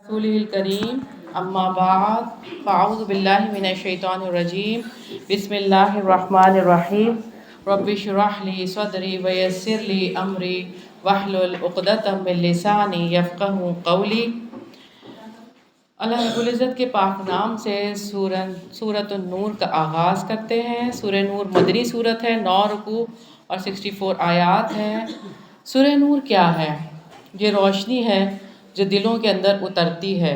رسوله الکریم اما بعد فاعوذ باللہ من الشیطان الرجیم بسم اللہ الرحمن الرحیم رب اشرح لی صدری ویسر لی امری واحلل عقدۃ من لسانی یفقہوا قولی۔ اللہ رب العزت کے پاک نام سے سورۃ النور کا آغاز کرتے ہیں۔ سورہ نور مدنی سورت ہے، 9 رکوع اور 64 آیات ہیں۔ سورہ نور کیا ہے؟ یہ روشنی ہے جو دلوں کے اندر اترتی ہے۔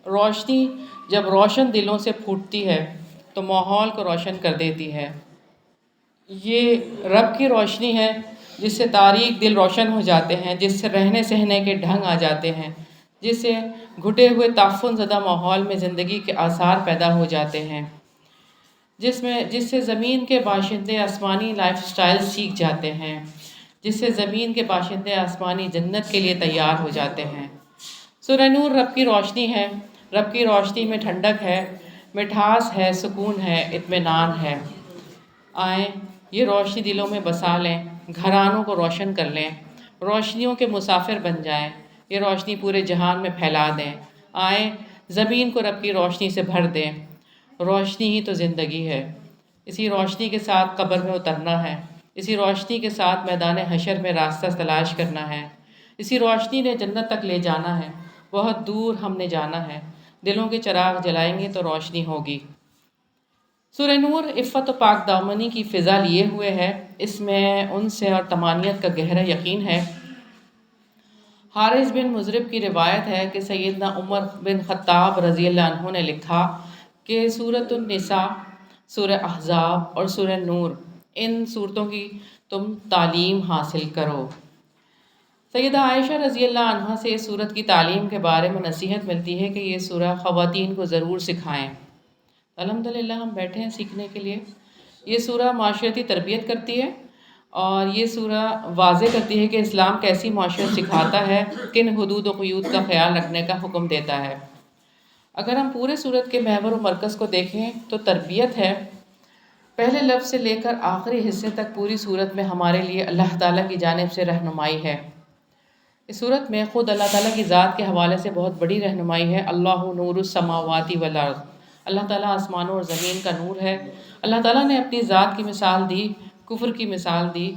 روشنی جب روشن دلوں سے پھوٹتی ہے تو ماحول کو روشن کر دیتی ہے۔ یہ رب کی روشنی ہے جس سے تاریک دل روشن ہو جاتے ہیں، جس سے رہنے سہنے کے ڈھنگ آ جاتے ہیں، جس سے گھٹے ہوئے تعفن زدہ ماحول میں زندگی کے آثار پیدا ہو جاتے ہیں، جس سے زمین کے باشندے آسمانی لائف سٹائل سیکھ جاتے ہیں، جس سے زمین کے باشندے آسمانی جنت کے لیے تیار ہو جاتے ہیں۔ سورہ نور رب کی روشنی ہے۔ رب کی روشنی میں ٹھنڈک ہے، مٹھاس ہے، سکون ہے، اطمینان ہے۔ آئیں یہ روشنی دلوں میں بسا لیں، گھرانوں کو روشن کر لیں، روشنیوں کے مسافر بن جائیں، یہ روشنی پورے جہان میں پھیلا دیں۔ آئیں زمین کو رب کی روشنی سے بھر دیں۔ روشنی ہی تو زندگی ہے۔ اسی روشنی کے ساتھ قبر میں اترنا ہے، اسی روشنی کے ساتھ میدان حشر میں راستہ تلاش کرنا ہے، اسی روشنی نے جنت تک لے جانا ہے۔ بہت دور ہم نے جانا ہے، دلوں کے چراغ جلائیں گے تو روشنی ہوگی۔ سورہ نور عفت و پاک دامنی کی فضا لیے ہوئے ہے۔ اس میں انس اور طمانینت کا گہرا یقین ہے۔ حارث بن مضرب کی روایت ہے کہ سیدنا عمر بن خطاب رضی اللہ عنہ نے لکھا کہ سورۃ النساء، سورہ احزاب اور سورہ نور، ان سورتوں کی تم تعلیم حاصل کرو۔ سیدہ عائشہ رضی اللہ عنہ سے اس سورت کی تعلیم کے بارے میں نصیحت ملتی ہے کہ یہ سورہ خواتین کو ضرور سکھائیں۔ الحمدللہ ہم بیٹھے ہیں سیکھنے کے لیے۔ یہ سورہ معاشرتی تربیت کرتی ہے اور یہ سورہ واضح کرتی ہے کہ اسلام کیسی معاشرت سکھاتا ہے، کن حدود و قیود کا خیال رکھنے کا حکم دیتا ہے۔ اگر ہم پورے سورت کے محور و مرکز کو دیکھیں تو تربیت ہے۔ پہلے لفظ سے لے کر آخری حصے تک پوری سورت میں ہمارے لیے اللہ تعالیٰ کی جانب سے رہنمائی ہے۔ اس صورت میں خود اللہ تعالیٰ کی ذات کے حوالے سے بہت بڑی رہنمائی ہے۔ اللہ نور السماوات والارض، اللہ تعالیٰ آسمانوں اور زمین کا نور ہے۔ اللہ تعالیٰ نے اپنی ذات کی مثال دی، کفر کی مثال دی۔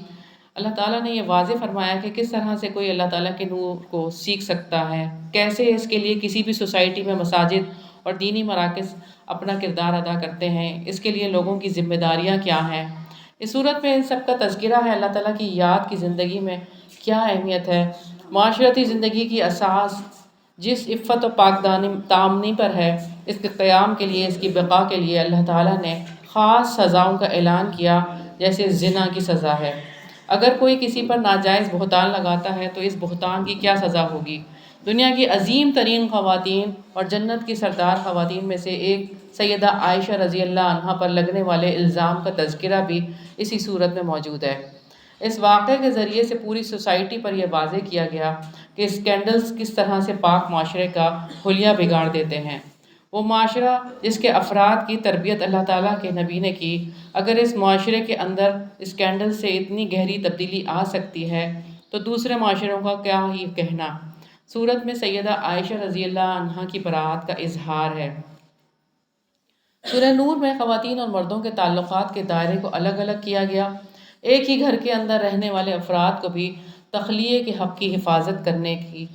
اللہ تعالیٰ نے یہ واضح فرمایا کہ کس طرح سے کوئی اللہ تعالیٰ کے نور کو سیکھ سکتا ہے، کیسے اس کے لیے کسی بھی سوسائٹی میں مساجد اور دینی مراکز اپنا کردار ادا کرتے ہیں، اس کے لیے لوگوں کی ذمہ داریاں کیا ہیں۔ اس صورت میں ان سب کا تذکرہ ہے۔ اللہ تعالیٰ کی یاد کی زندگی میں کیا اہمیت ہے۔ معاشرتی زندگی کی اساس جس عفت و پاک دامنی پر ہے، اس کے قیام کے لیے، اس کی بقا کے لیے اللہ تعالیٰ نے خاص سزاؤں کا اعلان کیا، جیسے زنا کی سزا ہے۔ اگر کوئی کسی پر ناجائز بہتان لگاتا ہے تو اس بہتان کی کیا سزا ہوگی۔ دنیا کی عظیم ترین خواتین اور جنت کی سردار خواتین میں سے ایک سیدہ عائشہ رضی اللہ عنہ پر لگنے والے الزام کا تذکرہ بھی اسی صورت میں موجود ہے۔ اس واقعے کے ذریعے سے پوری سوسائٹی پر یہ واضح کیا گیا کہ اسکینڈلز کس طرح سے پاک معاشرے کا حلیہ بگاڑ دیتے ہیں۔ وہ معاشرہ جس کے افراد کی تربیت اللہ تعالیٰ کے نبی نے کی، اگر اس معاشرے کے اندر اسکینڈل سے اتنی گہری تبدیلی آ سکتی ہے تو دوسرے معاشروں کا کیا ہی کہنا۔ سورت میں سیدہ عائشہ رضی اللہ عنہ کی برات کا اظہار ہے۔ سورہ نور میں خواتین اور مردوں کے تعلقات کے دائرے کو الگ الگ کیا گیا۔ ایک ہی گھر کے اندر رہنے والے افراد کو بھی تخلیے کے حق کی حفاظت کرنے کی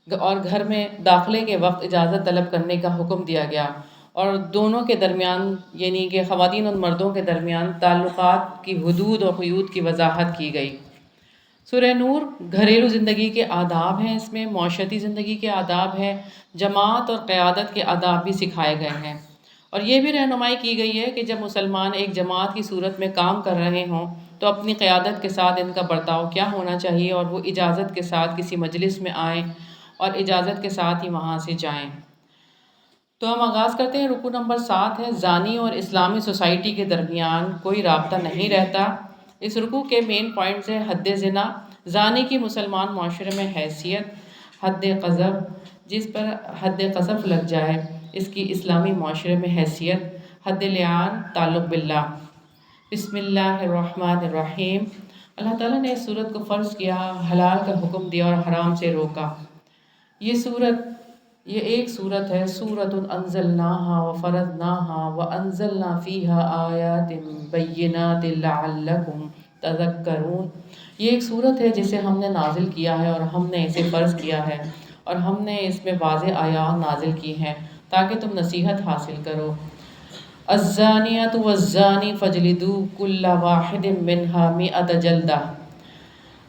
اور گھر میں داخلے کے وقت اجازت طلب کرنے کا حکم دیا گیا، اور دونوں کے درمیان یعنی کہ خواتین اور مردوں کے درمیان تعلقات کی حدود اور قیود کی وضاحت کی گئی۔ سورہ نور گھریلو زندگی کے آداب ہیں، اس میں معاشرتی زندگی کے آداب ہیں، جماعت اور قیادت کے آداب بھی سکھائے گئے ہیں، اور یہ بھی رہنمائی کی گئی ہے کہ جب مسلمان ایک جماعت کی صورت میں کام کر رہے ہوں تو اپنی قیادت کے ساتھ ان کا برتاؤ کیا ہونا چاہیے، اور وہ اجازت کے ساتھ کسی مجلس میں آئیں اور اجازت کے ساتھ ہی وہاں سے جائیں۔ تو ہم آغاز کرتے ہیں۔ رکوع نمبر 7 ہے، زانی اور اسلامی سوسائٹی کے درمیان کوئی رابطہ نہیں رہتا۔ اس رکوع کے مین پوائنٹس ہیں: حد زنا، زانی کی مسلمان معاشرے میں حیثیت، حد قذف، جس پر حد قذف لگ جائے اس کی اسلامی معاشرے میں حیثیت، حد لعان، تعلق باللہ۔ بسم اللہ الرحمن الرحیم۔ اللہ تعالیٰ نے اس صورت کو فرض کیا، حلال کا حکم دیا اور حرام سے روکا۔ یہ صورت یہ ایک صورت ہے، سورۃ انزلناہا وفرضناہا وانزلنا فیہا آیات بینات لعلکم تذکرون۔ یہ ایک صورت ہے جسے ہم نے نازل کیا ہے اور ہم نے اسے فرض کیا ہے اور ہم نے اس میں واضح آیات نازل کی ہیں تاکہ تم نصیحت حاصل کرو۔ الزانیۃ والزانی فاجلدوا کل واحد منہا مئۃ جلدہ۔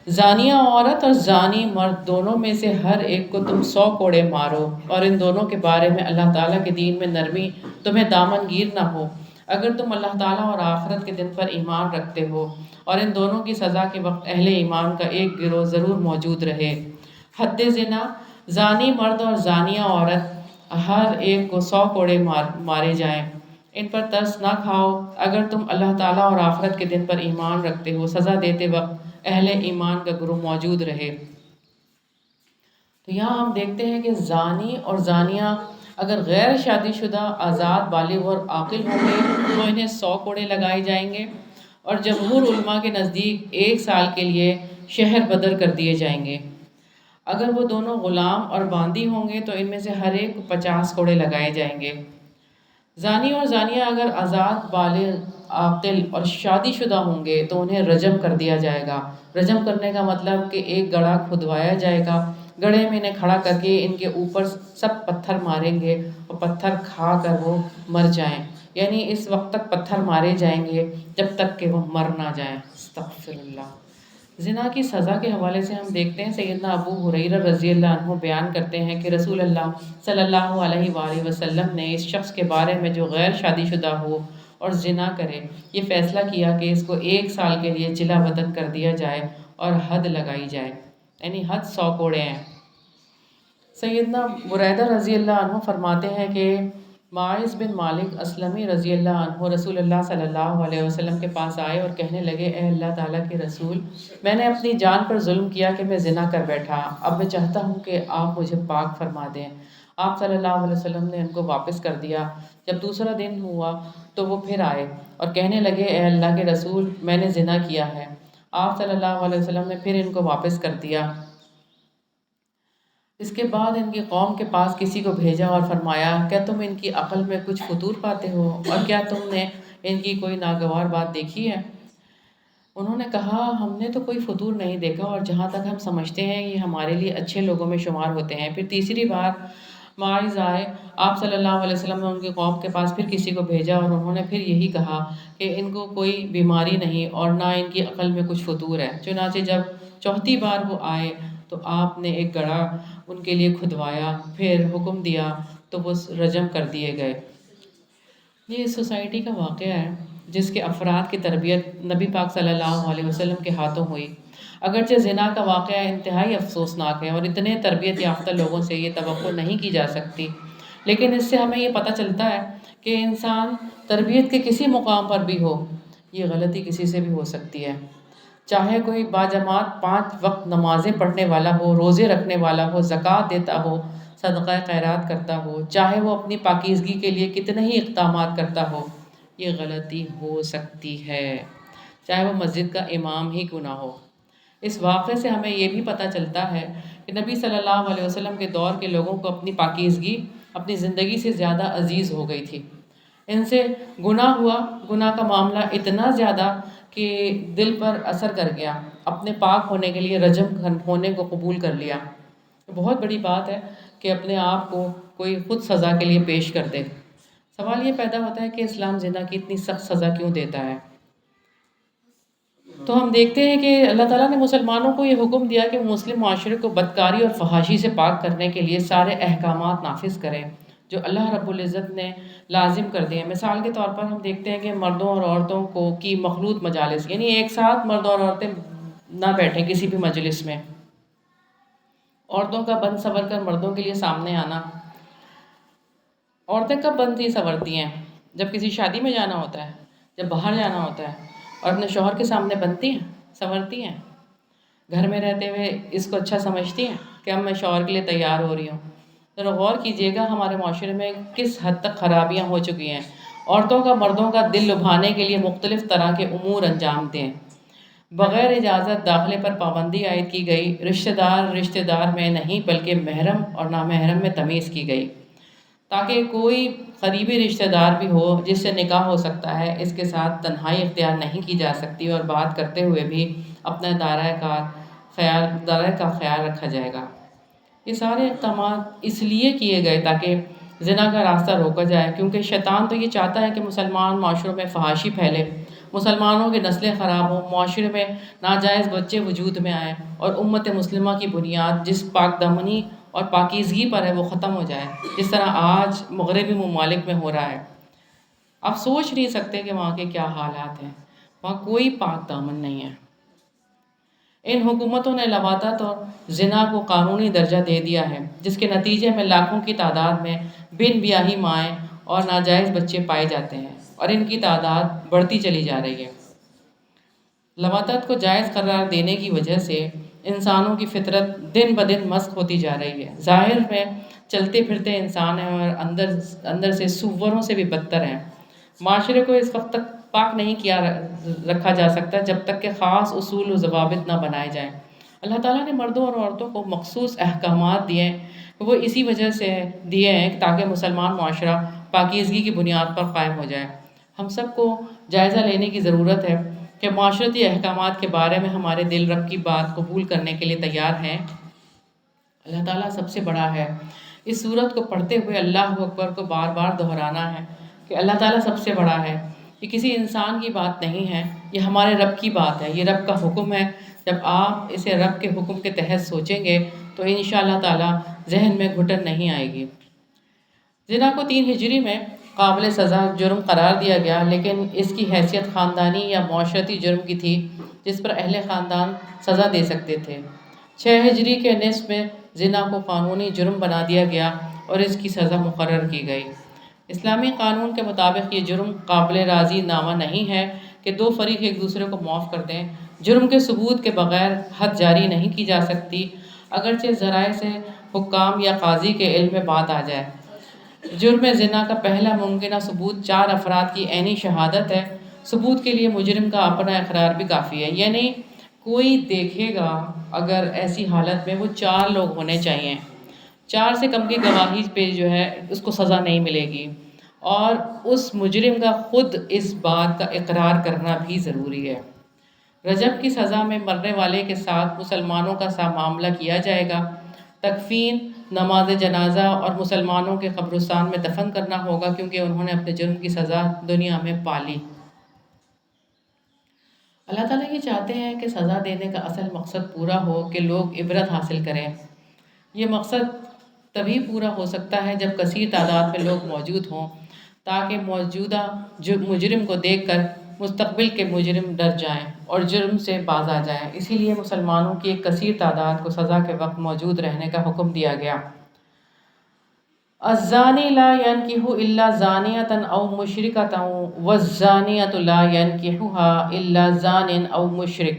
زانیہ عورت اور زانی مرد دونوں میں سے ہر ایک کو تم 100 کوڑے مارو، اور ان دونوں کے بارے میں اللہ تعالیٰ کے دین میں نرمی تمہیں دامن گیر نہ ہو، اگر تم اللہ تعالیٰ اور آخرت کے دن پر ایمان رکھتے ہو، اور ان دونوں کی سزا کے وقت اہل ایمان کا ایک گروہ ضرور موجود رہے۔ حد زنا، زانی مرد اور زانیہ عورت ہر ایک کو 100 کوڑے مارے جائیں۔ ان پر ترس نہ کھاؤ اگر تم اللہ تعالیٰ اور آخرت کے دن پر ایمان رکھتے ہو، سزا دیتے وقت اہل ایمان کا گروہ موجود رہے۔ تو یہاں ہم دیکھتے ہیں کہ زانی اور زانیہ اگر غیر شادی شدہ آزاد بالغ اور عاقل ہوں گے تو انہیں 100 کوڑے لگائے جائیں گے، اور جمہور علماء کے نزدیک 1 سال کے لیے شہر بدر کر دیے جائیں گے۔ اگر وہ دونوں غلام اور باندی ہوں گے تو ان میں سے ہر ایک کو 50 کوڑے لگائے جائیں گے۔ زانی اور زانیہ اگر آزاد بالغ عاقل اور شادی شدہ ہوں گے تو انہیں رجم کر دیا جائے گا۔ رجم کرنے کا مطلب کہ ایک گڑھا کھدوایا جائے گا، گڑھے میں انہیں کھڑا کر کے ان کے اوپر سب پتھر ماریں گے اور پتھر کھا کر وہ مر جائیں، یعنی اس وقت تک پتھر مارے جائیں گے جب تک کہ وہ مر نہ جائیں۔ استغفر اللہ۔ زنا کی سزا کے حوالے سے ہم دیکھتے ہیں سیدنا ابو ہریرہ رضی اللہ عنہ بیان کرتے ہیں کہ رسول اللہ صلی اللہ علیہ وآلہ وسلم نے اس شخص کے بارے میں جو غیر شادی شدہ ہو اور زنا کرے یہ فیصلہ کیا کہ اس کو 1 سال کے لیے جلا وطن کر دیا جائے اور حد لگائی جائے، یعنی حد 100 کوڑے ہیں۔ سیدنا بریدہ رضی اللہ عنہ فرماتے ہیں کہ معاذ بن مالک اسلمی رضی اللہ عنہ رسول اللہ صلی اللہ علیہ وسلم کے پاس آئے اور کہنے لگے، اے اللہ تعالیٰ کے رسول، میں نے اپنی جان پر ظلم کیا کہ میں زنا کر بیٹھا، اب میں چاہتا ہوں کہ آپ مجھے پاک فرما دیں۔ آپ صلی اللہ علیہ وسلم نے ان کو واپس کر دیا۔ جب دوسرا دن ہوا تو وہ پھر آئے اور کہنے لگے، اے اللہ کے رسول، میں نے زنا کیا ہے۔ آپ صلی اللہ علیہ وسلم نے پھر ان کو واپس کر دیا۔ اس کے بعد ان کی قوم کے پاس کسی کو بھیجا اور فرمایا، کیا تم ان کی عقل میں کچھ فطور پاتے ہو اور کیا تم نے ان کی کوئی ناگوار بات دیکھی ہے؟ انہوں نے کہا، ہم نے تو کوئی فطور نہیں دیکھا اور جہاں تک ہم سمجھتے ہیں یہ ہمارے لیے اچھے لوگوں میں شمار ہوتے ہیں۔ پھر تیسری بار معاذ آئے، آپ صلی اللہ علیہ وسلم نے ان کی قوم کے پاس پھر کسی کو بھیجا اور انہوں نے پھر یہی کہا کہ ان کو کوئی بیماری نہیں اور نہ ان کی عقل میں کچھ فطور ہے۔ چنانچہ جب چوتھی بار وہ آئے تو آپ نے ایک گڑھا ان کے لیے کھدوایا، پھر حکم دیا تو وہ رجم کر دیے گئے۔ یہ اس سوسائٹی کا واقعہ ہے جس کے افراد کی تربیت نبی پاک صلی اللہ علیہ وسلم کے ہاتھوں ہوئی۔ اگرچہ زنا کا واقعہ انتہائی افسوسناک ہے اور اتنے تربیت یافتہ لوگوں سے یہ توقع نہیں کی جا سکتی، لیکن اس سے ہمیں یہ پتہ چلتا ہے کہ انسان تربیت کے کسی مقام پر بھی ہو، یہ غلطی کسی سے بھی ہو سکتی ہے۔ چاہے کوئی باجماعت 5 وقت نمازیں پڑھنے والا ہو، روزے رکھنے والا ہو، زکوٰۃ دیتا ہو، صدقہ خیرات کرتا ہو، چاہے وہ اپنی پاکیزگی کے لیے کتنے ہی اقدامات کرتا ہو، یہ غلطی ہو سکتی ہے، چاہے وہ مسجد کا امام ہی کیوں نہ ہو۔ اس واقعے سے ہمیں یہ بھی پتہ چلتا ہے کہ نبی صلی اللہ علیہ وسلم کے دور کے لوگوں کو اپنی پاکیزگی اپنی زندگی سے زیادہ عزیز ہو گئی تھی۔ ان سے گناہ ہوا، گناہ کا معاملہ اتنا زیادہ کہ دل پر اثر کر گیا، اپنے پاک ہونے کے لیے رجم ہونے کو قبول کر لیا۔ بہت بڑی بات ہے کہ اپنے آپ کو کوئی خود سزا کے لیے پیش کر دے۔ سوال یہ پیدا ہوتا ہے کہ اسلام زنا کی اتنی سخت سزا کیوں دیتا ہے؟ تو ہم دیکھتے ہیں کہ اللہ تعالیٰ نے مسلمانوں کو یہ حکم دیا کہ مسلم معاشرے کو بدکاری اور فحاشی سے پاک کرنے کے لیے سارے احکامات نافذ کریں جو اللہ رب العزت نے لازم کر دیے ہیں۔ مثال کے طور پر ہم دیکھتے ہیں کہ مردوں اور عورتوں کی مخلوط مجالس، یعنی ایک ساتھ مرد اور عورتیں نہ بیٹھیں کسی بھی مجلس میں، عورتوں کا بند سنور کر مردوں کے لیے سامنے آنا۔ عورتیں کب بنتی سنورتی ہیں؟ جب کسی شادی میں جانا ہوتا ہے، جب باہر جانا ہوتا ہے، اور اپنے شوہر کے سامنے بنتی ہیں، سنورتی ہیں۔ گھر میں رہتے ہوئے اس کو اچھا سمجھتی ہیں کہ اب میں شوہر کے لیے تیار ہو رہی ہوں۔ ذرا غور کیجئے گا ہمارے معاشرے میں کس حد تک خرابیاں ہو چکی ہیں۔ عورتوں کا مردوں کا دل لبھانے کے لیے مختلف طرح کے امور انجام دیں، بغیر اجازت داخلے پر پابندی عائد کی گئی، رشتہ دار میں نہیں بلکہ محرم اور نامحرم میں تمیز کی گئی، تاکہ کوئی قریبی رشتہ دار بھی ہو جس سے نکاح ہو سکتا ہے، اس کے ساتھ تنہائی اختیار نہیں کی جا سکتی اور بات کرتے ہوئے بھی اپنا دائرہ کا خیال رکھا جائے گا۔ یہ سارے اقدامات اس لیے کیے گئے تاکہ زنا کا راستہ روکا جائے، کیونکہ شیطان تو یہ چاہتا ہے کہ مسلمان معاشروں میں فحاشی پھیلے، مسلمانوں کی نسلیں خراب ہوں، معاشرے میں ناجائز بچے وجود میں آئیں اور امت مسلمہ کی بنیاد جس پاک دامنی اور پاکیزگی پر ہے وہ ختم ہو جائے، جس طرح آج مغربی ممالک میں ہو رہا ہے۔ آپ سوچ نہیں سکتے کہ وہاں کے کیا حالات ہیں، وہاں کوئی پاک دامن نہیں ہے۔ ان حکومتوں نے لواطت اور زنا کو قانونی درجہ دے دیا ہے، جس کے نتیجے میں لاکھوں کی تعداد میں بن بیاہی مائیں اور ناجائز بچے پائے جاتے ہیں، اور ان کی تعداد بڑھتی چلی جا رہی ہے۔ لواطت کو جائز قرار دینے کی وجہ سے انسانوں کی فطرت دن بدن مسخ ہوتی جا رہی ہے۔ ظاہر میں چلتے پھرتے انسان ہیں اور اندر سے سوروں سے بھی بدتر ہیں۔ معاشرے کو اس وقت تک پاک نہیں کیا رکھا جا سکتا جب تک کہ خاص اصول و ضوابط نہ بنائے جائیں۔ اللہ تعالیٰ نے مردوں اور عورتوں کو مخصوص احکامات دیے ہیں، وہ اسی وجہ سے دیے ہیں تاکہ مسلمان معاشرہ پاکیزگی کی بنیاد پر قائم ہو جائے۔ ہم سب کو جائزہ لینے کی ضرورت ہے کہ معاشرتی احکامات کے بارے میں ہمارے دل رب کی بات قبول کرنے کے لیے تیار ہیں۔ اللہ تعالیٰ سب سے بڑا ہے۔ اس سورت کو پڑھتے ہوئے اللہ اکبر کو بار بار دہرانا ہے کہ اللہ تعالیٰ سب سے بڑا ہے۔ یہ کسی انسان کی بات نہیں ہے، یہ ہمارے رب کی بات ہے، یہ رب کا حکم ہے۔ جب آپ اسے رب کے حکم کے تحت سوچیں گے تو انشاءاللہ تعالیٰ ذہن میں گھٹن نہیں آئے گی۔ زنا کو 3 ہجری میں قابل سزا جرم قرار دیا گیا، لیکن اس کی حیثیت خاندانی یا معاشرتی جرم کی تھی جس پر اہل خاندان سزا دے سکتے تھے۔ 6 ہجری کے نصف میں زنا کو قانونی جرم بنا دیا گیا اور اس کی سزا مقرر کی گئی۔ اسلامی قانون کے مطابق یہ جرم قابل راضی نامہ نہیں ہے کہ 2 فریق ایک دوسرے کو معاف کر دیں۔ جرم کے ثبوت کے بغیر حد جاری نہیں کی جا سکتی، اگرچہ ذرائع سے حکام یا قاضی کے علم میں بات آ جائے۔ جرم زنا کا پہلا ممکنہ ثبوت 4 افراد کی عینی شہادت ہے۔ ثبوت کے لیے مجرم کا اپنا اقرار بھی کافی ہے، یعنی کوئی دیکھے گا اگر ایسی حالت میں وہ 4 لوگ ہونے چاہیے۔ 4 سے کم کی گواہی پہ جو ہے اس کو سزا نہیں ملے گی، اور اس مجرم کا خود اس بات کا اقرار کرنا بھی ضروری ہے۔ رجب کی سزا میں مرنے والے کے ساتھ مسلمانوں کا سا معاملہ کیا جائے گا، تکفین، نماز جنازہ اور مسلمانوں کے قبرستان میں دفن کرنا ہوگا، کیونکہ انہوں نے اپنے جرم کی سزا دنیا میں پالی۔ اللہ تعالیٰ یہ چاہتے ہیں کہ سزا دینے کا اصل مقصد پورا ہو کہ لوگ عبرت حاصل کریں۔ یہ مقصد تبھی پورا ہو سکتا ہے جب کثیر تعداد میں لوگ موجود ہوں، تاکہ موجودہ مجرم کو دیکھ کر مستقبل کے مجرم ڈر جائیں اور جرم سے باز آ جائیں۔ اسی لیے مسلمانوں کی ایک کثیر تعداد کو سزا کے وقت موجود رہنے کا حکم دیا گیا۔ الزانی لا ينکح الا زانیۃ او مشرکۃ والزانیۃ لا ينکحها الا زان او مشرک۔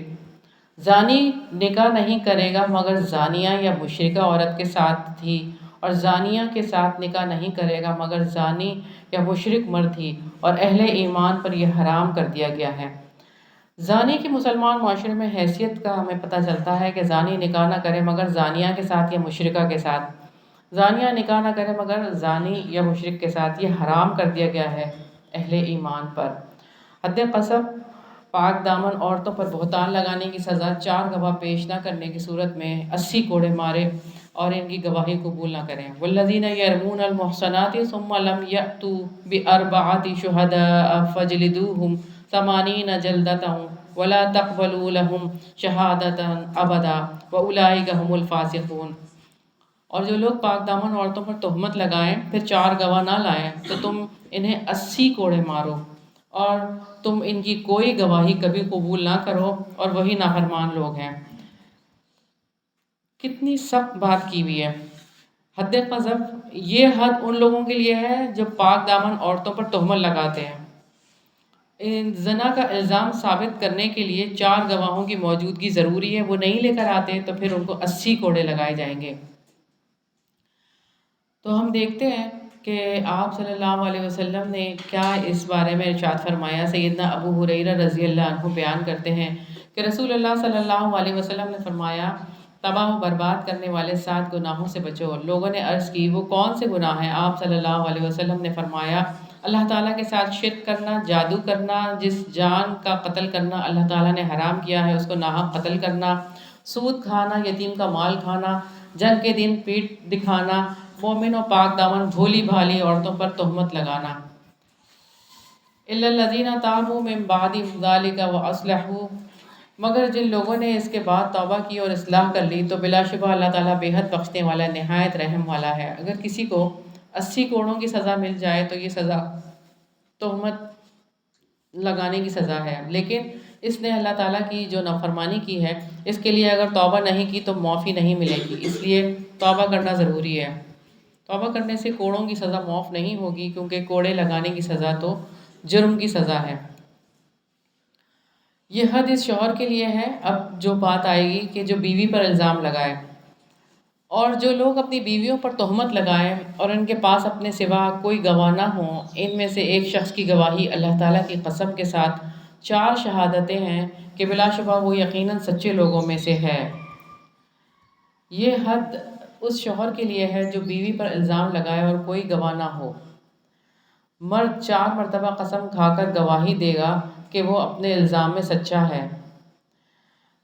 زانی نکاح نہیں کرے گا مگر زانیہ یا مشرکہ عورت کے ساتھ ہی، اور زانیہ کے ساتھ نکاح نہیں کرے گا مگر زانی یا مشرک مرد ہی، اور اہل ایمان پر یہ حرام کر دیا گیا ہے۔ زانی کی مسلمان معاشرے میں حیثیت کا ہمیں پتہ چلتا ہے کہ زانی نکاح نہ کرے مگر زانیہ کے ساتھ یا مشرکہ کے ساتھ، زانیہ نکاح نہ کرے مگر زانی یا مشرک کے ساتھ، یہ حرام کر دیا گیا ہے اہل ایمان پر۔ حد قذف، پاک دامن عورتوں پر بہتان لگانے کی سزا 4 گواہ پیش نہ کرنے کی صورت میں 80 کوڑے مارے اور ان کی گواہی قبول نہ کریں۔ والذین یرمون المحصنات ثم لم یأتوا بأربعة شہداء فاجلدوہم 80 جلدۃ ولا تقبلوا لهم شہادۃ ابدا واولئک هم الفاسقون۔ اور جو لوگ پاک دامن عورتوں پر تہمت لگائیں پھر 4 گواہ نہ لائیں تو تم انہیں 80 کوڑے مارو، اور تم ان کی کوئی گواہی کبھی قبول نہ کرو، اور وہی نافرمان لوگ ہیں۔ کتنی سخت بات کی ہوئی ہے۔ حد قذف، یہ حد ان لوگوں کے لیے ہے جو پاک دامن عورتوں پر تہمت لگاتے ہیں۔ زنا کا الزام ثابت کرنے کے لیے 4 گواہوں کی موجودگی ضروری ہے، وہ نہیں لے کر آتے تو پھر ان کو 80 کوڑے لگائے جائیں گے۔ تو ہم دیکھتے ہیں کہ آپ صلی اللہ علیہ وسلم نے کیا اس بارے میں ارشاد فرمایا۔ سیدنا ابو ہریرہ رضی اللہ عنہ بیان کرتے ہیں کہ رسول اللہ صلی اللہ علیہ وسلم نے فرمایا تباہ و برباد کرنے والے 7 گناہوں سے بچو۔ لوگوں نے عرض کی وہ کون سے گناہ ہیں؟ آپ صلی اللہ علیہ وسلم نے فرمایا اللہ تعالیٰ کے ساتھ شرک کرنا، جادو کرنا، جس جان کا قتل کرنا اللہ تعالیٰ نے حرام کیا ہے اس کو ناحق قتل کرنا، سود کھانا، یتیم کا مال کھانا، جنگ کے دن پیٹھ دکھانا، مومن و پاک دامن بھولی بھالی عورتوں پر تہمت لگانا۔ الا الذین تابوا من بعد ذلک واصلحوا، مگر جن لوگوں نے اس کے بعد توبہ کی اور اصلاح کر لی تو بلا شبہ اللہ تعالیٰ بے حد بخشنے والا، نہایت رحم والا ہے۔ اگر کسی کو 80 کوڑوں کی سزا مل جائے تو یہ سزا تہمت لگانے کی سزا ہے، لیکن اس نے اللہ تعالیٰ کی جو نافرمانی کی ہے اس کے لیے اگر توبہ نہیں کی تو معافی نہیں ملے گی، اس لیے توبہ کرنا ضروری ہے۔ توبہ کرنے سے کوڑوں کی سزا معاف نہیں ہوگی، کیونکہ کوڑے لگانے کی سزا تو جرم کی سزا ہے۔ یہ حد اس شوہر کے لیے ہے۔ اب جو بات آئے گی کہ جو بیوی پر الزام لگائے، اور جو لوگ اپنی بیویوں پر تہمت لگائیں اور ان کے پاس اپنے سوا کوئی گواہ نہ ہوں، ان میں سے ایک شخص کی گواہی اللہ تعالیٰ کی قسم کے ساتھ 4 شہادتیں ہیں کہ بلا شبہ وہ یقیناً سچے لوگوں میں سے ہے۔ یہ حد اس شوہر کے لیے ہے جو بیوی پر الزام لگائے اور کوئی گواہ نہ ہو۔ مرد 4 مرتبہ قسم کھا کر گواہی دے گا کہ وہ اپنے الزام میں سچا ہے۔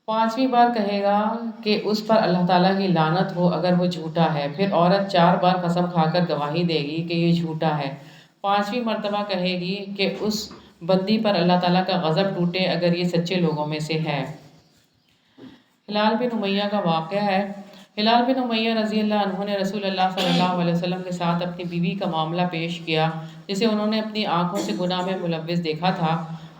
5ویں بار کہے گا کہ اس پر اللہ تعالیٰ کی لعنت ہو اگر وہ جھوٹا ہے۔ پھر عورت 4 بار قسم کھا کر گواہی دے گی کہ یہ جھوٹا ہے۔ 5ویں مرتبہ کہے گی کہ اس بندی پر اللہ تعالیٰ کا غضب ٹوٹے اگر یہ سچے لوگوں میں سے ہے۔ ہلال بن امیہ کا واقعہ ہے۔ ہلال بن امیہ رضی اللہ عنہ نے رسول اللہ صلی اللہ علیہ وسلم کے ساتھ اپنی بیوی کا معاملہ پیش کیا جسے انہوں نے اپنی آنکھوں سے گناہ میں ملوث دیکھا تھا۔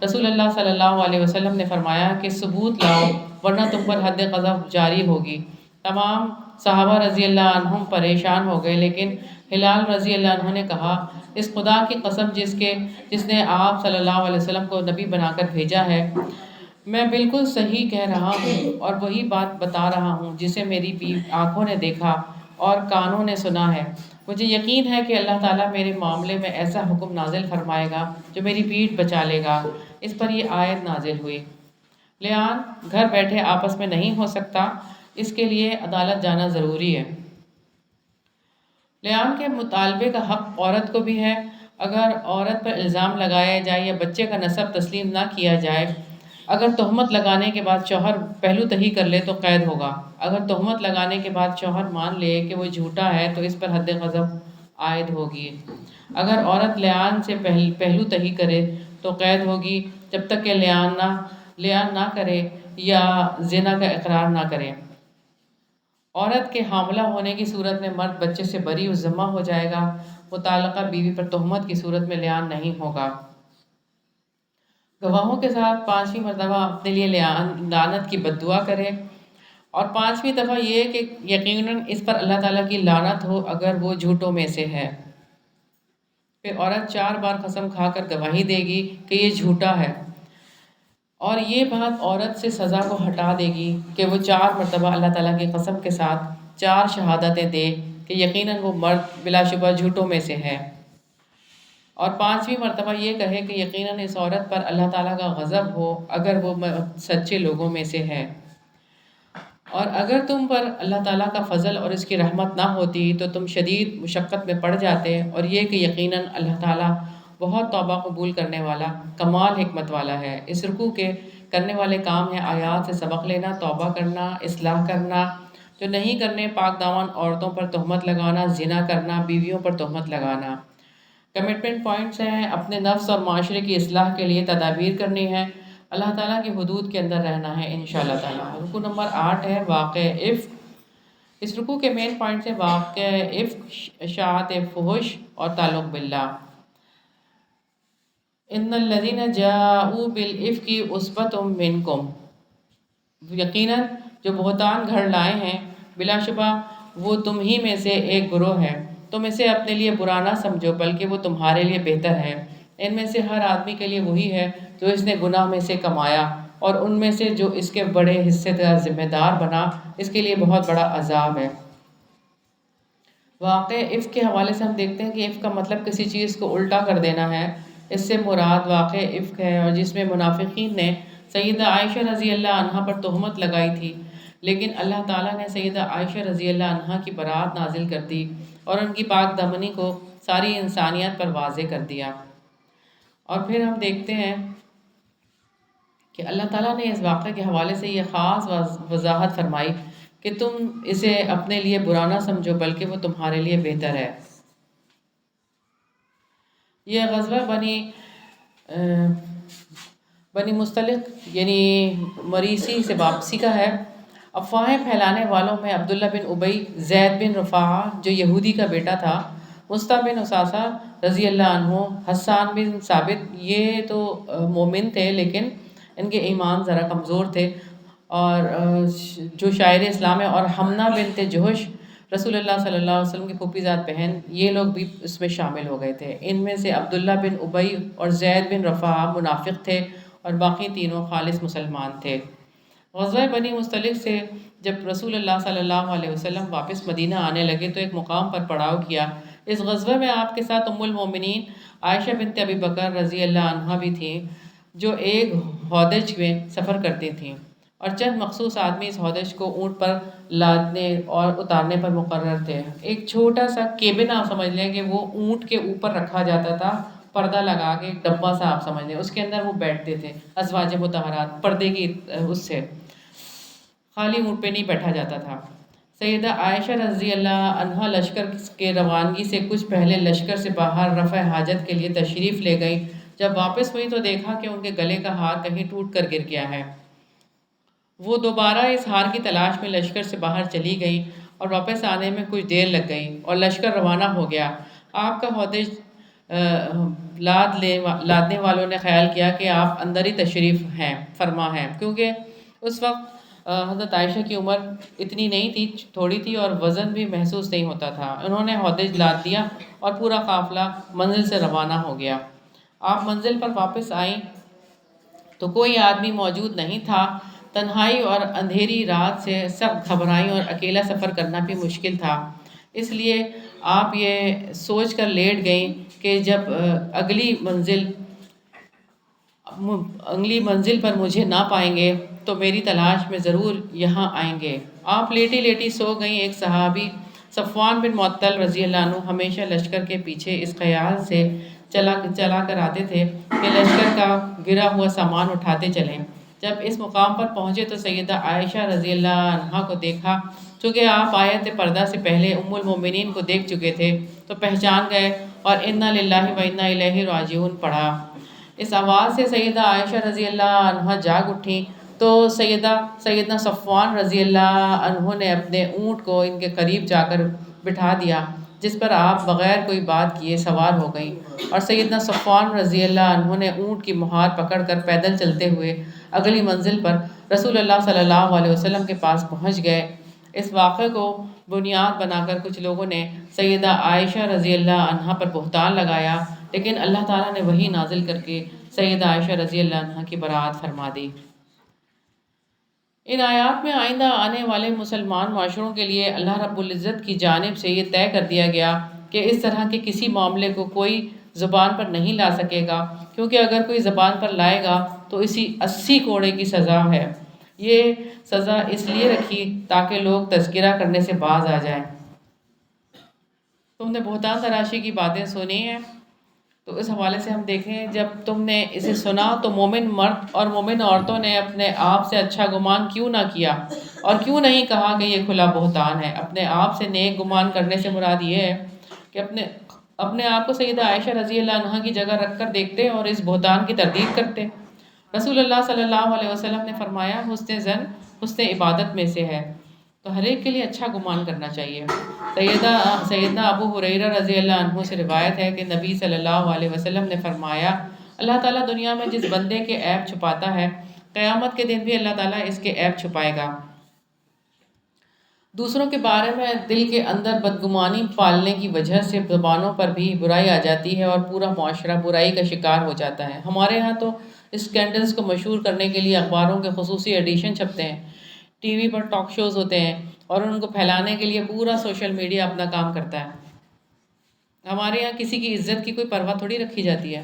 رسول اللہ صلی اللہ علیہ وسلم نے فرمایا کہ ثبوت لاؤ ورنہ تم پر حد قذف جاری ہوگی۔ تمام صحابہ رضی اللہ عنہم پریشان ہو گئے، لیکن ہلال رضی اللہ عنہ نے کہا اس خدا کی قسم جس نے آپ صلی اللہ علیہ وسلم کو نبی بنا کر بھیجا ہے، میں بالکل صحیح کہہ رہا ہوں اور وہی بات بتا رہا ہوں جسے میری آنکھوں نے دیکھا اور کانوں نے سنا ہے۔ مجھے یقین ہے کہ اللہ تعالیٰ میرے معاملے میں ایسا حکم نازل فرمائے گا جو میری پیٹھ بچا لے گا۔ اس پر یہ آیت نازل ہوئی۔ لیان گھر بیٹھے آپس میں نہیں ہو سکتا، اس کے لیے عدالت جانا ضروری ہے۔ لیان کے مطالبے کا حق عورت کو بھی ہے۔ اگر عورت پر الزام لگایا جائے یا بچے کا نسب تسلیم نہ کیا جائے، اگر تہمت لگانے کے بعد شوہر پہلو تہی کر لے تو قید ہوگا۔ اگر تہمت لگانے کے بعد شوہر مان لے کہ وہ جھوٹا ہے تو اس پر حد قذف عائد ہوگی۔ اگر عورت لیان سے پہلو تہی کرے تو قید ہوگی جب تک کہ لیان نہ کرے یا زنا کا اقرار نہ کرے۔ عورت کے حاملہ ہونے کی صورت میں مرد بچے سے بری و ذمہ ہو جائے گا۔ متعلقہ بیوی پر تہمت کی صورت میں لیان نہیں ہوگا۔ گواہوں کے ساتھ 5ویں مرتبہ اپنے لیے لعنت کی بد دعا کرے، اور 5ویں دفعہ یہ کہ یقیناً اس پر اللہ تعالیٰ کی لعنت ہو اگر وہ جھوٹوں میں سے ہے۔ پھر عورت 4 بار قسم کھا کر گواہی دے گی کہ یہ جھوٹا ہے، اور یہ بات عورت سے سزا کو ہٹا دے گی کہ وہ 4 مرتبہ اللہ تعالیٰ کی قسم کے ساتھ 4 شہادتیں دے کہ یقیناً وہ مرد بلا شبہ جھوٹوں میں سے ہے، اور 5ویں مرتبہ یہ کہے کہ یقیناً اس عورت پر اللہ تعالیٰ کا غضب ہو اگر وہ سچے لوگوں میں سے ہے۔ اور اگر تم پر اللہ تعالیٰ کا فضل اور اس کی رحمت نہ ہوتی تو تم شدید مشقت میں پڑ جاتے، اور یہ کہ یقیناً اللہ تعالیٰ بہت توبہ قبول کرنے والا، کمال حکمت والا ہے۔ اس رکوع کے کرنے والے کام ہیں آیات سے سبق لینا، توبہ کرنا، اصلاح کرنا، جو نہیں کرنے پاک دامن عورتوں پر تہمت لگانا، زنا کرنا، بیویوں پر تہمت لگانا۔ کمٹمنٹ پوائنٹس ہیں اپنے نفس اور معاشرے کی اصلاح کے لیے تدابیر کرنی ہے، اللہ تعالیٰ کی حدود کے اندر رہنا ہے انشاءاللہ تعالیٰ۔ رکوع نمبر 8 ہے واقع عفق۔ اس رکوع کے مین پوائنٹس ہیں واقع عفق، اشاعت فحش اور تعلق باللہ۔ ان الذین جاؤوا بالعفک عصبۃ منکم، یقیناً جو بہتان گھڑ لائے ہیں بلا شبہ وہ تم ہی میں سے ایک گروہ ہے۔ تم اسے اپنے لیے برا نہ سمجھو بلکہ وہ تمہارے لیے بہتر ہے۔ ان میں سے ہر آدمی کے لیے وہی ہے جو اس نے گناہ میں سے کمایا، اور ان میں سے جو اس کے بڑے حصے کا ذمہ دار بنا اس کے لیے بہت بڑا عذاب ہے۔ واقع عفق کے حوالے سے ہم دیکھتے ہیں کہ عفق کا مطلب کسی چیز کو الٹا کر دینا ہے۔ اس سے مراد واقع عفق ہے، اور جس میں منافقین نے سیدہ عائشہ رضی اللہ عنہ پر تہمت لگائی تھی، لیکن اللہ تعالیٰ نے سیدہ عائشہ رضی اللہ عنہ کی برات نازل کر دی اور ان کی پاک دامنی کو ساری انسانیت پر واضح کر دیا۔ اور پھر ہم دیکھتے ہیں کہ اللہ تعالیٰ نے اس واقعے کے حوالے سے یہ خاص وضاحت فرمائی کہ تم اسے اپنے لیے برا نہ سمجھو بلکہ وہ تمہارے لیے بہتر ہے۔ یہ غزوہ بنی مستلق یعنی مریسی سے واپسی کا ہے۔ افواہیں پھیلانے والوں میں عبداللہ بن ابی، زید بن رفاعہ جو یہودی کا بیٹا تھا، مصطح بن اساسہ رضی اللہ عنہ، حسان بن ثابت، یہ تو مومن تھے لیکن ان کے ایمان ذرا کمزور تھے، اور جو شاعر اسلام ہے، اور حمنہ بنت جہش رسول اللہ صلی اللہ علیہ وسلم کی پھوپھی زاد بہن، یہ لوگ بھی اس میں شامل ہو گئے تھے۔ ان میں سے عبداللہ بن ابی اور زید بن رفاعہ منافق تھے اور باقی تینوں خالص مسلمان تھے۔ غزوہ بنی مستلق سے جب رسول اللہ صلی اللہ علیہ وسلم واپس مدینہ آنے لگے تو ایک مقام پر پڑاؤ کیا۔ اس غزوہ میں آپ کے ساتھ ام المومنین عائشہ بنت ابی بکر رضی اللہ عنہا بھی تھیں، جو ایک ہودج میں سفر کرتی تھیں، اور چند مخصوص آدمی اس ہودج کو اونٹ پر لادنے اور اتارنے پر مقرر تھے۔ ایک چھوٹا سا کیبن آپ سمجھ لیں کہ وہ اونٹ کے اوپر رکھا جاتا تھا، پردہ لگا کے، ایک ڈبہ سا آپ سمجھ لیں، اس کے اندر وہ بیٹھتے تھے ازواج مطہرات، پردے کی اس سے خالی اونٹ پہ نہیں بیٹھا جاتا تھا۔ سیدہ عائشہ رضی اللہ عنہا لشکر کے روانگی سے کچھ پہلے لشکر سے باہر رفع حاجت کے لیے تشریف لے گئی۔ جب واپس ہوئی تو دیکھا کہ ان کے گلے کا ہار کہیں ٹوٹ کر گر گیا ہے۔ وہ دوبارہ اس ہار کی تلاش میں لشکر سے باہر چلی گئی اور واپس آنے میں کچھ دیر لگ گئی اور لشکر روانہ ہو گیا۔ آپ کا ہودج لادنے والوں نے خیال کیا کہ آپ اندر ہی تشریف فرما ہیں، کیونکہ اس وقت حضرت عائشہ کی عمر اتنی نہیں تھی، تھوڑی تھی، اور وزن بھی محسوس نہیں ہوتا تھا۔ انہوں نے ہودج لاد دیا اور پورا قافلہ منزل سے روانہ ہو گیا۔ آپ منزل پر واپس آئیں تو کوئی آدمی موجود نہیں تھا۔ تنہائی اور اندھیری رات سے سخت گھبرائیں اور اکیلا سفر کرنا بھی مشکل تھا، اس لیے آپ یہ سوچ کر لیٹ گئیں کہ جب اگلی منزل پر مجھے نہ پائیں گے تو میری تلاش میں ضرور یہاں آئیں گے۔ آپ لیٹی لیٹی سو گئیں۔ ایک صحابی صفوان بن معطل رضی اللہ عنہ ہمیشہ لشکر کے پیچھے اس خیال سے چلا کر آتے تھے کہ لشکر کا گرا ہوا سامان اٹھاتے چلیں۔ جب اس مقام پر پہنچے تو سیدہ عائشہ رضی اللہ عنہا کو دیکھا۔ چونکہ آپ آیت پردہ سے پہلے ام المومنین کو دیکھ چکے تھے تو پہچان گئے اور انا للہ و انا الیہ راجعون پڑھا۔ اس آواز سے سیدہ عائشہ رضی اللہ عنہا جاگ اٹھیں تو سیدنا صفوان رضی اللہ عنہ نے اپنے اونٹ کو ان کے قریب جا کر بٹھا دیا، جس پر آپ بغیر کوئی بات کیے سوار ہو گئیں، اور سیدنا صفوان رضی اللہ عنہ نے اونٹ کی مہار پکڑ کر پیدل چلتے ہوئے اگلی منزل پر رسول اللہ صلی اللہ علیہ وسلم کے پاس پہنچ گئے۔ اس واقعے کو بنیاد بنا کر کچھ لوگوں نے سیدہ عائشہ رضی اللہ عنہا پر بہتان لگایا، لیکن اللہ تعالیٰ نے وحی نازل کر کے سیدہ عائشہ رضی اللہ عنہا کی برات فرما دی۔ ان آیات میں آئندہ آنے والے مسلمان معاشروں کے لیے اللہ رب العزت کی جانب سے یہ طے کر دیا گیا کہ اس طرح کے کسی معاملے کو کوئی زبان پر نہیں لا سکے گا، کیونکہ اگر کوئی زبان پر لائے گا تو اسی 80 کوڑے کی سزا ہے۔ یہ سزا اس لیے رکھی تاکہ لوگ تذکرہ کرنے سے باز آ جائیں۔ تم نے بہتان تراشی کی باتیں سنی ہیں، تو اس حوالے سے ہم دیکھیں، جب تم نے اسے سنا تو مومن مرد اور مومن عورتوں نے اپنے آپ سے اچھا گمان کیوں نہ کیا، اور کیوں نہیں کہا کہ یہ کھلا بہتان ہے۔ اپنے آپ سے نیک گمان کرنے سے مراد یہ ہے کہ اپنے آپ کو سیدہ عائشہ رضی اللہ عنہا کی جگہ رکھ کر دیکھتے اور اس بہتان کی تردید کرتے۔ رسول اللہ صلی اللہ علیہ وسلم نے فرمایا، حسن ظن حسن عبادت میں سے ہے، تو ہر ایک کے لیے اچھا گمان کرنا چاہیے۔ سیدنا ابو ہریرہ رضی اللہ عنہ سے روایت ہے کہ نبی صلی اللہ علیہ وسلم نے فرمایا، اللہ تعالیٰ دنیا میں جس بندے کے عیب چھپاتا ہے، قیامت کے دن بھی اللہ تعالیٰ اس کے عیب چھپائے گا۔ دوسروں کے بارے میں دل کے اندر بدگمانی پالنے کی وجہ سے زبانوں پر بھی برائی آ جاتی ہے اور پورا معاشرہ برائی کا شکار ہو جاتا ہے۔ ہمارے ہاں تو اسکینڈلز کو مشہور کرنے کے لیے اخباروں کے خصوصی ایڈیشن چھپتے ہیں، ٹی وی پر ٹاک شوز ہوتے ہیں، اور ان کو پھیلانے کے لیے پورا سوشل میڈیا اپنا کام کرتا ہے۔ ہمارے یہاں کسی کی عزت کی کوئی پرواہ تھوڑی رکھی جاتی ہے۔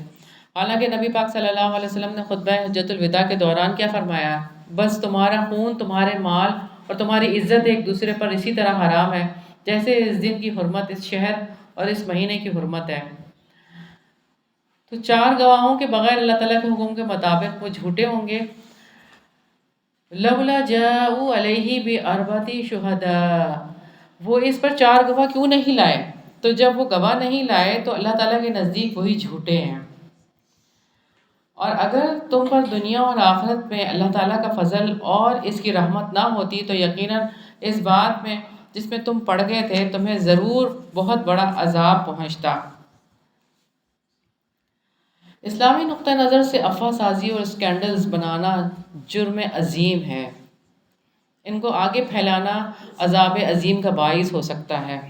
حالانکہ نبی پاک صلی اللہ علیہ وسلم نے خطبہ حجۃ الوداع کے دوران کیا فرمایا؟ بس تمہارا خون، تمہارے مال اور تمہاری عزت ایک دوسرے پر اسی طرح حرام ہے جیسے اس دن کی حرمت اس شہر اور اس مہینے کی حرمت ہے۔ تو 4 گواہوں کے بغیر اللہ تعالیٰ کے حکم کے مطابق وہ جھوٹے ہوں گے۔ لولا جاؤ علیہ باربعۃ شہداء، وہ اس پر 4 گواہ کیوں نہیں لائے؟ تو جب وہ گواہ نہیں لائے تو اللہ تعالیٰ کے نزدیک وہی جھوٹے ہیں۔ اور اگر تم پر دنیا اور آخرت میں اللہ تعالیٰ کا فضل اور اس کی رحمت نہ ہوتی تو یقیناً اس بات میں جس میں تم پڑ گئے تھے تمہیں ضرور بہت بڑا عذاب پہنچتا۔ اسلامی نقطہ نظر سے افواہ سازی اور اسکینڈلز بنانا جرم عظیم ہے۔ ان کو آگے پھیلانا عذاب عظیم کا باعث ہو سکتا ہے۔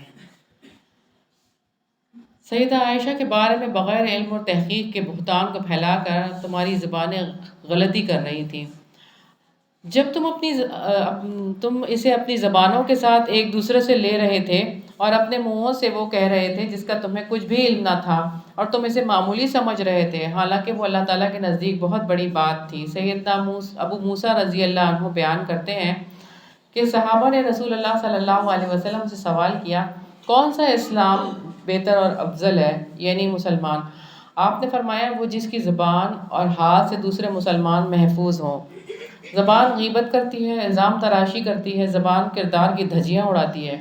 سیدہ عائشہ کے بارے میں بغیر علم اور تحقیق کے بہتان کو پھیلا کر تمہاری زبانیں غلطی کر رہی تھیں۔ جب تم اسے اپنی زبانوں کے ساتھ ایک دوسرے سے لے رہے تھے اور اپنے منہوں سے وہ کہہ رہے تھے جس کا تمہیں کچھ بھی علم نہ تھا اور تم اسے معمولی سمجھ رہے تھے، حالانکہ وہ اللہ تعالیٰ کے نزدیک بہت بڑی بات تھی۔ سیدنا ابو موسیٰ رضی اللہ عنہ بیان کرتے ہیں کہ صحابہ نے رسول اللہ صلی اللہ علیہ وسلم سے سوال کیا، کون سا اسلام بہتر اور افضل ہے، یعنی مسلمان؟ آپ نے فرمایا، وہ جس کی زبان اور ہاتھ سے دوسرے مسلمان محفوظ ہوں۔ زبان غیبت کرتی ہے، الزام تراشی کرتی ہے، زبان کردار کی دھجیاں اڑاتی ہے۔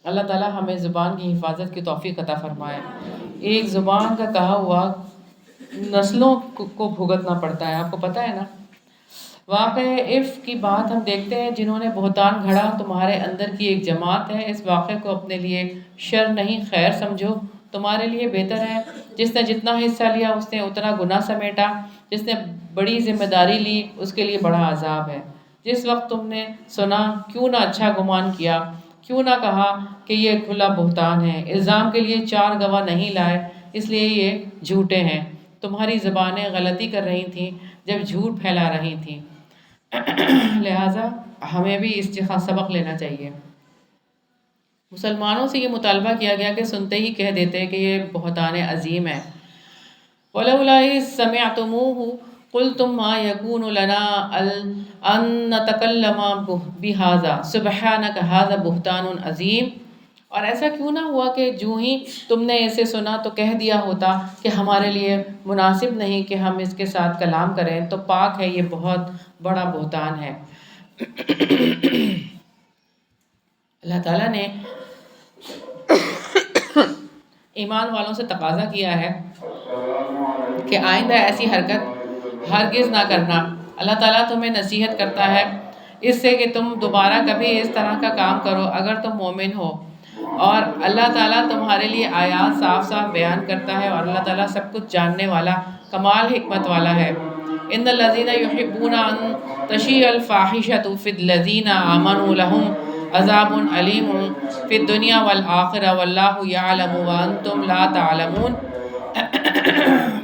اللہ تعالیٰ ہمیں زبان کی حفاظت کی توفیق عطا فرمائے۔ ایک زبان کا کہا ہوا نسلوں کو بھگتنا پڑتا ہے، آپ کو پتہ ہے نا۔ واقع عف کی بات ہم دیکھتے ہیں، جنہوں نے بہتان گھڑا تمہارے اندر کی ایک جماعت ہے، اس واقعے کو اپنے لیے شر نہیں خیر سمجھو، تمہارے لیے بہتر ہے۔ جس نے جتنا حصہ لیا اس نے اتنا گناہ سمیٹا، جس نے بڑی ذمہ داری لی اس کے لیے بڑا عذاب ہے۔ جس وقت تم نے سنا کیوں نہ اچھا گمان کیا، کیوں نہ کہا کہ یہ کھلا بہتان ہے۔ الزام کے لیے 4 گواہ نہیں لائے، اس لیے یہ جھوٹے ہیں۔ تمہاری زبانیں غلطی کر رہی تھیں جب جھوٹ پھیلا رہی تھیں، لہٰذا ہمیں بھی اس کا سبق لینا چاہیے۔ مسلمانوں سے یہ مطالبہ کیا گیا کہ سنتے ہی کہہ دیتے کہ یہ بہتان عظیم ہے۔ وَلَوْلَا إِذْ سَمِعْتُمُوهُ قُلْتُمْ مَا يَكُونُ لَنَا أَن نَّتَكَلَّمَ بِهَذَا سُبْحَانَكَ هَذَا بُهْتَانٌ عَظِيمٌ، اور ایسا کیوں نہ ہوا کہ جو ہی تم نے اسے سنا تو کہہ دیا ہوتا کہ ہمارے لیے مناسب نہیں کہ ہم اس کے ساتھ کلام کریں، تو پاک ہے، یہ بہت بڑا بہتان ہے۔ اللہ تعالیٰ نے ایمان والوں سے تقاضا کیا ہے کہ آئندہ ایسی حرکت ہرگز نہ کرنا۔ اللہ تعالیٰ تمہیں نصیحت کرتا ہے اس سے کہ تم دوبارہ کبھی اس طرح کا کام کرو اگر تم مومن ہو، اور اللہ تعالیٰ تمہارے لیے آیات صاف صاف بیان کرتا ہے، اور اللہ تعالیٰ سب کچھ جاننے والا، کمال حکمت والا ہے۔ ان الذین یحبون ان تشیع الفاحشۃ فی الذین آمنوا لهم عذاب علیم فی الدنیا والآخرہ واللہ یعلم وانتم لا تعلمون۔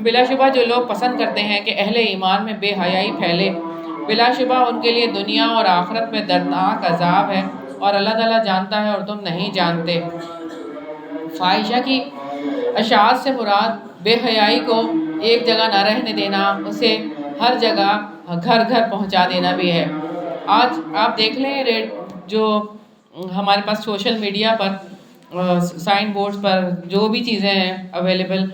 بلا شبہ جو لوگ پسند کرتے ہیں کہ اہل ایمان میں بے حیائی پھیلے، بلا شبہ ان کے لیے دنیا اور آخرت میں دردناک عذاب ہے، اور اللہ تعالیٰ جانتا ہے اور تم نہیں جانتے۔ فاحشہ کی اشاعت سے مراد بے حیائی کو ایک جگہ نہ رہنے دینا، اسے ہر جگہ گھر گھر پہنچا دینا بھی ہے۔ آج آپ دیکھ لیں جو ہمارے پاس سوشل میڈیا پر سائن بورڈز پر جو بھی چیزیں ہیں اویلیبل،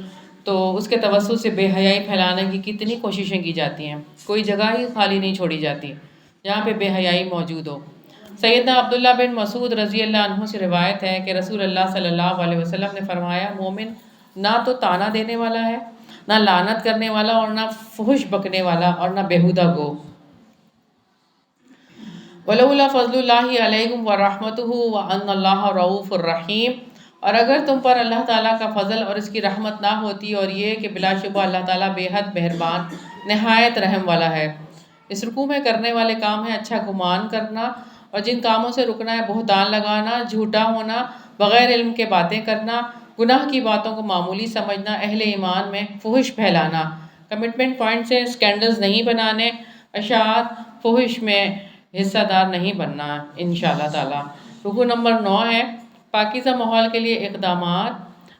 تو اس کے توسط سے بے حیائی پھیلانے کی کتنی کوششیں کی جاتی ہیں، کوئی جگہ ہی خالی نہیں چھوڑی جاتی جہاں پہ بے حیائی موجود ہو۔ سیدنا عبداللہ بن مسعود رضی اللہ عنہ سے روایت ہے کہ رسول اللہ صلی اللہ علیہ وسلم نے فرمایا، مومن نہ تو طعنہ دینے والا ہے، نہ لعنت کرنے والا، اور نہ فحش بکنے والا، اور نہ بیہودہ گو۔ وَلَوْلَا فَضْلُ اللَّهِ عَلَيْكُمْ وَرَحْمَتُهُ وَأَنَّ اللَّهَ رَءُوفٌ رَحِيمٌ، اور اگر تم پر اللہ تعالیٰ کا فضل اور اس کی رحمت نہ ہوتی، اور یہ کہ بلا شبہ اللہ تعالیٰ بے حد مہربان نہایت رحم والا ہے۔ اس رکوع میں کرنے والے کام ہیں اچھا گمان کرنا، اور جن کاموں سے رکنا ہے بہتان لگانا، جھوٹا ہونا، بغیر علم کے باتیں کرنا، گناہ کی باتوں کو معمولی سمجھنا، اہل ایمان میں فحش پھیلانا، کمٹمنٹ پوائنٹ سے سکینڈلز نہیں بنانے، اشاعت فحش میں حصہ دار نہیں بننا انشاءاللہ تعالی۔ رکوع نمبر 9 ہے پاکیزہ ماحول کے لیے اقدامات۔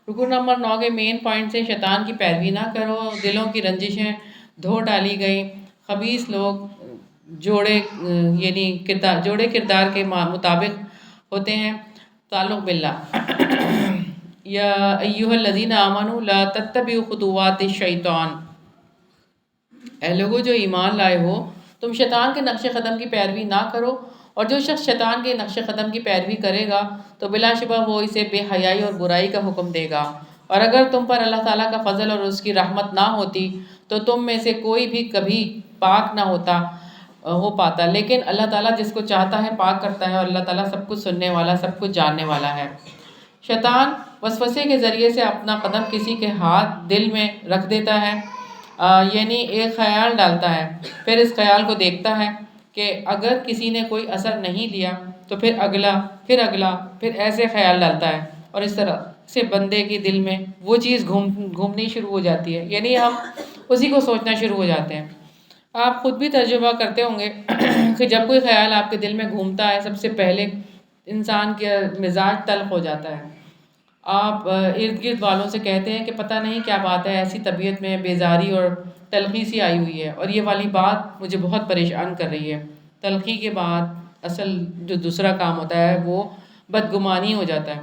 رکن نمبر 9 کے مین پوائنٹ سے شیطان کی پیروی نہ کرو، دلوں کی رنجشیں دھو ڈالی گئیں، خبیث لوگ جوڑے کردار کے مطابق ہوتے ہیں۔ تعلق باللہ یا ایھا الذین آمنوا لا تتبعوا خطوات الشیطان، اے لوگو جو ایمان لائے ہو تم شیطان کے نقش قدم کی پیروی نہ کرو، اور جو شخص شیطان کے نقش قدم کی پیروی کرے گا تو بلا شبہ وہ اسے بے حیائی اور برائی کا حکم دے گا، اور اگر تم پر اللہ تعالیٰ کا فضل اور اس کی رحمت نہ ہوتی تو تم میں سے کوئی بھی کبھی پاک نہ ہو پاتا، لیکن اللہ تعالیٰ جس کو چاہتا ہے پاک کرتا ہے، اور اللہ تعالیٰ سب کچھ سننے والا، سب کچھ جاننے والا ہے۔ شیطان وسوسے کے ذریعے سے اپنا قدم کسی کے دل میں رکھ دیتا ہے، یعنی ایک خیال ڈالتا ہے، پھر اس خیال کو دیکھتا ہے کہ اگر کسی نے کوئی اثر نہیں دیا تو پھر اگلا، پھر ایسے خیال ڈالتا ہے، اور اس طرح سے بندے کے دل میں وہ چیز گھومنی شروع ہو جاتی ہے، یعنی ہم اسی کو سوچنا شروع ہو جاتے ہیں۔ آپ خود بھی تجربہ کرتے ہوں گے کہ جب کوئی خیال آپ کے دل میں گھومتا ہے، سب سے پہلے انسان کا مزاج تلخ ہو جاتا ہے۔ آپ ارد گرد والوں سے کہتے ہیں کہ پتہ نہیں کیا بات ہے، ایسی طبیعت میں بیزاری اور تلخی سی آئی ہوئی ہے، اور یہ والی بات مجھے بہت پریشان کر رہی ہے۔ تلخی کے بعد اصل جو دوسرا کام ہوتا ہے وہ بدگمانی ہو جاتا ہے،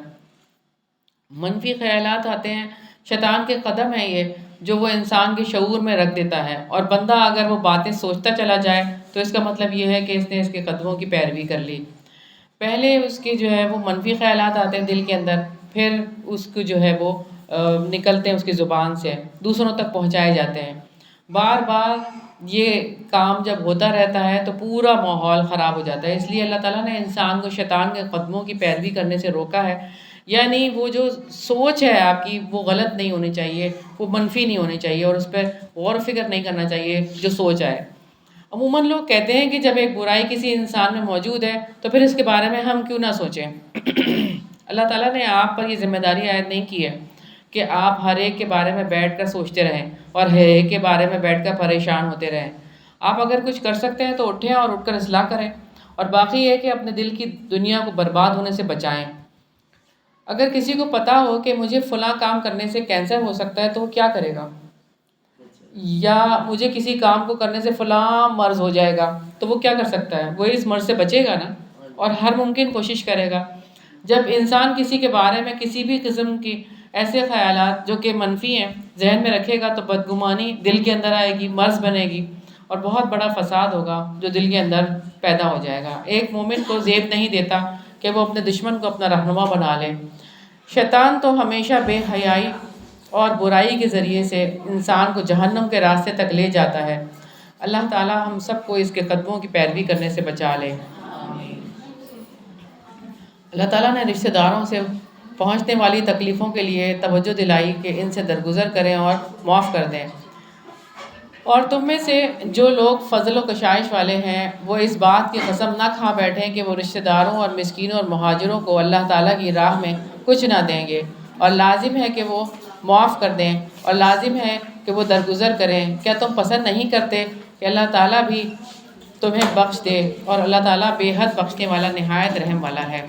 منفی خیالات آتے ہیں۔ شیطان کے قدم ہے یہ جو وہ انسان کے شعور میں رکھ دیتا ہے، اور بندہ اگر وہ باتیں سوچتا چلا جائے تو اس کا مطلب یہ ہے کہ اس نے اس کے قدموں کی پیروی کر لی۔ پہلے اس کے جو ہے وہ منفی خیالات آتے ہیں دل کے اندر، پھر اس کو جو ہے وہ نکلتے ہیں اس کی زبان سے، دوسروں تک پہنچائے جاتے ہیں۔ بار بار یہ کام جب ہوتا رہتا ہے تو پورا ماحول خراب ہو جاتا ہے، اس لیے اللہ تعالیٰ نے انسان کو شیطان کے قدموں کی پیروی کرنے سے روکا ہے، یعنی وہ جو سوچ ہے آپ کی وہ غلط نہیں ہونی چاہیے، وہ منفی نہیں ہونی چاہیے، اور اس پہ غور و فکر نہیں کرنا چاہیے جو سوچ آئے۔ عموماً لوگ کہتے ہیں کہ جب ایک برائی کسی انسان میں موجود ہے تو پھر اس کے بارے میں ہم کیوں نہ سوچیں۔ اللہ تعالیٰ نے آپ پر یہ ذمہ داری عائد نہیں کی ہے کہ آپ ہر ایک کے بارے میں بیٹھ کر سوچتے رہیں اور ہر ایک کے بارے میں بیٹھ کر پریشان ہوتے رہیں۔ آپ اگر کچھ کر سکتے ہیں تو اٹھیں اور اٹھ کر اصلاح کریں، اور باقی یہ کہ اپنے دل کی دنیا کو برباد ہونے سے بچائیں۔ اگر کسی کو پتہ ہو کہ مجھے فلاں کام کرنے سے کینسر ہو سکتا ہے تو وہ کیا کرے گا، یا مجھے کسی کام کو کرنے سے فلاں مرض ہو جائے گا تو وہ کیا کر سکتا ہے، وہ اس مرض سے بچے گا نا، اور ہر ممکن کوشش کرے گا۔ جب انسان کسی کے بارے میں کسی بھی قسم کی ایسے خیالات جو کہ منفی ہیں ذہن میں رکھے گا تو بدگمانی دل کے اندر آئے گی، مرض بنے گی، اور بہت بڑا فساد ہوگا جو دل کے اندر پیدا ہو جائے گا۔ ایک مومن کو زیب نہیں دیتا کہ وہ اپنے دشمن کو اپنا رہنما بنا لے۔ شیطان تو ہمیشہ بے حیائی اور برائی کے ذریعے سے انسان کو جہنم کے راستے تک لے جاتا ہے۔ اللہ تعالیٰ ہم سب کو اس کے قدموں کی پیروی کرنے سے بچا لے۔ اللہ تعالیٰ نے رشتہ داروں سے پہنچنے والی تکلیفوں کے لیے توجہ دلائی کہ ان سے درگزر کریں اور معاف کر دیں۔ اور تم میں سے جو لوگ فضل و کشائش والے ہیں وہ اس بات کی قسم نہ کھا بیٹھیں کہ وہ رشتہ داروں اور مسکینوں اور مہاجروں کو اللہ تعالیٰ کی راہ میں کچھ نہ دیں گے، اور لازم ہے کہ وہ معاف کر دیں، اور لازم ہے کہ وہ درگزر کریں۔ کیا تم پسند نہیں کرتے کہ اللہ تعالیٰ بھی تمہیں بخش دے، اور اللہ تعالیٰ بے حد بخشنے والا، نہایت رحم والا ہے۔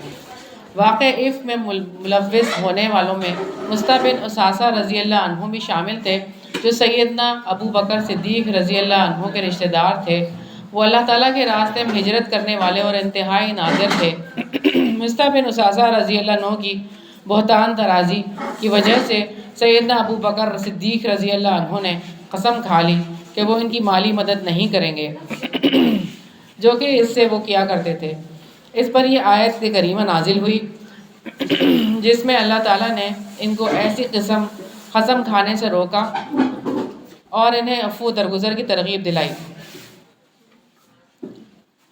واقع عفق میں ملوث ہونے والوں میں مصطح بن اساسہ رضی اللہ عنہ بھی شامل تھے، جو سیدنا ابو بکر صدیق رضی اللہ عنہ کے رشتہ دار تھے۔ وہ اللہ تعالیٰ کے راستے میں ہجرت کرنے والے اور انتہائی نادر تھے۔ مصطح بن اساسہ رضی اللہ عنہ کی بہتان درازی کی وجہ سے سیدنا ابو بکر صدیق رضی اللہ عنہ نے قسم کھا لی کہ وہ ان کی مالی مدد نہیں کریں گے، جو کہ اس سے وہ کیا کرتے تھے۔ اس پر یہ آیت کریمہ نازل ہوئی جس میں اللہ تعالیٰ نے ان کو ایسی قسم کھانے سے روکا اور انہیں عفو درگزر کی ترغیب دلائی۔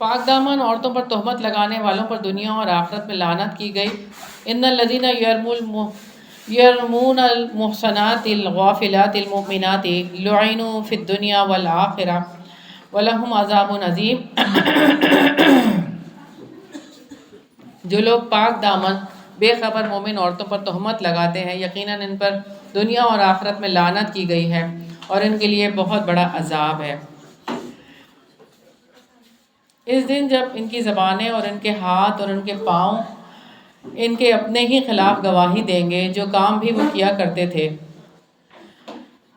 پاک دامن عورتوں پر تہمت لگانے والوں پر دنیا اور آخرت میں لعنت کی گئی۔ ان الذین یرمون المحصنات الغافلات المؤمنات لعنوا فی الدنیا والآخرہ ولہم عذاب عظیم۔ جو لوگ پاک دامن بے خبر مومن عورتوں پر تہمت لگاتے ہیں، یقیناً ان پر دنیا اور آخرت میں لعنت کی گئی ہے، اور ان کے لیے بہت بڑا عذاب ہے۔ اس دن جب ان کی زبانیں اور ان کے ہاتھ اور ان کے پاؤں ان کے اپنے ہی خلاف گواہی دیں گے جو کام بھی وہ کیا کرتے تھے۔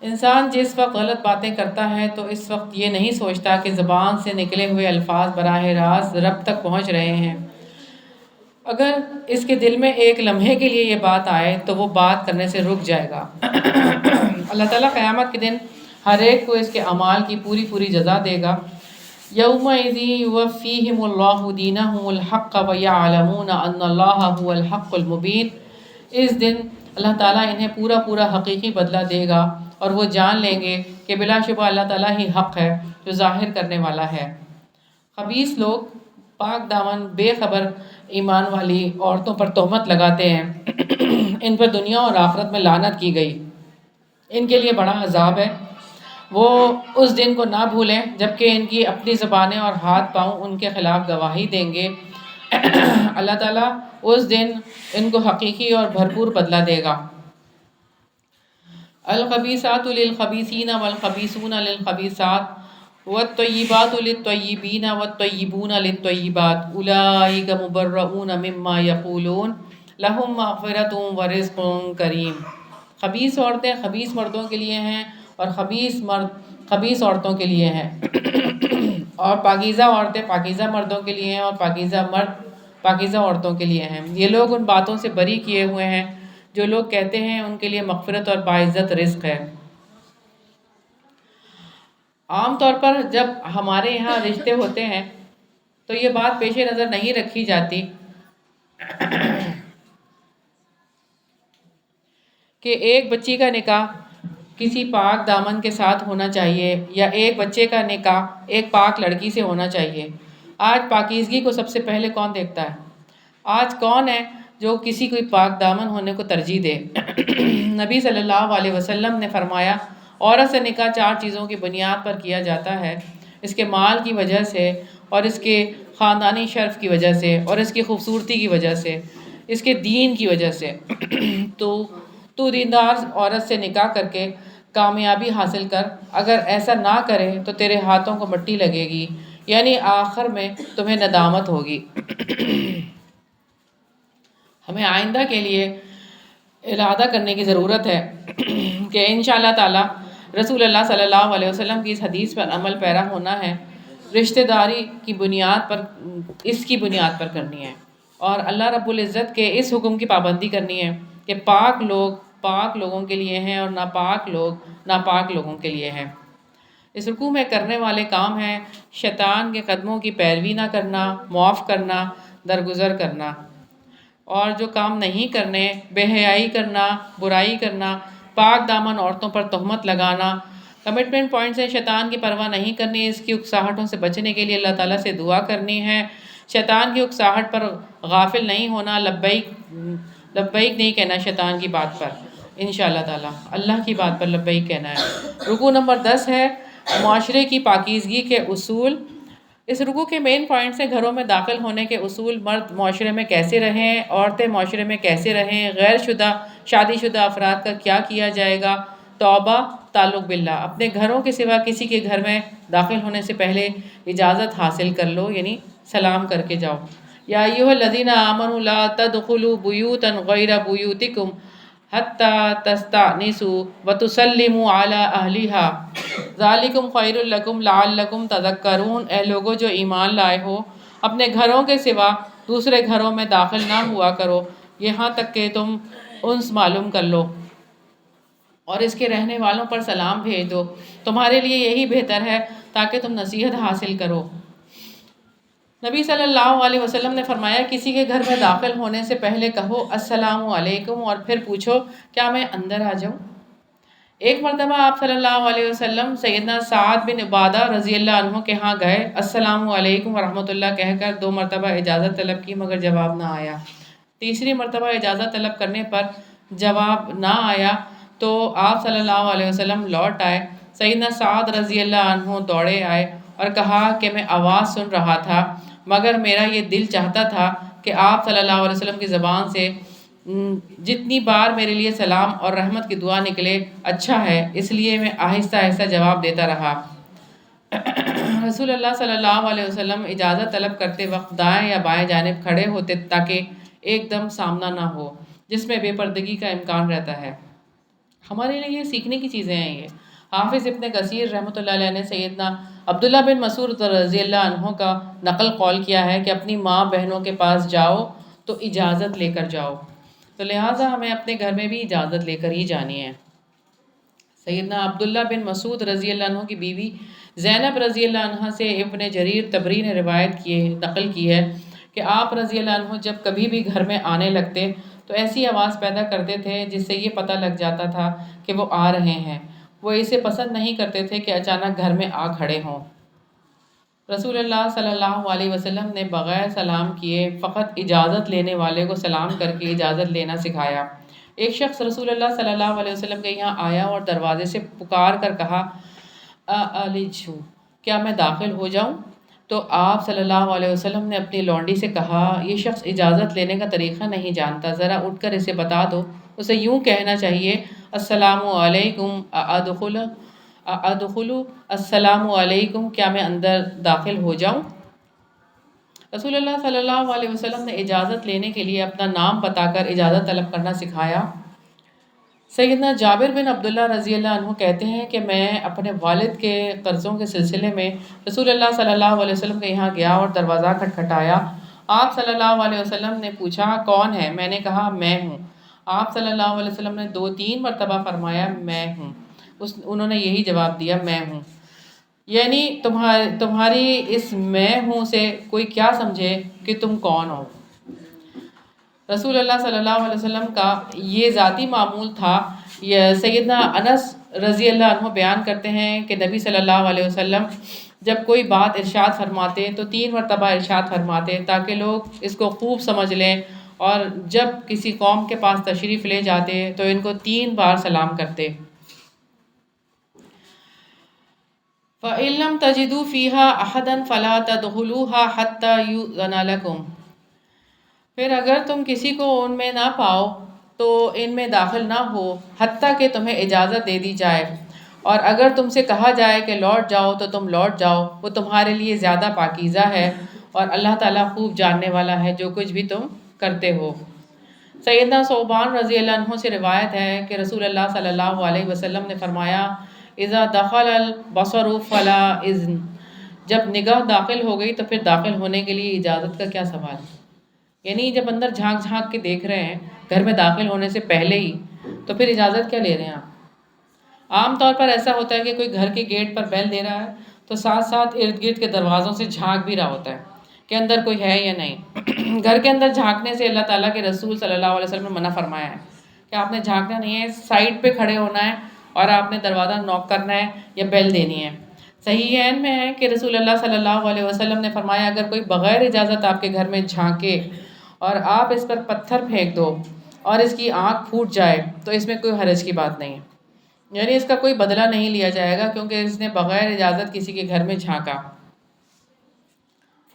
انسان جس وقت غلط باتیں کرتا ہے تو اس وقت یہ نہیں سوچتا کہ زبان سے نکلے ہوئے الفاظ براہ راست رب تک پہنچ رہے ہیں۔ اگر اس کے دل میں ایک لمحے کے لیے یہ بات آئے تو وہ بات کرنے سے رک جائے گا۔ اللہ تعالیٰ قیامت کے دن ہر ایک کو اس کے اعمال کی پوری پوری جزا دے گا۔ یومئذ یوفیہم اللہ دینہم الحق ویعلمون ان اللہ هو الحق المبین۔ اس دن اللہ تعالیٰ انہیں پورا پورا حقیقی بدلہ دے گا اور وہ جان لیں گے کہ بلا شبہ اللہ تعالیٰ ہی حق ہے جو ظاہر کرنے والا ہے۔ خبیث لوگ پاک دامن بے خبر ایمان والی عورتوں پر تہمت لگاتے ہیں۔ ان پر دنیا اور آخرت میں لعنت کی گئی۔ ان کے لیے بڑا عذاب ہے۔ وہ اس دن کو نہ بھولیں جبکہ ان کی اپنی زبانیں اور ہاتھ پاؤں ان کے خلاف گواہی دیں گے۔ اللہ تعالیٰ اس دن ان کو حقیقی اور بھرپور بدلہ دے گا۔ الخبیثات للخبیثین والخبیثون للخبیثات والطیبات للطیبین والطیبون للطیبات اولئک مبرؤون مما یقولون لہم مغفرۃ ورزق کریم۔ خبیث عورتیں خبیث مردوں کے لیے ہیں اور خبیث مرد خبیث عورتوں کے لیے ہیں، اور پاکیزہ عورتیں پاکیزہ مردوں کے لیے ہیں اور پاکیزہ مرد پاکیزہ عورتوں کے لیے ہیں۔ یہ لوگ ان باتوں سے بری کیے ہوئے ہیں جو لوگ کہتے ہیں ان کے لیے مغفرت اور باعزت رزق ہے۔ عام طور پر جب ہمارے یہاں رشتے ہوتے ہیں تو یہ بات پیش نظر نہیں رکھی جاتی کہ ایک بچی کا نکاح کسی پاک دامن کے ساتھ ہونا چاہیے یا ایک بچے کا نکاح ایک پاک لڑکی سے ہونا چاہیے۔ آج پاکیزگی کو سب سے پہلے کون دیکھتا ہے؟ آج کون ہے جو کسی کوئی پاک دامن ہونے کو ترجیح دے؟ نبی صلی اللہ علیہ وسلم نے فرمایا عورت سے نکاح 4 چیزوں کی بنیاد پر کیا جاتا ہے، اس کے مال کی وجہ سے اور اس کے خاندانی شرف کی وجہ سے اور اس کی خوبصورتی کی وجہ سے، اس کے دین کی وجہ سے۔ تو دیندار عورت سے نکاح کر کے کامیابی حاصل کر، اگر ایسا نہ کرے تو تیرے ہاتھوں کو مٹی لگے گی، یعنی آخر میں تمہیں ندامت ہوگی۔ ہمیں آئندہ کے لیے ارادہ کرنے کی ضرورت ہے کہ انشاءاللہ تعالی رسول اللہ صلی اللہ علیہ وسلم کی اس حدیث پر عمل پیرا ہونا ہے۔ رشتہ داری کی بنیاد پر اس کی بنیاد پر کرنی ہے اور اللہ رب العزت کے اس حکم کی پابندی کرنی ہے کہ پاک لوگ پاک لوگوں کے لیے ہیں اور ناپاک لوگ ناپاک لوگوں کے لیے ہیں۔ اس رکوع میں کرنے والے کام ہیں شیطان کے قدموں کی پیروی نہ کرنا، معاف کرنا، درگزر کرنا، اور جو کام نہیں کرنے بے حیائی کرنا، برائی کرنا، پاک دامن عورتوں پر تہمت لگانا، کمٹمنٹ پوائنٹ سے شیطان کی پرواہ نہیں کرنی، اس کی اکساہٹوں سے بچنے کے لیے اللہ تعالیٰ سے دعا کرنی ہے، شیطان کی اکساہٹ پر غافل نہیں ہونا، لبیک لبیک نہیں کہنا شیطان کی بات پر، انشاءاللہ تعالیٰ اللہ کی بات پر لبیک کہنا ہے۔ رکوع نمبر 10 ہے معاشرے کی پاکیزگی کے اصول۔ اس رکوع کے مین پوائنٹ سے گھروں میں داخل ہونے کے اصول، مرد معاشرے میں کیسے رہیں، عورتیں معاشرے میں کیسے رہیں، غیر شدہ شادی شدہ افراد کا کیا کیا جائے گا، توبہ، تعلق باللہ، اپنے گھروں کے سوا کسی کے گھر میں داخل ہونے سے پہلے اجازت حاصل کر لو، یعنی سلام کر کے جاؤ۔ یا ایھا الذین آمنوا لا تدخلوا بیوتا غیر بیوتکم حتی تستأنسوا وتسلموا علی اہلها ذالکم خیر لکم لعلکم تذکرون۔ اے لوگو جو ایمان لائے ہو، اپنے گھروں کے سوا دوسرے گھروں میں داخل نہ ہوا کرو یہاں تک کہ تم انس معلوم کر لو، اور اس کے رہنے والوں پر سلام بھیج دو، تمہارے لیے یہی بہتر ہے تاکہ تم نصیحت حاصل کرو۔ نبی صلی اللہ علیہ وسلم نے فرمایا کسی کے گھر میں داخل ہونے سے پہلے کہو السلام علیکم اور پھر پوچھو کیا میں اندر آ جاؤں۔ ایک مرتبہ آپ صلی اللہ علیہ وسلم سیدنا سعد بن عبادہ رضی اللہ عنہ کے ہاں گئے، السلام علیکم ورحمۃ اللہ کہہ کر 2 مرتبہ اجازت طلب کی مگر جواب نہ آیا۔ تیسری مرتبہ اجازت طلب کرنے پر جواب نہ آیا تو آپ صلی اللہ علیہ وسلم لوٹ آئے۔ سیدنا سعد رضی اللہ عنہ دوڑے آئے اور کہا کہ میں آواز سن رہا تھا مگر میرا یہ دل چاہتا تھا کہ آپ صلی اللہ علیہ وسلم کی زبان سے جتنی بار میرے لیے سلام اور رحمت کی دعا نکلے اچھا ہے، اس لیے میں آہستہ آہستہ جواب دیتا رہا۔ رسول اللہ صلی اللہ علیہ وسلم اجازت طلب کرتے وقت دائیں یا بائیں جانب کھڑے ہوتے تاکہ ایک دم سامنا نہ ہو جس میں بے پردگی کا امکان رہتا ہے۔ ہمارے لیے یہ سیکھنے کی چیزیں ہیں۔ یہ حافظ ابن کثیر رحمۃ اللہ علیہ نے سیدنا عبداللہ بن مسعود رضی اللہ عنہ کا نقل قول کیا ہے کہ اپنی ماں بہنوں کے پاس جاؤ تو اجازت لے کر جاؤ، تو لہٰذا ہمیں اپنے گھر میں بھی اجازت لے کر ہی جانی ہے۔ سیدنا عبداللہ بن مسعود رضی اللہ عنہ کی بیوی زینب رضی اللہ عنہ سے ابن جریر طبری نے نقل کی ہے کہ آپ رضی اللہ عنہ جب کبھی بھی گھر میں آنے لگتے تو ایسی آواز پیدا کرتے تھے جس سے یہ پتہ لگ جاتا تھا کہ وہ آ رہے ہیں۔ وہ اسے پسند نہیں کرتے تھے کہ اچانک گھر میں آ کھڑے ہوں۔ رسول اللہ صلی اللہ علیہ وسلم نے بغیر سلام کیے فقط اجازت لینے والے کو سلام کر کے اجازت لینا سکھایا۔ ایک شخص رسول اللہ صلی اللہ علیہ وسلم کے یہاں آیا اور دروازے سے پکار کر کہا اَلِجُ، کیا میں داخل ہو جاؤں؟ تو آپ صلی اللہ علیہ وسلم نے اپنی لونڈی سے کہا یہ شخص اجازت لینے کا طریقہ نہیں جانتا، ذرا اٹھ کر اسے بتا دو۔ اسے یوں کہنا چاہیے السلام علیکم ادخل، السلام علیکم، کیا میں اندر داخل ہو جاؤں؟ رسول اللہ صلی اللہ علیہ وسلم نے اجازت لینے کے لیے اپنا نام بتا کر اجازت طلب کرنا سکھایا۔ سیدنا جابر بن عبداللہ رضی اللہ عنہ کہتے ہیں کہ میں اپنے والد کے قرضوں کے سلسلے میں رسول اللہ صلی اللہ علیہ وسلم کے یہاں گیا اور دروازہ کھٹکھٹایا۔ آپ صلی اللہ علیہ وسلم نے پوچھا کون ہے؟ میں نے کہا میں ہوں۔ آپ صلی اللہ علیہ وسلم نے 2-3 مرتبہ فرمایا میں ہوں۔ انہوں نے یہی جواب دیا میں ہوں، یعنی تمہاری اس میں ہوں سے کوئی کیا سمجھے کہ تم کون ہو۔ رسول اللہ صلی اللہ علیہ وسلم کا یہ ذاتی معمول تھا۔ سیدنا انس رضی اللہ عنہ بیان کرتے ہیں کہ نبی صلی اللہ علیہ وسلم جب کوئی بات ارشاد فرماتے تو 3 مرتبہ ارشاد فرماتے تاکہ لوگ اس کو خوب سمجھ لیں، اور جب کسی قوم کے پاس تشریف لے جاتے تو ان کو 3 بار سلام کرتے۔ فَإِن لَّمْ تَجِدُوا فِيهَا أَحَدًا فَلَا تَدْخُلُوهَا حَتَّى يُؤْذَنَ لَكُمْ، پھر اگر تم کسی کو ان میں نہ پاؤ تو ان میں داخل نہ ہو حتیٰ کہ تمہیں اجازت دے دی جائے، اور اگر تم سے کہا جائے کہ لوٹ جاؤ تو تم لوٹ جاؤ، وہ تمہارے لیے زیادہ پاکیزہ ہے، اور اللہ تعالیٰ خوب جاننے والا ہے جو کچھ بھی تم کرتے ہو۔ سیدنا ثوبان رضی اللہ عنہ سے روایت ہے کہ رسول اللہ صلی اللہ علیہ وسلم نے فرمایا اذا دخل البصر فلا اذن، جب نگاہ داخل ہو گئی تو پھر داخل ہونے کے لیے اجازت کا کیا سوال؟ یعنی جب اندر جھانک جھانک کے دیکھ رہے ہیں گھر میں داخل ہونے سے پہلے ہی، تو پھر اجازت کیا لے رہے ہیں آپ؟ عام طور پر ایسا ہوتا ہے کہ کوئی گھر کے گیٹ پر بیل دے رہا ہے تو ساتھ ساتھ ارد گرد کے دروازوں سے جھانک بھی رہا ہوتا ہے کہ اندر کوئی ہے یا نہیں۔ گھر کے اندر جھانکنے سے اللہ تعالیٰ کے رسول صلی اللہ علیہ وسلم نے منع فرمایا ہے کہ آپ نے جھانکنا نہیں ہے، سائڈ پہ کھڑے ہونا ہے اور آپ نے دروازہ نوک کرنا ہے یا بیل دینی ہے۔ صحیحین میں ہے کہ رسول اللہ صلی اللہ علیہ وسلم نے فرمایا اگر کوئی بغیر اجازت آپ کے گھر میں جھانکے اور آپ اس پر پتھر پھینک دو اور اس کی آنکھ پھوٹ جائے تو اس میں کوئی حرج کی بات نہیں ہے، یعنی اس کا کوئی بدلہ نہیں لیا جائے گا کیونکہ اس نے بغیر اجازت کسی کے گھر میں جھانکا۔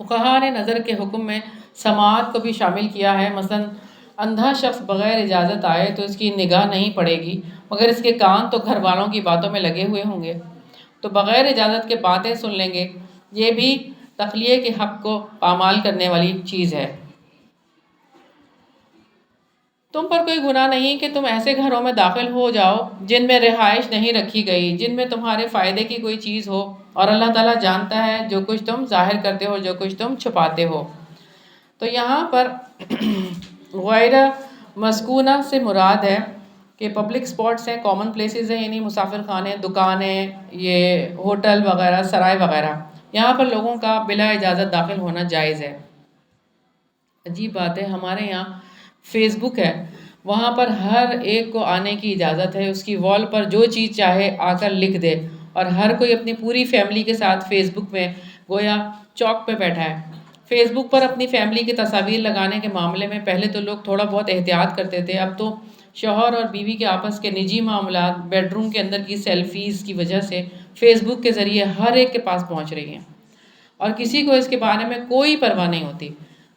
فقہاء نے نظر کے حکم میں سماعت کو بھی شامل کیا ہے، مثلا اندھا شخص بغیر اجازت آئے تو اس کی نگاہ نہیں پڑے گی مگر اس کے کان تو گھر والوں کی باتوں میں لگے ہوئے ہوں گے، تو بغیر اجازت کے باتیں سن لیں گے۔ یہ بھی تخلیے کے حق کو پامال کرنے والی چیز ہے۔ تم پر کوئی گناہ نہیں کہ تم ایسے گھروں میں داخل ہو جاؤ جن میں رہائش نہیں رکھی گئی، جن میں تمہارے فائدے کی کوئی چیز ہو، اور اللہ تعالیٰ جانتا ہے جو کچھ تم ظاہر کرتے ہو جو کچھ تم چھپاتے ہو۔ تو یہاں پر غیر مسکونہ سے مراد ہے کہ پبلک سپاٹس ہیں، کامن پلیسز ہیں، یعنی مسافر خانے، دکانیں، یہ ہوٹل وغیرہ، سرائے وغیرہ، یہاں پر لوگوں کا بلا اجازت داخل ہونا جائز ہے۔ عجیب بات ہے، ہمارے یہاں فیس بک ہے، وہاں پر ہر ایک کو آنے کی اجازت ہے، اس کی وال پر جو چیز چاہے آ کر لکھ دے، اور ہر کوئی اپنی پوری فیملی کے ساتھ فیس بک میں گویا چوک پہ بیٹھا ہے۔ فیس بک پر اپنی فیملی کی تصاویر لگانے کے معاملے میں پہلے تو لوگ تھوڑا بہت احتیاط کرتے تھے، اب تو شوہر اور بیوی کے آپس کے نجی معاملات، بیڈ روم کے اندر کی سیلفیز کی وجہ سے فیس بک کے ذریعے ہر ایک کے پاس پہنچ رہی ہیں، اور کسی کو اس کے بارے میں کوئی پرواہ نہیں ہوتی۔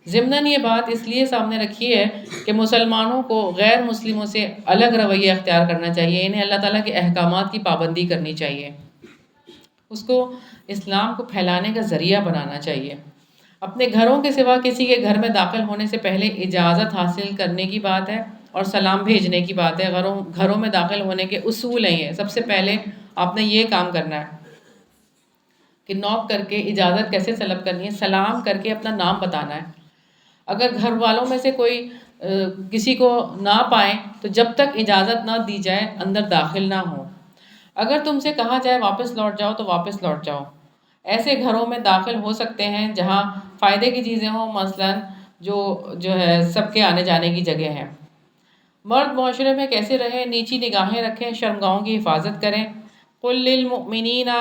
ضمناً یہ بات اس لیے سامنے رکھی ہے کہ مسلمانوں کو غیر مسلموں سے الگ رویہ اختیار کرنا چاہیے، انہیں اللہ تعالیٰ کے احکامات کی پابندی کرنی چاہیے، اس کو اسلام کو پھیلانے کا ذریعہ بنانا چاہیے۔ اپنے گھروں کے سوا کسی کے گھر میں داخل ہونے سے پہلے اجازت حاصل کرنے کی بات ہے اور سلام بھیجنے کی بات ہے۔ گھروں میں داخل ہونے کے اصول ہیں یہ۔ سب سے پہلے آپ نے یہ کام کرنا ہے کہ نوک کر کے اجازت کیسے طلب کرنی ہے، سلام کر کے اپنا نام بتانا ہے۔ اگر گھر والوں میں سے کوئی کسی کو نہ پائیں تو جب تک اجازت نہ دی جائے اندر داخل نہ ہو۔ اگر تم سے کہا جائے واپس لوٹ جاؤ تو واپس لوٹ جاؤ۔ ایسے گھروں میں داخل ہو سکتے ہیں جہاں فائدے کی چیزیں ہوں، مثلاً جو ہے سب کے آنے جانے کی جگہ ہے۔ مرد معاشرے میں کیسے رہیں، نیچی نگاہیں رکھیں، شرمگاہوں کی حفاظت کریں۔ قُل لِّلْمُؤْمِنِينَ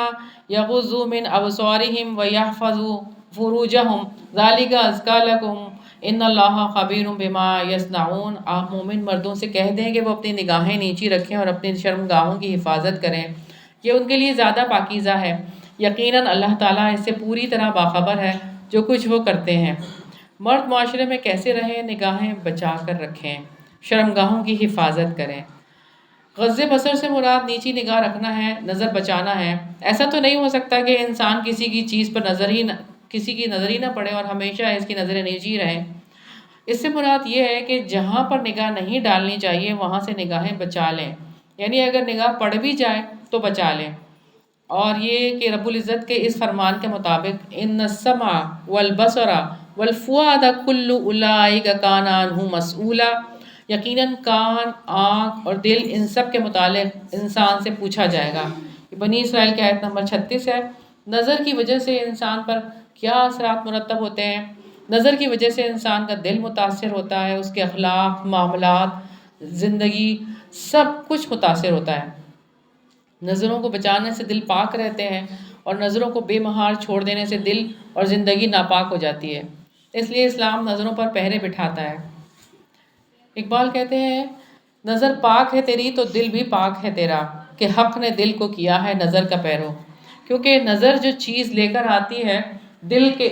يَغُضُّوا مِنْ أَبْصَارِهِمْ وَيَحْفَظُوا فُرُوجَهُمْ ذَلِكَ أَزْكَىٰ لَكُمْ إِنَّ اللَّهَ خَبِيرٌ بِمَا يَصْنَعُونَ۔ آپ مومن مردوں سے کہہ دیں کہ وہ اپنی نگاہیں نیچی رکھیں اور اپنی شرمگاہوں کی حفاظت کریں، یہ ان کے لیے زیادہ پاکیزہ ہے۔ یقیناً اللہ تعالیٰ اس سے پوری طرح باخبر ہے جو کچھ وہ کرتے ہیں۔ مرد معاشرے میں کیسے رہیں، نگاہیں بچا کر رکھیں، شرمگاہوں کی حفاظت کریں۔ غض بصر سے مراد نیچی نگاہ رکھنا ہے، نظر بچانا ہے۔ ایسا تو نہیں ہو سکتا کہ انسان کسی کی چیز پر کسی کی نظر ہی نہ پڑے اور ہمیشہ اس کی نظریں نیچی رہیں۔ اس سے مراد یہ ہے کہ جہاں پر نگاہ نہیں ڈالنی چاہیے وہاں سے نگاہیں بچا لیں، یعنی اگر نگاہ پڑ بھی جائے تو بچا لیں۔ اور یہ کہ رب العزت کے اس فرمان کے مطابق ان السمع والبصر والفؤاد کل اولئک کان عنہ مسئولا، یقیناً کان، آنکھ اور دل ان سب کے متعلق انسان سے پوچھا جائے گا۔ بنی اسرائیل کی آیت نمبر 36 ہے۔ نظر کی وجہ سے انسان پر کیا اثرات مرتب ہوتے ہیں؟ نظر کی وجہ سے انسان کا دل متاثر ہوتا ہے، اس کے اخلاق، معاملات، زندگی سب کچھ متاثر ہوتا ہے۔ نظروں کو بچانے سے دل پاک رہتے ہیں اور نظروں کو بے مہار چھوڑ دینے سے دل اور زندگی ناپاک ہو جاتی ہے۔ اس لیے اسلام نظروں پر پہرے بٹھاتا ہے۔ اقبال کہتے ہیں نظر پاک ہے تیری تو دل بھی پاک ہے تیرا، کہ حق نے دل کو کیا ہے نظر کا پیرو۔ کیونکہ نظر جو چیز لے کر آتی ہے دل کے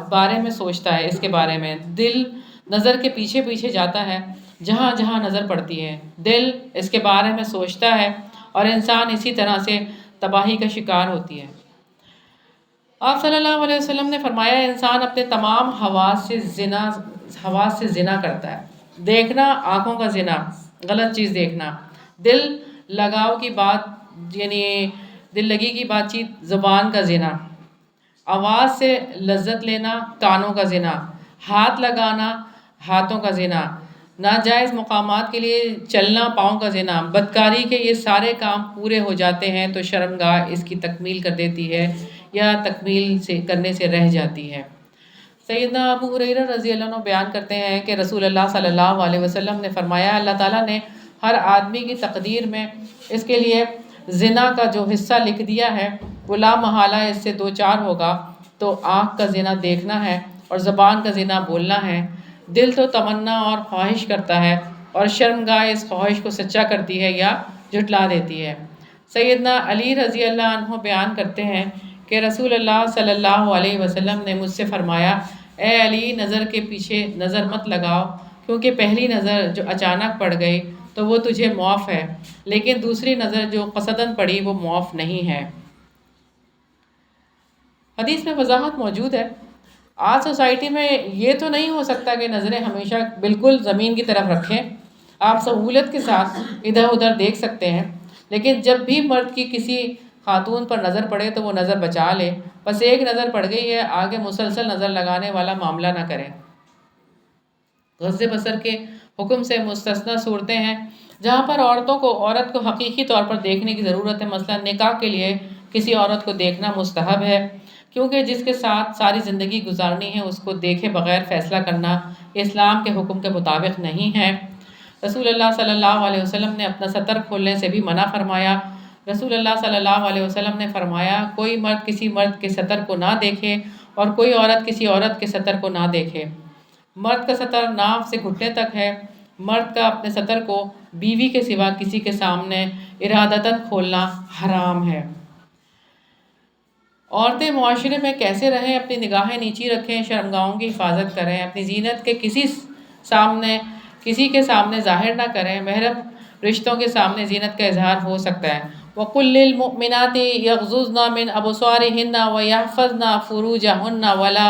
بارے میں سوچتا ہے، اس کے بارے میں دل نظر کے پیچھے پیچھے جاتا ہے، جہاں جہاں نظر پڑتی ہے دل اس کے بارے میں سوچتا ہے اور انسان اسی طرح سے تباہی کا شکار ہوتی ہے۔ آپ صلی اللہ علیہ وسلم نے فرمایا انسان اپنے تمام حواس سے زنا کرتا ہے۔ دیکھنا آنکھوں کا زنا، غلط چیز دیکھنا، دل لگاؤ کی بات یعنی دل لگی کی بات چیت زبان کا زنا، آواز سے لذت لینا کانوں کا زنا، ہاتھ لگانا ہاتھوں کا زنا، ناجائز مقامات کے لیے چلنا پاؤں کا زنا، بدکاری کے یہ سارے کام پورے ہو جاتے ہیں تو شرمگاہ اس کی تکمیل کر دیتی ہے یا تکمیل کرنے سے رہ جاتی ہے۔ سیدنا ابو ہریرہ رضی اللہ عنہ بیان کرتے ہیں کہ رسول اللہ صلی اللہ علیہ وسلم نے فرمایا اللہ تعالیٰ نے ہر آدمی کی تقدیر میں اس کے لیے زنا کا جو حصہ لکھ دیا ہے وہ لا محالہ اس سے دو چار ہوگا، تو آنکھ کا زنا دیکھنا ہے اور زبان کا زنا بولنا ہے، دل تو تمنا اور خواہش کرتا ہے اور شرمگاہ اس خواہش کو سچا کرتی ہے یا جھٹلا دیتی ہے۔ سیدنا علی رضی اللہ عنہ بیان کرتے ہیں کہ رسول اللہ صلی اللہ علیہ وسلم نے مجھ سے فرمایا اے علی نظر کے پیچھے نظر مت لگاؤ، کیونکہ پہلی نظر جو اچانک پڑ گئی تو وہ تجھے معاف ہے، لیکن دوسری نظر جو قصداً پڑی وہ معاف نہیں ہے۔ حدیث میں وضاحت موجود ہے۔ آج سوسائٹی میں یہ تو نہیں ہو سکتا کہ نظریں ہمیشہ بالکل زمین کی طرف رکھیں، آپ سہولت کے ساتھ ادھر ادھر دیکھ سکتے ہیں، لیکن جب بھی مرد کی کسی خاتون پر نظر پڑے تو وہ نظر بچا لے، بس ایک نظر پڑ گئی ہے آگے مسلسل نظر لگانے والا معاملہ نہ کریں۔ غض بصر کے حکم سے مستثنی صورتیں ہیں جہاں پر عورت کو حقیقی طور پر دیکھنے کی ضرورت ہے، مثلا نکاح کے لیے کسی عورت کو دیکھنا مستحب ہے، کیونکہ جس کے ساتھ ساری زندگی گزارنی ہے اس کو دیکھے بغیر فیصلہ کرنا اسلام کے حکم کے مطابق نہیں ہے۔ رسول اللہ صلی اللہ علیہ وسلم نے اپنا ستر کھولنے سے بھی منع فرمایا۔ رسول اللہ صلی اللہ علیہ وسلم نے فرمایا کوئی مرد کسی مرد کے ستر کو نہ دیکھے اور کوئی عورت کسی عورت کے ستر کو نہ دیکھے۔ مرد کا ستر ناف سے گھٹنے تک ہے، مرد کا اپنے ستر کو بیوی کے سوا کسی کے سامنے ارادتاً کھولنا حرام ہے۔ عورتیں معاشرے میں کیسے رہیں، اپنی نگاہیں نیچی رکھیں، شرمگاہوں کی حفاظت کریں، اپنی زینت کے کسی کے سامنے ظاہر نہ کریں، محرم رشتوں کے سامنے زینت کا اظہار ہو سکتا ہے۔ وَقُلْ لِلْمُؤْمِنَاتِ يَغْضُضْنَ مِنْ أَبْصَارِهِنَّ وَيَحْفَظْنَ فُرُوجَهُنَّ وَلَا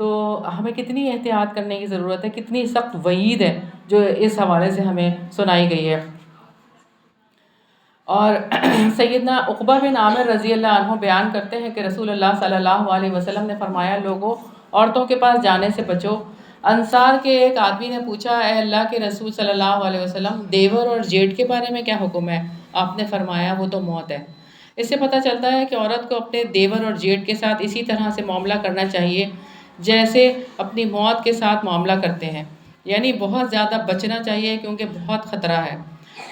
تو ہمیں کتنی احتیاط کرنے کی ضرورت ہے، کتنی سخت وعید ہے جو اس حوالے سے ہمیں سنائی گئی ہے۔ اور سیدنا عقبہ بن عامر رضی اللہ عنہ بیان کرتے ہیں کہ رسول اللہ صلی اللہ علیہ وسلم نے فرمایا، لوگوں عورتوں کے پاس جانے سے بچو۔ انصار کے ایک آدمی نے پوچھا، اے اللہ کے رسول صلی اللہ علیہ وسلم، دیور اور جیٹ کے بارے میں کیا حکم ہے؟ آپ نے فرمایا، وہ تو موت ہے۔ اس سے پتہ چلتا ہے کہ عورت کو اپنے دیور اور جیٹ کے ساتھ اسی طرح سے معاملہ کرنا چاہیے جیسے اپنی موت کے ساتھ معاملہ کرتے ہیں، یعنی بہت زیادہ بچنا چاہیے کیونکہ بہت خطرہ ہے۔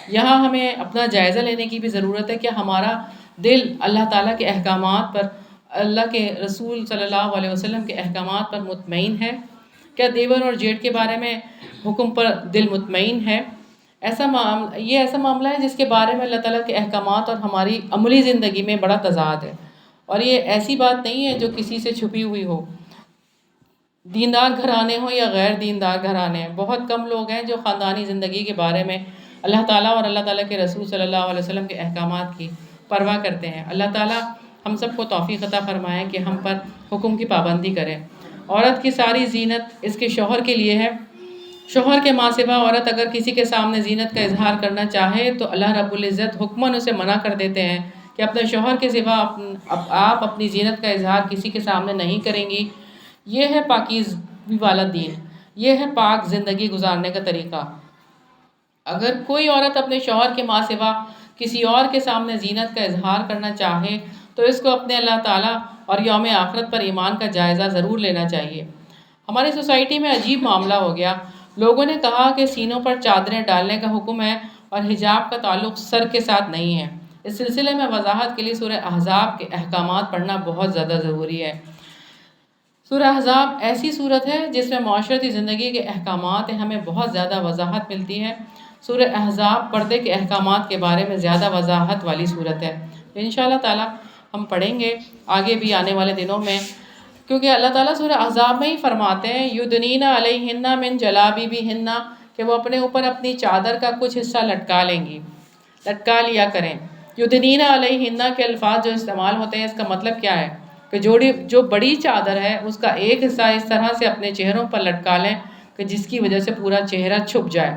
یہاں ہمیں اپنا جائزہ لینے کی بھی ضرورت ہے کہ ہمارا دل اللہ تعالیٰ کے احکامات پر، اللہ کے رسول صلی اللہ علیہ وسلم کے احکامات پر مطمئن ہے؟ کیا دیور اور جیٹ کے بارے میں حکم پر دل مطمئن ہے؟ یہ ایسا معاملہ ہے جس کے بارے میں اللہ تعالیٰ کے احکامات اور ہماری عملی زندگی میں بڑا تضاد ہے، اور یہ ایسی بات نہیں ہے جو کسی سے چھپی ہوئی ہو۔ دیندار گھرانے ہوں یا غیر دیندار گھرانے، بہت کم لوگ ہیں جو خاندانی زندگی کے بارے میں اللہ تعالیٰ اور اللہ تعالیٰ کے رسول صلی اللہ علیہ وسلم کے احکامات کی پرواہ کرتے ہیں۔ اللہ تعالیٰ ہم سب کو توفیق عطا فرمائے کہ ہم پر حکم کی پابندی کریں۔ عورت کی ساری زینت اس کے شوہر کے لیے ہے۔ شوہر کے ماں سوا عورت اگر کسی کے سامنے زینت کا اظہار کرنا چاہے تو اللہ رب العزت حکماً اسے منع کر دیتے ہیں کہ اپنے شوہر کے سوا آپ اپنی زینت کا اظہار کسی کے سامنے نہیں کریں گی۔ یہ ہے پاکیزگی والا دین، یہ ہے پاک زندگی گزارنے کا طریقہ۔ اگر کوئی عورت اپنے شوہر کے ماں سوا کسی اور کے سامنے زینت کا اظہار کرنا چاہے تو اس کو اپنے اللہ تعالیٰ اور یوم آخرت پر ایمان کا جائزہ ضرور لینا چاہیے۔ ہماری سوسائٹی میں عجیب معاملہ ہو گیا۔ لوگوں نے کہا کہ سینوں پر چادریں ڈالنے کا حکم ہے اور حجاب کا تعلق سر کے ساتھ نہیں ہے۔ اس سلسلے میں وضاحت کے لیے سورہ احزاب کے احکامات پڑھنا بہت زیادہ ضروری ہے۔ سورہ احزاب ایسی صورت ہے جس میں معاشرتی زندگی کے احکامات ہیں، ہمیں بہت زیادہ وضاحت ملتی ہے۔ سورہ احزاب پردے کے احکامات کے بارے میں زیادہ وضاحت والی صورت ہے۔ انشاءاللہ تعالی ہم پڑھیں گے آگے بھی آنے والے دنوں میں، کیونکہ اللہ تعالیٰ سورہ احزاب میں ہی فرماتے ہیں یدنین علیہن من جلابیبہن، کہ وہ اپنے اوپر اپنی چادر کا کچھ حصہ لٹکا لیں گی، لٹکا لیا کریں۔ یدنین علیہن کے الفاظ جو استعمال ہوتے ہیں، اس کا مطلب کیا ہے کہ جو بڑی چادر ہے اس کا ایک حصہ اس طرح سے اپنے چہروں پر لٹکا لیں کہ جس کی وجہ سے پورا چہرہ چھپ جائے۔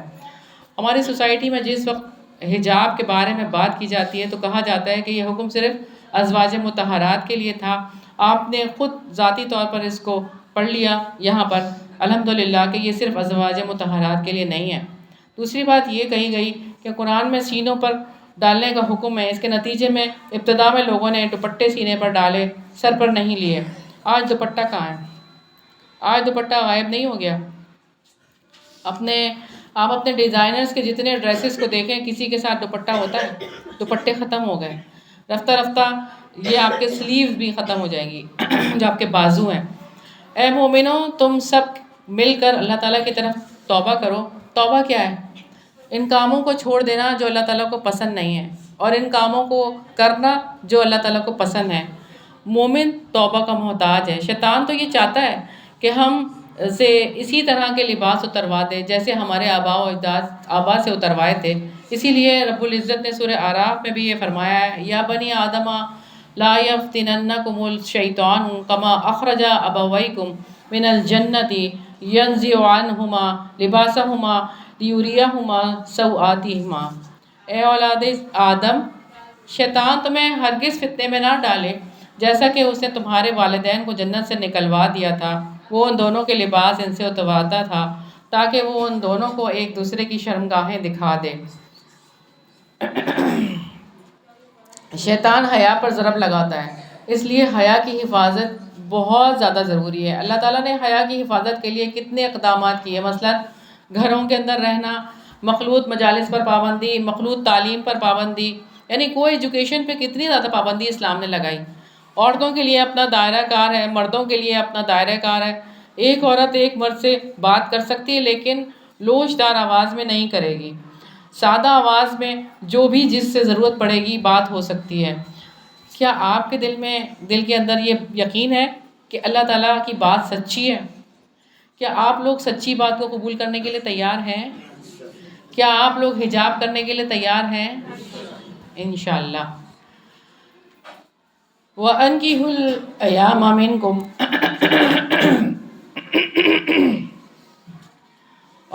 ہماری سوسائٹی میں جس وقت حجاب کے بارے میں بات کی جاتی ہے تو کہا جاتا ہے کہ یہ حکم صرف ازواج مطہرات کے لیے تھا، آپ نے خود ذاتی طور پر اس کو پڑھ لیا یہاں پر الحمدللہ کہ یہ صرف ازواج مطہرات کے لیے نہیں ہے۔ دوسری بات یہ کہی گئی کہ قرآن میں سینوں پر ڈالنے کا حکم ہے، اس کے نتیجے میں ابتدا میں لوگوں نے دوپٹے سینے پر ڈالے، سر پر نہیں لیے۔ آج دوپٹہ کہاں ہے؟ آج دوپٹہ غائب نہیں ہو گیا؟ آپ اپنے ڈیزائنرز کے جتنے ڈریسز کو دیکھیں، کسی کے ساتھ دوپٹہ ہوتا ہے؟ دوپٹے ختم ہو گئے۔ رفتہ رفتہ یہ آپ کے سلیوز بھی ختم ہو جائیں گی جو آپ کے بازو ہیں۔ اے مومنوں، تم سب مل کر اللہ تعالیٰ کی طرف توبہ کرو۔ توبہ کیا ہے؟ ان کاموں کو چھوڑ دینا جو اللہ تعالیٰ کو پسند نہیں ہے، اور ان کاموں کو کرنا جو اللہ تعالیٰ کو پسند ہے۔ مومن توبہ کا محتاج ہے۔ شیطان تو یہ چاہتا ہے کہ ہم سے اسی طرح کے لباس اتروا دے جیسے ہمارے آبا سے اتروائے تھے۔ اسی لیے رب العزت نے سورہ اعراف میں بھی یہ فرمایا ہے، یا بنی آدم لا یفتننکم الشیطان کما اخرج ابویکم من الجنۃ ینزع عنہما لباسہما لیریہما سوآتہما۔ اے اولاد آدم، شیطان تمہیں ہرگز فتنے میں نہ ڈالے جیسا کہ اس نے تمہارے والدین کو جنت سے نکلوا دیا تھا، وہ ان دونوں کے لباس ان سے اترواتا تھا تاکہ وہ ان دونوں کو ایک دوسرے کی شرمگاہیں دکھا دے۔ شیطان حیا پر ضرب لگاتا ہے، اس لیے حیا کی حفاظت بہت زیادہ ضروری ہے۔ اللہ تعالیٰ نے حیا کی حفاظت کے لیے کتنے اقدامات کیے، مثلا گھروں کے اندر رہنا، مخلوط مجالس پر پابندی، مخلوط تعلیم پر پابندی، یعنی کوئی ایجوکیشن پہ کتنی زیادہ پابندی اسلام نے لگائی۔ عورتوں کے لیے اپنا دائرہ کار ہے، مردوں کے لیے اپنا دائرہ کار ہے۔ ایک عورت ایک مرد سے بات کر سکتی ہے لیکن لوچ دار آواز میں نہیں کرے گی، سادہ آواز میں جو بھی جس سے ضرورت پڑے گی بات ہو سکتی ہے۔ کیا آپ کے دل کے اندر یہ یقین ہے کہ اللہ تعالیٰ کی بات سچی ہے؟ کیا آپ لوگ سچی بات کو قبول کرنے کے لیے تیار ہیں؟ کیا آپ لوگ حجاب کرنے کے لیے تیار ہیں؟ انشاءاللہ۔ وَأَنكِحُوا الْأَيَامَ مِنكُمْ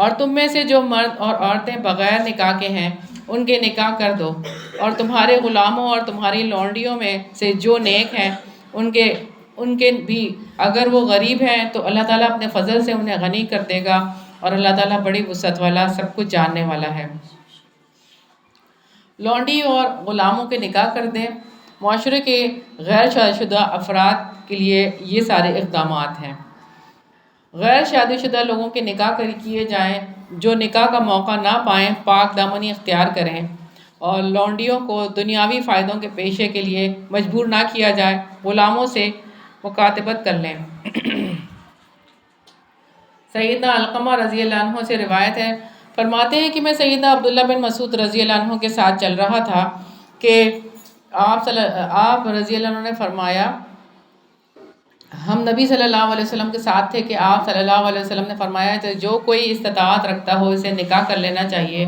اور تم میں سے جو مرد اور عورتیں بغیر نکاح کے ہیں ان کے نکاح کر دو، اور تمہارے غلاموں اور تمہاری لونڈیوں میں سے جو نیک ہیں ان کے بھی اگر وہ غریب ہیں تو اللہ تعالیٰ اپنے فضل سے انہیں غنی کر دے گا، اور اللہ تعالیٰ بڑی وسعت والا سب کچھ جاننے والا ہے۔ لونڈی اور غلاموں کے نکاح کر دیں۔ معاشرے کے غیر شادی شدہ افراد کے لیے یہ سارے اقدامات ہیں۔ غیر شادی شدہ لوگوں کے نکاح کیے جائیں، جو نکاح کا موقع نہ پائیں پاک دامنی اختیار کریں، اور لونڈیوں کو دنیاوی فائدوں کے پیشے کے لیے مجبور نہ کیا جائے، غلاموں سے مکاتبت کر لیں۔ سیدنا علقمہ رضی اللہ عنہ سے روایت ہے، فرماتے ہیں کہ میں سیدنا عبداللہ بن مسعود رضی اللہ عنہ کے ساتھ چل رہا تھا کہ آپ رضی اللہ عنہ نے فرمایا، ہم نبی صلی اللہ علیہ وسلم کے ساتھ تھے کہ آپ صلی اللہ علیہ وسلم نے فرمایا کہ جو کوئی استطاعت رکھتا ہو اسے نکاح کر لینا چاہیے،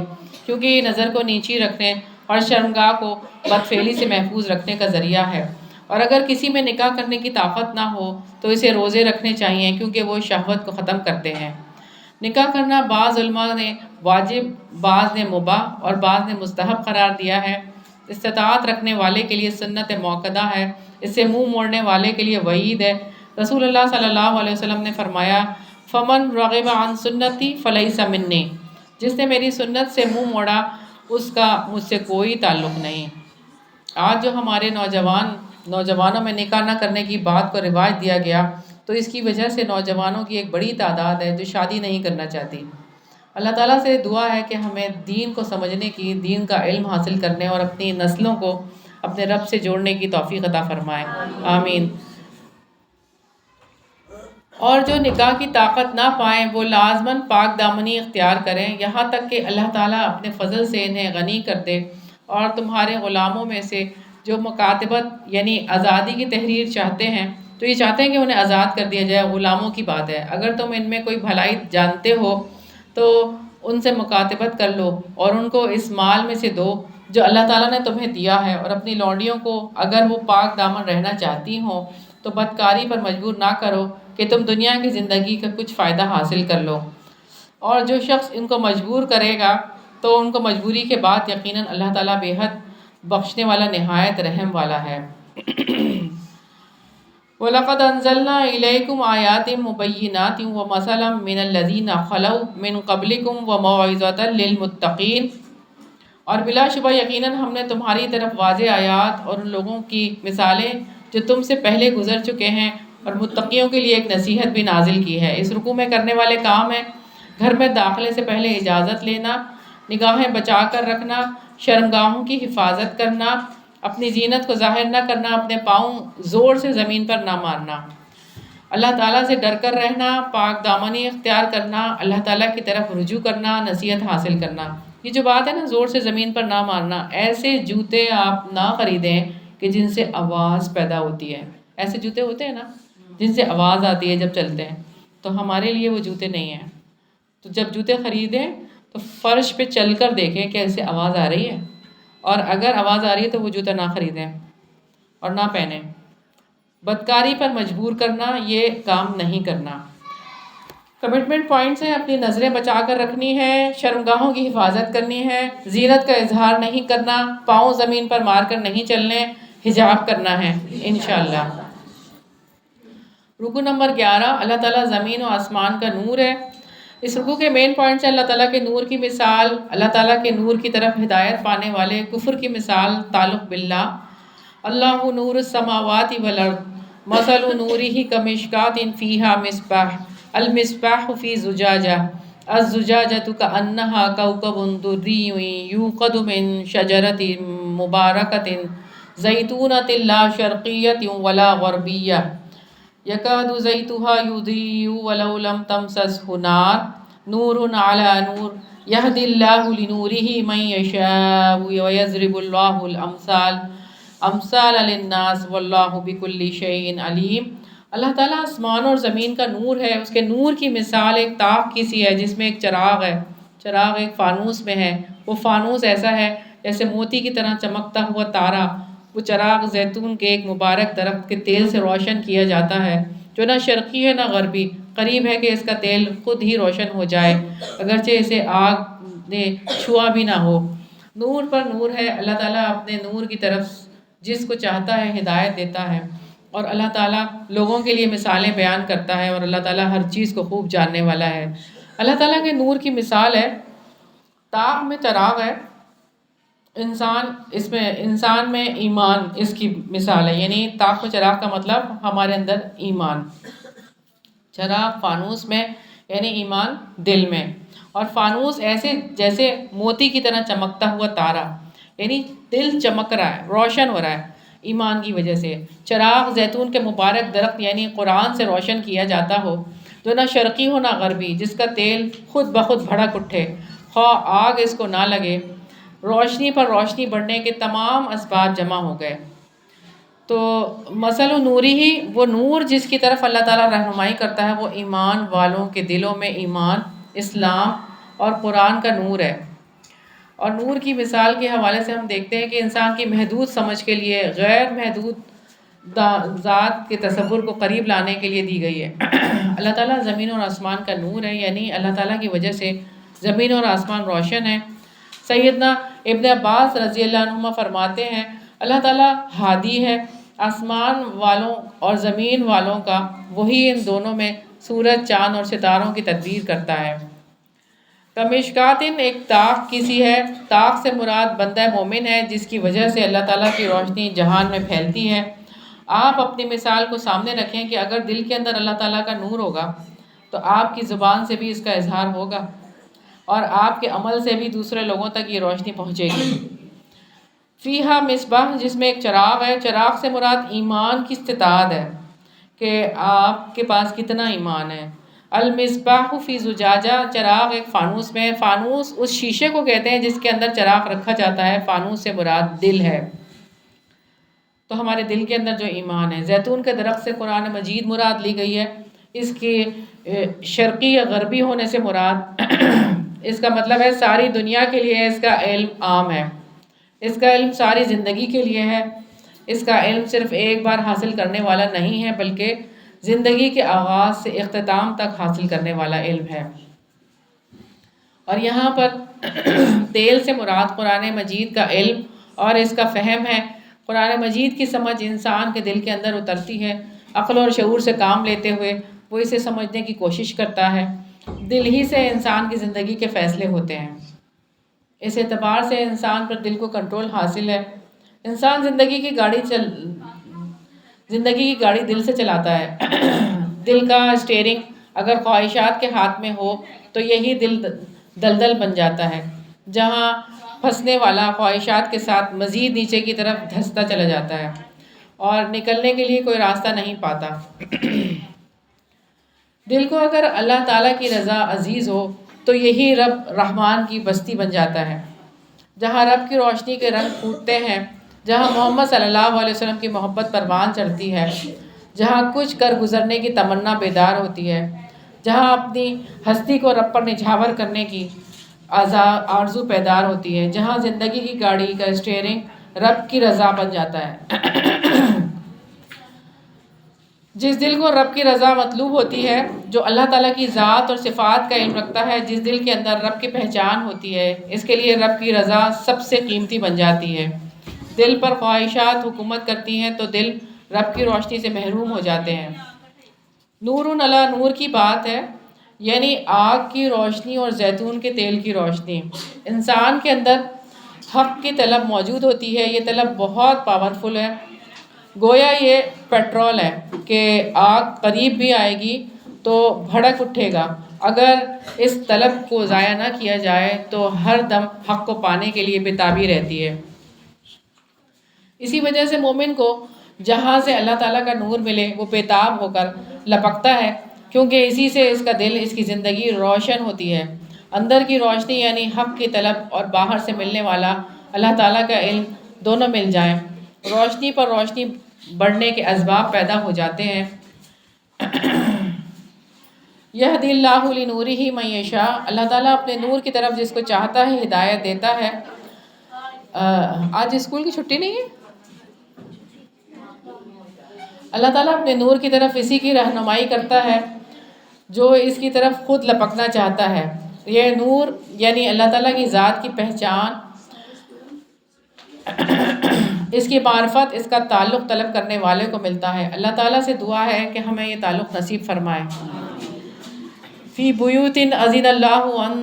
کیونکہ یہ نظر کو نیچی رکھنے اور شرمگاہ کو بدفعلی سے محفوظ رکھنے کا ذریعہ ہے، اور اگر کسی میں نکاح کرنے کی طاقت نہ ہو تو اسے روزے رکھنے چاہیے، کیونکہ وہ شہوت کو ختم کرتے ہیں۔ نکاح کرنا بعض علماء نے واجب، بعض نے مباح اور بعض نے مستحب قرار دیا ہے۔ استطاعت رکھنے والے کے لیے سنت موقدہ ہے، اس سے منہ موڑنے والے کے لیے وعید ہے۔ رسول اللہ صلی اللہ علیہ وسلم نے فرمایا، فمن رغب عن سنتی فلیس منی، جس نے میری سنت سے منہ موڑا اس کا مجھ سے کوئی تعلق نہیں۔ آج جو ہمارے نوجوانوں میں نکاح نہ کرنے کی بات کو رواج دیا گیا، تو اس کی وجہ سے نوجوانوں کی ایک بڑی تعداد ہے جو شادی نہیں کرنا چاہتی۔ اللہ تعالیٰ سے دعا ہے کہ ہمیں دین کو سمجھنے کی، دین کا علم حاصل کرنے اور اپنی نسلوں کو اپنے رب سے جوڑنے کی توفیق عطا فرمائے، آمین۔ اور جو نکاح کی طاقت نہ پائیں وہ لازماً پاک دامنی اختیار کریں، یہاں تک کہ اللہ تعالیٰ اپنے فضل سے انہیں غنی کر دے۔ اور تمہارے غلاموں میں سے جو مکاتبت یعنی آزادی کی تحریر چاہتے ہیں تو یہ چاہتے ہیں کہ انہیں آزاد کر دیا جائے، غلاموں کی بات ہے۔ اگر تم ان میں کوئی بھلائی جانتے ہو تو ان سے مکاتبت کر لو اور ان کو اس مال میں سے دو جو اللہ تعالیٰ نے تمہیں دیا ہے، اور اپنی لونڈیوں کو اگر وہ پاک دامن رہنا چاہتی ہوں تو بدکاری پر مجبور نہ کرو کہ تم دنیا کی زندگی کا کچھ فائدہ حاصل کر لو۔ اور جو شخص ان کو مجبور کرے گا تو ان کو مجبوری کے بعد یقیناً اللہ تعالیٰ بے حد بخشنے والا، نہایت رحم والا ہے۔ وَلَقَدْ أَنزَلْنَا إِلَيْكُمْ آيَاتٍ مُبَيِّنَاتٍ وَمَثَلًا مِّنَ الَّذِينَ خَلَوْا مِن قَبْلِكُمْ وَمَوْعِظَةً لِّلْمُتَّقِينَ، اور بلا شبہ یقیناً ہم نے تمہاری طرف واضح آیات اور ان لوگوں کی مثالیں جو تم سے پہلے گزر چکے ہیں اور متقیوں کے لیے ایک نصیحت بھی نازل کی ہے۔ اس رکوع میں کرنے والے کام ہیں: گھر میں داخلے سے پہلے اجازت لینا، نگاہیں بچا کر رکھنا، شرمگاہوں کی حفاظت کرنا، اپنی زینت کو ظاہر نہ کرنا، اپنے پاؤں زور سے زمین پر نہ مارنا، اللہ تعالیٰ سے ڈر کر رہنا، پاک دامنی اختیار کرنا، اللہ تعالیٰ کی طرف رجوع کرنا، نصیحت حاصل کرنا۔ یہ جو بات ہے نا زور سے زمین پر نہ مارنا، ایسے جوتے آپ نہ خریدیں کہ جن سے آواز پیدا ہوتی ہے۔ ایسے جوتے ہوتے ہیں نا جن سے آواز آتی ہے جب چلتے ہیں، تو ہمارے لیے وہ جوتے نہیں ہیں۔ تو جب جوتے خریدیں تو فرش پہ چل کر دیکھیں کہ ایسے آواز آ رہی ہے، اور اگر آواز آ رہی ہے تو وہ جوتا نہ خریدیں اور نہ پہنیں۔ بدکاری پر مجبور کرنا، یہ کام نہیں کرنا۔ کمٹمنٹ پوائنٹس ہیں: اپنی نظریں بچا کر رکھنی ہے، شرمگاہوں کی حفاظت کرنی ہے، زینت کا اظہار نہیں کرنا، پاؤں زمین پر مار کر نہیں چلنے، حجاب کرنا ہے انشاءاللہ۔ رکوع نمبر 11، اللہ تعالیٰ زمین و آسمان کا نور ہے۔ اس رکوع کے مین پوائنٹس ہیں: اللہ تعالیٰ کے نور کی مثال، اللہ تعالیٰ کے نور کی طرف ہدایت پانے والے کفر کی مثال، تعلق باللہ۔ اللہ نور السماوات والارض مثل نورہ کمشکاۃ فیہا مصباح، المصباح فی زجاجہ، الزجاجۃ کأنہا کوکب دری یوقد من شجرۃ مبارکۃ زیتونۃ لا شرقیۃ ولا غربیہ یکاد زیتها یضیء ولو لم تمسسہ نار، نور علی نور یہدی اللہ لنورہ من یشاء ویضرب اللہ الامثال للناس واللہ بکل شیء علیم۔ اللہ تعالیٰ آسمان اور زمین کا نور ہے، اس کے نور کی مثال ایک طاق کی سی ہے جس میں ایک چراغ ہے، چراغ ایک فانوس میں ہے، وہ فانوس ایسا ہے جیسے موتی کی طرح چمکتا ہوا تارا۔ وہ چراغ زیتون کے ایک مبارک درخت کے تیل سے روشن کیا جاتا ہے جو نہ شرقی ہے نہ غربی، قریب ہے کہ اس کا تیل خود ہی روشن ہو جائے اگرچہ اسے آگ نے چھوا بھی نہ ہو۔ نور پر نور ہے، اللہ تعالیٰ اپنے نور کی طرف جس کو چاہتا ہے ہدایت دیتا ہے، اور اللہ تعالیٰ لوگوں کے لیے مثالیں بیان کرتا ہے، اور اللہ تعالیٰ ہر چیز کو خوب جاننے والا ہے۔ اللہ تعالیٰ کے نور کی مثال ہے، طاق میں چراغ ہے، انسان میں ایمان اس کی مثال ہے، یعنی طاق میں چراغ کا مطلب ہمارے اندر ایمان، چراغ فانوس میں یعنی ایمان دل میں، اور فانوس ایسے جیسے موتی کی طرح چمکتا ہوا تارا، یعنی دل چمک رہا ہے، روشن ہو رہا ہے ایمان کی وجہ سے۔ چراغ زیتون کے مبارک درخت یعنی قرآن سے روشن کیا جاتا ہو، جو نہ شرقی ہو نہ غربی، جس کا تیل خود بخود بھڑک اٹھے، خواہ آگ اس کو نہ لگے، روشنی پر روشنی بڑھنے کے تمام اسباب جمع ہو گئے۔ تو مثل نوری ہی، وہ نور جس کی طرف اللہ تعالیٰ رہنمائی کرتا ہے، وہ ایمان والوں کے دلوں میں ایمان، اسلام اور قرآن کا نور ہے۔ اور نور کی مثال کے حوالے سے ہم دیکھتے ہیں کہ انسان کی محدود سمجھ کے لیے غیر محدود ذات کے تصور کو قریب لانے کے لیے دی گئی ہے۔ اللہ تعالیٰ زمین اور آسمان کا نور ہے، یعنی اللہ تعالیٰ کی وجہ سے زمین اور آسمان روشن ہے۔ سیدنا ابن عباس رضی اللہ عنہما فرماتے ہیں، اللہ تعالیٰ ہادی ہے، آسمان والوں اور زمین والوں کا، وہی ان دونوں میں سورج، چاند اور ستاروں کی تدبیر کرتا ہے۔ کمشکاتن ایک طاق کی سی ہے، طاق سے مراد بندہ مومن ہے، جس کی وجہ سے اللہ تعالیٰ کی روشنی جہان میں پھیلتی ہے۔ آپ اپنی مثال کو سامنے رکھیں کہ اگر دل کے اندر اللہ تعالیٰ کا نور ہوگا تو آپ کی زبان سے بھی اس کا اظہار ہوگا، اور آپ کے عمل سے بھی دوسرے لوگوں تک یہ روشنی پہنچے گی۔ فیہا مصباح، جس میں ایک چراغ ہے، چراغ سے مراد ایمان کی استطاعت ہے کہ آپ کے پاس کتنا ایمان ہے۔ المصباح فی زجاجہ، چراغ ایک فانوس میں ہے، فانوس اس شیشے کو کہتے ہیں جس کے اندر چراغ رکھا جاتا ہے، فانوس سے مراد دل ہے۔ تو ہمارے دل کے اندر جو ایمان ہے، زیتون کے درخت سے قرآن مجید مراد لی گئی ہے، اس کے شرقی یا غربی ہونے سے مراد اس کا مطلب ہے ساری دنیا کے لیے اس کا علم عام ہے، اس کا علم ساری زندگی کے لیے ہے، اس کا علم صرف ایک بار حاصل کرنے والا نہیں ہے بلکہ زندگی کے آغاز سے اختتام تک حاصل کرنے والا علم ہے۔ اور یہاں پر تیل سے مراد قرآن مجید کا علم اور اس کا فہم ہے۔ قرآن مجید کی سمجھ انسان کے دل کے اندر اترتی ہے، عقل اور شعور سے کام لیتے ہوئے وہ اسے سمجھنے کی کوشش کرتا ہے۔ دل ہی سے انسان کی زندگی کے فیصلے ہوتے ہیں، اس اعتبار سے انسان پر دل کو کنٹرول حاصل ہے۔ انسان زندگی کی گاڑی دل سے چلاتا ہے۔ دل کا اسٹیئرنگ اگر خواہشات کے ہاتھ میں ہو تو یہی دل دلدل بن جاتا ہے، جہاں پھنسنے والا خواہشات کے ساتھ مزید نیچے کی طرف دھستا چلا جاتا ہے اور نکلنے کے لیے کوئی راستہ نہیں پاتا۔ دل کو اگر اللہ تعالیٰ کی رضا عزیز ہو تو یہی رب رحمان کی بستی بن جاتا ہے، جہاں رب کی روشنی کے رنگ پھوٹتے ہیں، جہاں محمد صلی اللہ علیہ وسلم کی محبت پروان چڑھتی ہے، جہاں کچھ کر گزرنے کی تمنا بیدار ہوتی ہے، جہاں اپنی ہستی کو رب پر نچھاور کرنے کی آرزو بیدار ہوتی ہے، جہاں زندگی کی گاڑی کا اسٹیئرنگ رب کی رضا بن جاتا ہے۔ جس دل کو رب کی رضا مطلوب ہوتی ہے، جو اللہ تعالیٰ کی ذات اور صفات کا علم رکھتا ہے، جس دل کے اندر رب کی پہچان ہوتی ہے، اس کے لیے رب کی رضا سب سے قیمتی بن جاتی ہے۔ دل پر خواہشات حکومت کرتی ہیں تو دل رب کی روشنی سے محروم ہو جاتے ہیں۔ نور علی نور کی بات ہے، یعنی آگ کی روشنی اور زیتون کے تیل کی روشنی۔ انسان کے اندر حق کی طلب موجود ہوتی ہے، یہ طلب بہت پاورفل ہے، گویا یہ پیٹرول ہے کہ آگ قریب بھی آئے گی تو بھڑک اٹھے گا، اگر اس طلب کو ضائع نہ کیا جائے تو ہر دم حق کو پانے کے لیے بےتابی رہتی ہے۔ اسی وجہ سے مومن کو جہاں سے اللہ تعالیٰ کا نور ملے وہ بےتاب ہو کر لپکتا ہے، کیونکہ اسی سے اس کا دل، اس کی زندگی روشن ہوتی ہے۔ اندر کی روشنی یعنی حق کی طلب اور باہر سے ملنے والا اللہ تعالیٰ کا علم دونوں مل جائیں، روشنی پر روشنی بڑھنے کے اسباب پیدا ہو جاتے ہیں۔ یہدی اللہ لنورہ من یشاء، اللہ تعالیٰ اپنے نور کی طرف جس کو چاہتا ہے ہدایت دیتا ہے۔ آج اسکول کی چھٹی نہیں ہے؟ اللہ تعالیٰ اپنے نور کی طرف اسی کی رہنمائی کرتا ہے جو اس کی طرف خود لپکنا چاہتا ہے۔ یہ نور یعنی اللہ تعالیٰ کی ذات کی پہچان، اس کی معرفت، اس کا تعلق طلب کرنے والے کو ملتا ہے۔ اللہ تعالیٰ سے دعا ہے کہ ہمیں یہ تعلق نصیب فرمائے۔ فی بیوت اذن اللہ ان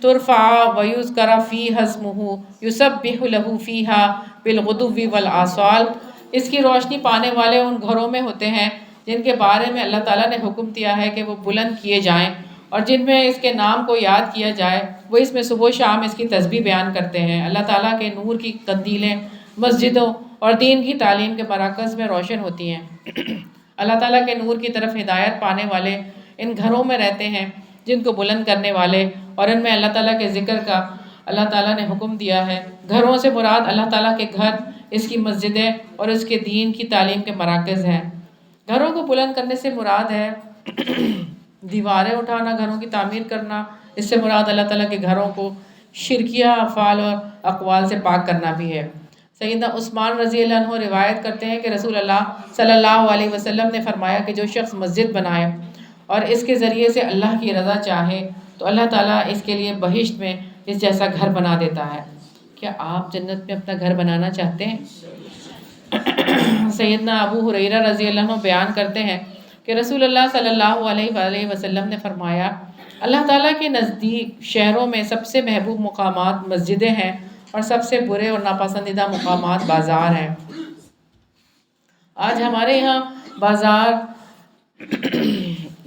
ترفع ویذکر فیہا اسمہ یسبح لہ فیہا بالغدو والآصال۔ اس کی روشنی پانے والے ان گھروں میں ہوتے ہیں جن کے بارے میں اللہ تعالیٰ نے حکم دیا ہے کہ وہ بلند کیے جائیں، اور جن میں اس کے نام کو یاد کیا جائے، وہ اس میں صبح و شام اس کی تسبیح بیان کرتے ہیں۔ اللہ تعالیٰ کے نور کی قندیلیں مسجدوں اور دین کی تعلیم کے مراکز میں روشن ہوتی ہیں۔ اللہ تعالیٰ کے نور کی طرف ہدایت پانے والے ان گھروں میں رہتے ہیں جن کو بلند کرنے والے، اور ان میں اللہ تعالیٰ کے ذکر کا اللہ تعالیٰ نے حکم دیا ہے۔ گھروں سے مراد اللہ تعالیٰ کے گھر، اس کی مسجدیں اور اس کے دین کی تعلیم کے مراکز ہیں۔ گھروں کو بلند کرنے سے مراد ہے دیواریں اٹھانا، گھروں کی تعمیر کرنا۔ اس سے مراد اللہ تعالیٰ کے گھروں کو شرکیہ افعال اور اقوال سے پاک کرنا بھی ہے۔ سیدنا عثمان رضی اللہ عنہ روایت کرتے ہیں کہ رسول اللہ صلی اللہ علیہ وسلم نے فرمایا کہ جو شخص مسجد بنائے اور اس کے ذریعے سے اللہ کی رضا چاہے تو اللہ تعالیٰ اس کے لیے بہشت میں اس جیسا گھر بنا دیتا ہے۔ کیا آپ جنت میں اپنا گھر بنانا چاہتے ہیں؟ سیدنا ابو ہریرہ رضی اللہ عنہ بیان کرتے ہیں کہ رسول اللہ صلی اللہ علیہ وآلہ وسلم نے فرمایا، اللہ تعالیٰ کے نزدیک شہروں میں سب سے محبوب مقامات مسجدیں ہیں اور سب سے برے اور ناپسندیدہ مقامات بازار ہیں۔ آج ہمارے یہاں بازار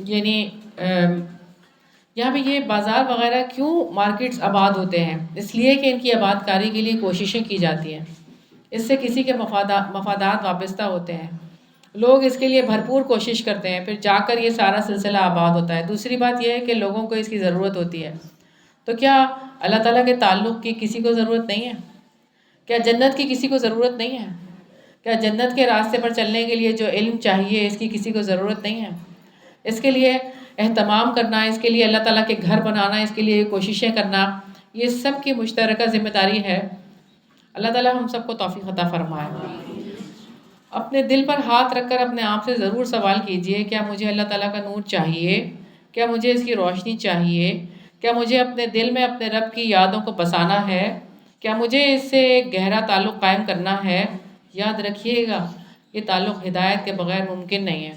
یعنی یہاں پہ یہ بازار وغیرہ کیوں مارکیٹس آباد ہوتے ہیں؟ اس لیے کہ ان کی آباد کاری کے لیے کوششیں کی جاتی ہیں، اس سے کسی کے مفادات وابستہ ہوتے ہیں، لوگ اس کے لیے بھرپور کوشش کرتے ہیں، پھر جا کر یہ سارا سلسلہ آباد ہوتا ہے۔ دوسری بات یہ ہے کہ لوگوں کو اس کی ضرورت ہوتی ہے۔ تو کیا اللہ تعالیٰ کے تعلق کی کسی کو ضرورت نہیں ہے؟ کیا جنت کی کسی کو ضرورت نہیں ہے؟ کیا جنت کے راستے پر چلنے کے لیے جو علم چاہیے اس کی کسی کو ضرورت نہیں ہے؟ اس کے لیے اہتمام کرنا، اس کے لیے اللہ تعالیٰ کے گھر بنانا، اس کے لیے کوششیں کرنا، یہ سب کی مشترکہ ذمہ داری ہے۔ اللہ تعالیٰ ہم سب کو توفیق عطا فرمائے۔ اپنے دل پر ہاتھ رکھ کر اپنے آپ سے ضرور سوال کیجئے، کیا مجھے اللہ تعالیٰ کا نور چاہیے؟ کیا مجھے اس کی روشنی چاہیے؟ کیا مجھے اپنے دل میں اپنے رب کی یادوں کو بسانا ہے؟ کیا مجھے اس سے ایک گہرا تعلق قائم کرنا ہے؟ یاد رکھیے گا، یہ تعلق ہدایت کے بغیر ممکن نہیں ہے۔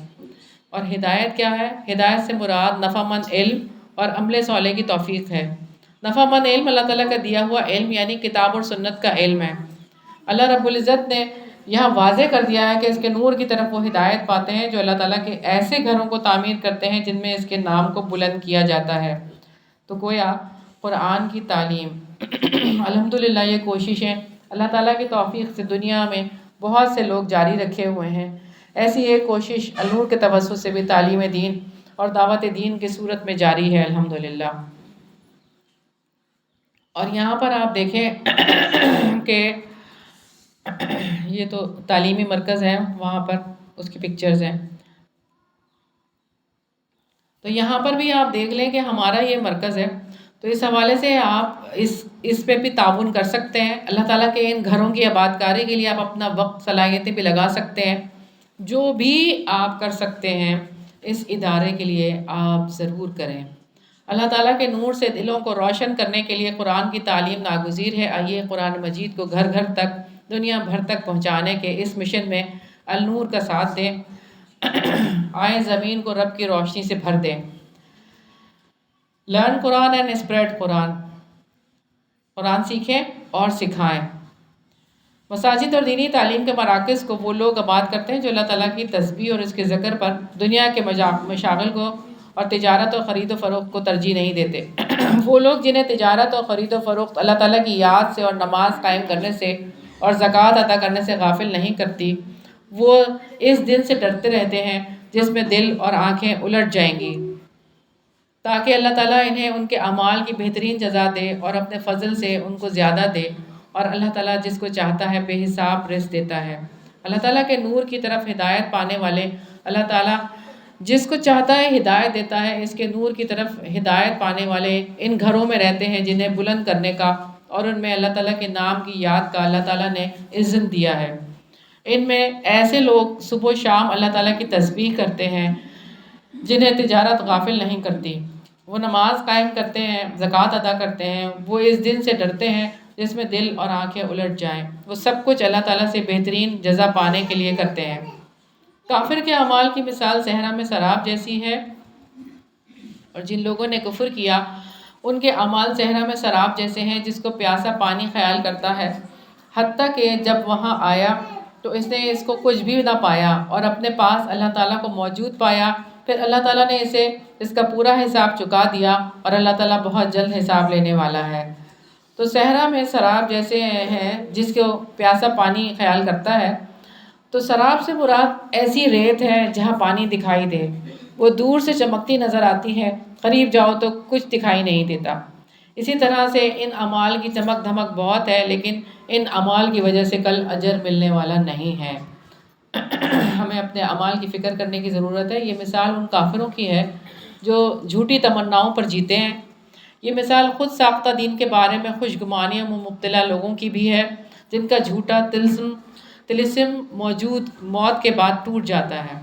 اور ہدایت کیا ہے؟ ہدایت سے مراد نفع مند علم اور عمل صالح کی توفیق ہے۔ نفع مند علم اللہ تعالیٰ کا دیا ہوا علم یعنی کتاب اور سنت کا علم ہے۔ اللہ رب العزت نے یہاں واضح کر دیا ہے کہ اس کے نور کی طرف وہ ہدایت پاتے ہیں جو اللہ تعالیٰ کے ایسے گھروں کو تعمیر کرتے ہیں جن میں اس کے نام کو بلند کیا جاتا ہے۔ تو گویا قرآن کی تعلیم الحمدللہ یہ کوششیں اللہ تعالیٰ کی توفیق سے دنیا میں بہت سے لوگ جاری رکھے ہوئے ہیں۔ ایسی ایک کوشش النور کے توسط سے بھی تعلیم دین اور دعوت دین کی صورت میں جاری ہے الحمدللہ۔ اور یہاں پر آپ دیکھیں کہ یہ تو تعلیمی مرکز ہے، وہاں پر اس کی پکچرز ہیں، تو یہاں پر بھی آپ دیکھ لیں کہ ہمارا یہ مرکز ہے، تو اس حوالے سے آپ اس پہ بھی تعاون کر سکتے ہیں۔ اللہ تعالیٰ کے ان گھروں کی آباد کاری کے لیے آپ اپنا وقت صلاحیتیں بھی لگا سکتے ہیں۔ جو بھی آپ کر سکتے ہیں اس ادارے کے لیے آپ ضرور کریں۔ اللہ تعالیٰ کے نور سے دلوں کو روشن کرنے کے لیے قرآن کی تعلیم ناگزیر ہے۔ آئیے قرآن مجید کو گھر گھر تک، دنیا بھر تک پہنچانے کے اس مشن میں النور کا ساتھ دیں۔ آئیں زمین کو رب کی روشنی سے بھر دیں۔ لرن قرآن اینڈ اسپریڈ قرآن، قرآن سیکھیں اور سکھائیں۔ مساجد اور دینی تعلیم کے مراکز کو وہ لوگ آباد کرتے ہیں جو اللہ تعالیٰ کی تسبیح اور اس کے ذکر پر دنیا کے مشاغل کو اور تجارت اور خرید و فروخت کو ترجیح نہیں دیتے۔ وہ لوگ جنہیں تجارت اور خرید و فروخت اللہ تعالیٰ کی یاد سے اور نماز قائم کرنے سے اور زکوٰۃ ادا کرنے سے غافل نہیں کرتی، وہ اس دن سے ڈرتے رہتے ہیں جس میں دل اور آنکھیں الٹ جائیں گی، تاکہ اللہ تعالیٰ انہیں ان کے اعمال کی بہترین جزا دے اور اپنے فضل سے ان کو زیادہ دے، اور اللہ تعالیٰ جس کو چاہتا ہے بے حساب رزق دیتا ہے۔ اللہ تعالیٰ کے نور کی طرف ہدایت پانے والے، اللہ تعالیٰ جس کو چاہتا ہے ہدایت دیتا ہے، اس کے نور کی طرف ہدایت پانے والے ان گھروں میں رہتے ہیں جنہیں بلند کرنے کا اور ان میں اللہ تعالیٰ کے نام کی یاد کا اللہ تعالیٰ نے اذن دیا ہے۔ ان میں ایسے لوگ صبح و شام اللہ تعالیٰ کی تسبیح کرتے ہیں جنہیں تجارت غافل نہیں کرتی۔ وہ نماز قائم کرتے ہیں، زکوٰۃ ادا کرتے ہیں، وہ اس دن سے ڈرتے ہیں جس میں دل اور آنکھیں الٹ جائیں۔ وہ سب کچھ اللہ تعالیٰ سے بہترین جزا پانے کے لیے کرتے ہیں۔ کافر کے اعمال کی مثال صحرا میں سراب جیسی ہے، اور جن لوگوں نے کفر کیا ان کے اعمال صحرا میں سراب جیسے ہیں جس کو پیاسا پانی خیال کرتا ہے، حتیٰ کہ جب وہاں آیا تو اس نے اس کو کچھ بھی نہ پایا اور اپنے پاس اللہ تعالیٰ کو موجود پایا۔ پھر اللہ تعالیٰ نے اسے اس کا پورا حساب چکا دیا، اور اللہ تعالیٰ بہت جلد حساب لینے والا ہے۔ تو صحرا میں سراب جیسے ہیں جس کو پیاسا پانی خیال کرتا ہے۔ تو سراب سے مراد ایسی ریت ہے جہاں پانی دکھائی دے، وہ دور سے چمکتی نظر آتی ہے، قریب جاؤ تو کچھ دکھائی نہیں دیتا۔ اسی طرح سے ان اعمال کی چمک دھمک بہت ہے، لیکن ان اعمال کی وجہ سے کل اجر ملنے والا نہیں ہے۔ ہمیں اپنے اعمال کی فکر کرنے کی ضرورت ہے۔ یہ مثال ان کافروں کی ہے جو جھوٹی تمناؤں پر جیتے ہیں۔ یہ مثال خود ساختہ دین کے بارے میں خوش گمانیوں میں مبتلا لوگوں کی بھی ہے، جن کا جھوٹا طلسم موجود موت کے بعد ٹوٹ جاتا ہے۔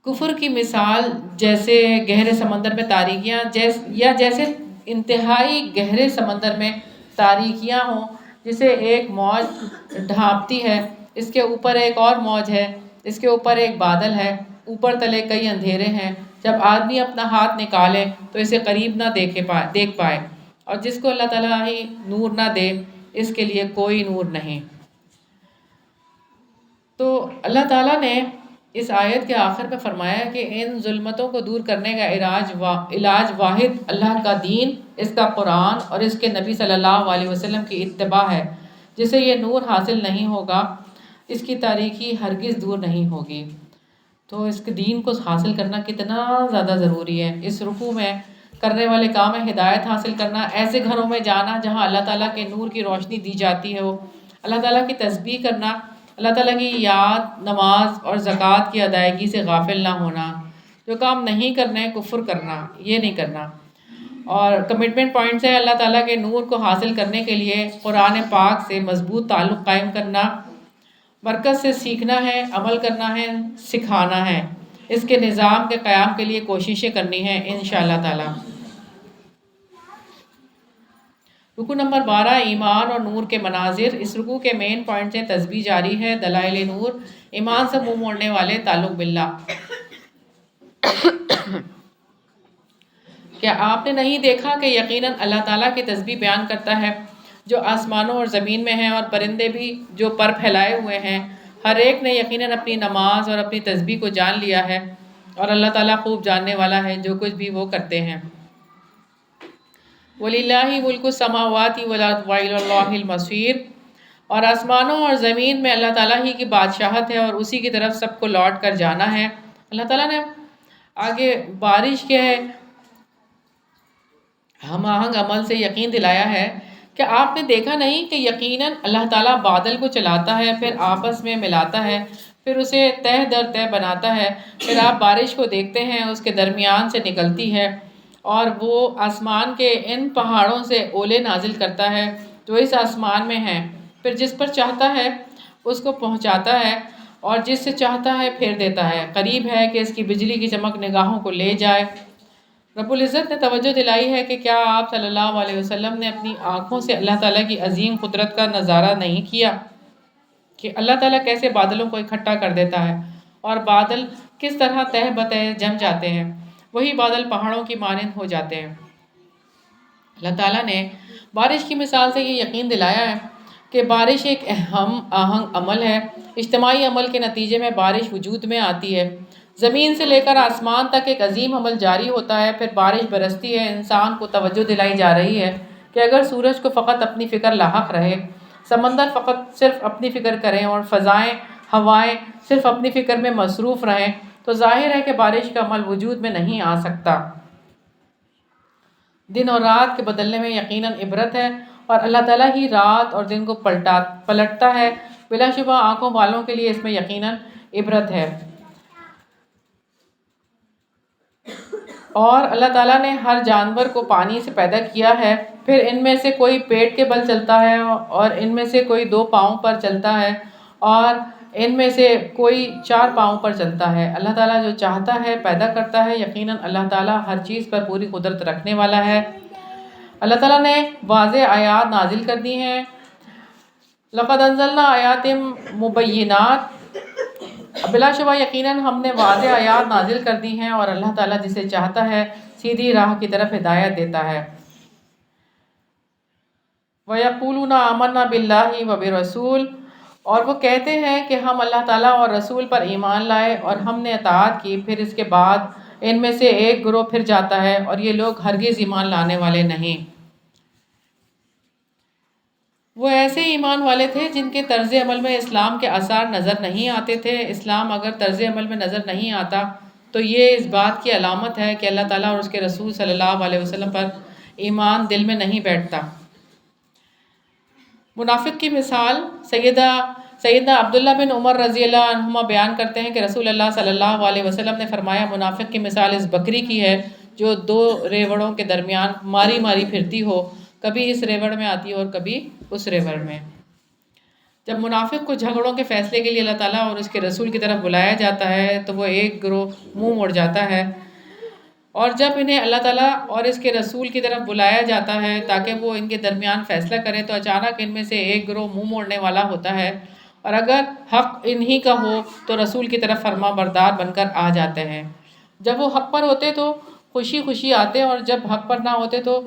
کفر کی مثال جیسے گہرے سمندر میں تاریکیاں یا جیسے انتہائی گہرے سمندر میں تاریکیاں ہوں جسے ایک موج ڈھانپتی ہے، اس کے اوپر ایک اور موج ہے، اس کے اوپر ایک بادل ہے، اوپر تلے کئی اندھیرے ہیں۔ جب آدمی اپنا ہاتھ نکالے تو اسے قریب نہ دیکھ پائے، اور جس کو اللہ تعالیٰ ہی نور نہ دے اس کے لیے کوئی نور نہیں۔ تو اللہ تعالیٰ نے اس آیت کے آخر میں فرمایا کہ ان ظلمتوں کو دور کرنے کا علاج واحد اللہ کا دین، اس کا قرآن اور اس کے نبی صلی اللہ علیہ وسلم کی اتباع ہے۔ جسے یہ نور حاصل نہیں ہوگا اس کی تاریکی ہرگز دور نہیں ہوگی۔ تو اس کے دین کو حاصل کرنا کتنا زیادہ ضروری ہے۔ اس رکوع میں کرنے والے کام ہے ہدایت حاصل کرنا، ایسے گھروں میں جانا جہاں اللہ تعالیٰ کے نور کی روشنی دی جاتی ہے، وہ اللہ تعالیٰ کی تسبیح کرنا، اللہ تعالیٰ کی یاد، نماز اور زکوٰۃ کی ادائیگی سے غافل نہ ہونا۔ جو کام نہیں کرنے کفر کرنا، یہ نہیں کرنا۔ اور کمٹمنٹ پوائنٹس ہے اللہ تعالیٰ کے نور کو حاصل کرنے کے لیے قرآن پاک سے مضبوط تعلق قائم کرنا، مرکز سے سیکھنا ہے، عمل کرنا ہے، سکھانا ہے، اس کے نظام کے قیام کے لیے کوششیں کرنی ہیں انشاءاللہ تعالیٰ۔ رکوع نمبر 12 ایمان اور نور کے مناظر۔ اس رکوع کے مین پوائنٹ سے تسبیح جاری ہے، دلائل نور، ایمان سے منہ موڑنے والے، تعلق باللہ۔ کیا آپ نے نہیں دیکھا کہ یقیناً اللہ تعالیٰ کی تسبیح بیان کرتا ہے جو آسمانوں اور زمین میں ہیں، اور پرندے بھی جو پر پھیلائے ہوئے ہیں، ہر ایک نے یقیناً اپنی نماز اور اپنی تسبیح کو جان لیا ہے، اور اللہ تعالیٰ خوب جاننے والا ہے جو کچھ بھی وہ کرتے ہیں۔ وَلِلَّهِ مُلْكُ السَّمَاوَاتِ وَالْأَرْضِ وَإِلَى اللَّهِ الْمَصِيرُ، اور آسمانوں اور زمین میں اللہ تعالیٰ ہی کی بادشاہت ہے اور اسی کی طرف سب کو لوٹ کر جانا ہے۔ اللہ تعالیٰ نے آگے بارش کے ہم آہنگ عمل سے یقین دلایا ہے کہ آپ نے دیکھا نہیں کہ یقیناً اللہ تعالیٰ بادل کو چلاتا ہے، پھر آپس میں ملاتا ہے، پھر اسے تہ در تہ بناتا ہے، پھر آپ بارش کو دیکھتے ہیں اس کے درمیان سے نکلتی ہے، اور وہ آسمان کے ان پہاڑوں سے اولے نازل کرتا ہے جو اس آسمان میں ہیں، پھر جس پر چاہتا ہے اس کو پہنچاتا ہے اور جس سے چاہتا ہے پھیر دیتا ہے۔ قریب ہے کہ اس کی بجلی کی چمک نگاہوں کو لے جائے۔ رب العزت نے توجہ دلائی ہے کہ کیا آپ صلی اللہ علیہ وسلم نے اپنی آنکھوں سے اللہ تعالیٰ کی عظیم قدرت کا نظارہ نہیں کیا کہ اللہ تعالیٰ کیسے بادلوں کو اکٹھا کر دیتا ہے اور بادل کس طرح تہ بتہ جم جاتے ہیں، وہی بادل پہاڑوں کی مانند ہو جاتے ہیں۔ اللہ تعالیٰ نے بارش کی مثال سے یہ یقین دلایا ہے کہ بارش ایک اہم آہنگ عمل ہے۔ اجتماعی عمل کے نتیجے میں بارش وجود میں آتی ہے۔ زمین سے لے کر آسمان تک ایک عظیم عمل جاری ہوتا ہے، پھر بارش برستی ہے۔ انسان کو توجہ دلائی جا رہی ہے کہ اگر سورج کو فقط اپنی فکر لاحق رہے، سمندر فقط صرف اپنی فکر کریں اور فضائیں، ہوائیں صرف اپنی فکر میں مصروف رہیں، تو ظاہر ہے کہ بارش کا عمل وجود میں نہیں آ سکتا۔ دن اور رات کے بدلنے میں یقیناً عبرت ہے، اور اللہ تعالیٰ ہی رات اور دن کو پلٹتا ہے۔ بلا شبہ آنکھوں والوں کے لیے اس میں یقیناً عبرت ہے۔ اور اللہ تعالیٰ نے ہر جانور کو پانی سے پیدا کیا ہے، پھر ان میں سے کوئی پیٹ کے بل چلتا ہے اور ان میں سے کوئی 2 پاؤں پر چلتا ہے، اور ان میں سے کوئی 4 پاؤں پر چلتا ہے۔ اللہ تعالیٰ جو چاہتا ہے پیدا کرتا ہے، یقیناً اللہ تعالیٰ ہر چیز پر پوری قدرت رکھنے والا ہے۔ اللہ تعالیٰ نے واضح آیات نازل کر دی ہیں۔ لقد انزلنا آیات مبینات، بلا شبہ یقیناً ہم نے واضح آیات نازل کر دی ہیں، اور اللہ تعالیٰ جسے چاہتا ہے سیدھی راہ کی طرف ہدایت دیتا ہے۔ وَيَقُولُونَ آمَنَّا بِاللَّهِ وَبِالرَّسُولِ، اور وہ کہتے ہیں کہ ہم اللہ تعالیٰ اور رسول پر ایمان لائے اور ہم نے اطاعت کی۔ پھر اس کے بعد ان میں سے ایک گروہ پھر جاتا ہے، اور یہ لوگ ہرگز ایمان لانے والے نہیں۔ وہ ایسے ایمان والے تھے جن کے طرز عمل میں اسلام کے آثار نظر نہیں آتے تھے۔ اسلام اگر طرز عمل میں نظر نہیں آتا تو یہ اس بات کی علامت ہے کہ اللہ تعالیٰ اور اس کے رسول صلی اللہ علیہ وسلم پر ایمان دل میں نہیں بیٹھتا۔ منافق کی مثال سیدنا عبداللہ بن عمر رضی اللہ عنہما بیان کرتے ہیں کہ رسول اللہ صلی اللہ علیہ وسلم نے فرمایا، منافق کی مثال اس بکری کی ہے جو 2 ریوڑوں کے درمیان ماری ماری پھرتی ہو، کبھی اس ریوڑ میں آتی اور کبھی اس ریوڑ میں۔ جب منافق کو جھگڑوں کے فیصلے کے لیے اللہ تعالیٰ اور اس کے رسول کی طرف بلایا جاتا ہے تو وہ ایک گروہ منہ موڑ جاتا ہے، اور جب انہیں اللہ تعالیٰ اور اس کے رسول کی طرف بلایا جاتا ہے تاکہ وہ ان کے درمیان فیصلہ کرے تو اچانک ان میں سے ایک گروہ منہ موڑنے والا ہوتا ہے، اور اگر حق انہی کا ہو تو رسول کی طرف فرما بردار بن کر آ جاتے ہیں۔ جب وہ حق پر ہوتے تو خوشی خوشی آتے، اور جب حق پر نہ ہوتے تو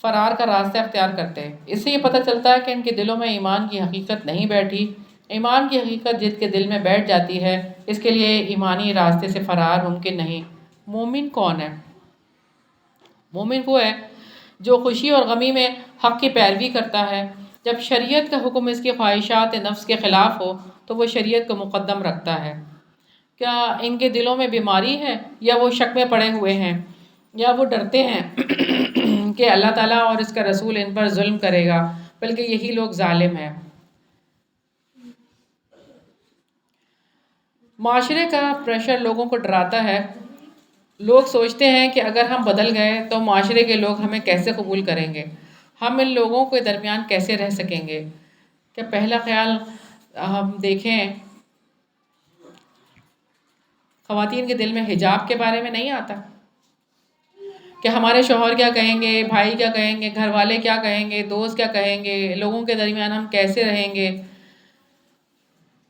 فرار کا راستہ اختیار کرتے۔ اس سے یہ پتہ چلتا ہے کہ ان کے دلوں میں ایمان کی حقیقت نہیں بیٹھی۔ ایمان کی حقیقت جس کے دل میں بیٹھ جاتی ہے اس کے لیے ایمانی راستے سے فرار ممکن نہیں۔ مومن کون ہے؟ مومن وہ ہے جو خوشی اور غمی میں حق کی پیروی کرتا ہے۔ جب شریعت کا حکم اس کی خواہشات نفس کے خلاف ہو تو وہ شریعت کو مقدم رکھتا ہے۔ کیا ان کے دلوں میں بیماری ہے، یا وہ شک میں پڑے ہوئے ہیں، یا وہ ڈرتے ہیں کہ اللہ تعالیٰ اور اس کا رسول ان پر ظلم کرے گا؟ بلکہ یہی لوگ ظالم ہیں۔ معاشرے کا پریشر لوگوں کو ڈراتا ہے۔ لوگ سوچتے ہیں کہ اگر ہم بدل گئے تو معاشرے کے لوگ ہمیں کیسے قبول کریں گے، ہم ان لوگوں کے درمیان کیسے رہ سکیں گے۔ کہ پہلا خیال ہم دیکھیں، خواتین کے دل میں حجاب کے بارے میں نہیں آتا کہ ہمارے شوہر کیا کہیں گے، بھائی کیا کہیں گے، گھر والے کیا کہیں گے، دوست کیا کہیں گے، لوگوں کے درمیان ہم کیسے رہیں گے۔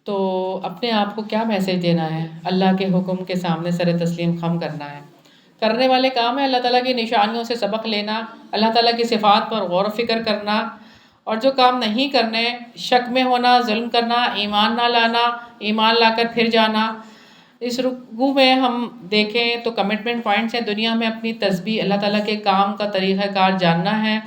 تو اپنے آپ کو کیا میسج دینا ہے؟ اللہ کے حکم کے سامنے سر تسلیم خم کرنا ہے۔ کرنے والے کام ہے اللہ تعالیٰ کی نشانیوں سے سبق لینا، اللہ تعالیٰ کی صفات پر غور و فکر کرنا، اور جو کام نہیں کرنے، شک میں ہونا، ظلم کرنا، ایمان نہ لانا، ایمان لا کر پھر جانا۔ اس رکوع میں ہم دیکھیں تو کمٹمنٹ پوائنٹس ہیں۔ دنیا میں اپنی تسبیح، اللہ تعالیٰ کے کام کا طریقہ کار جاننا ہے،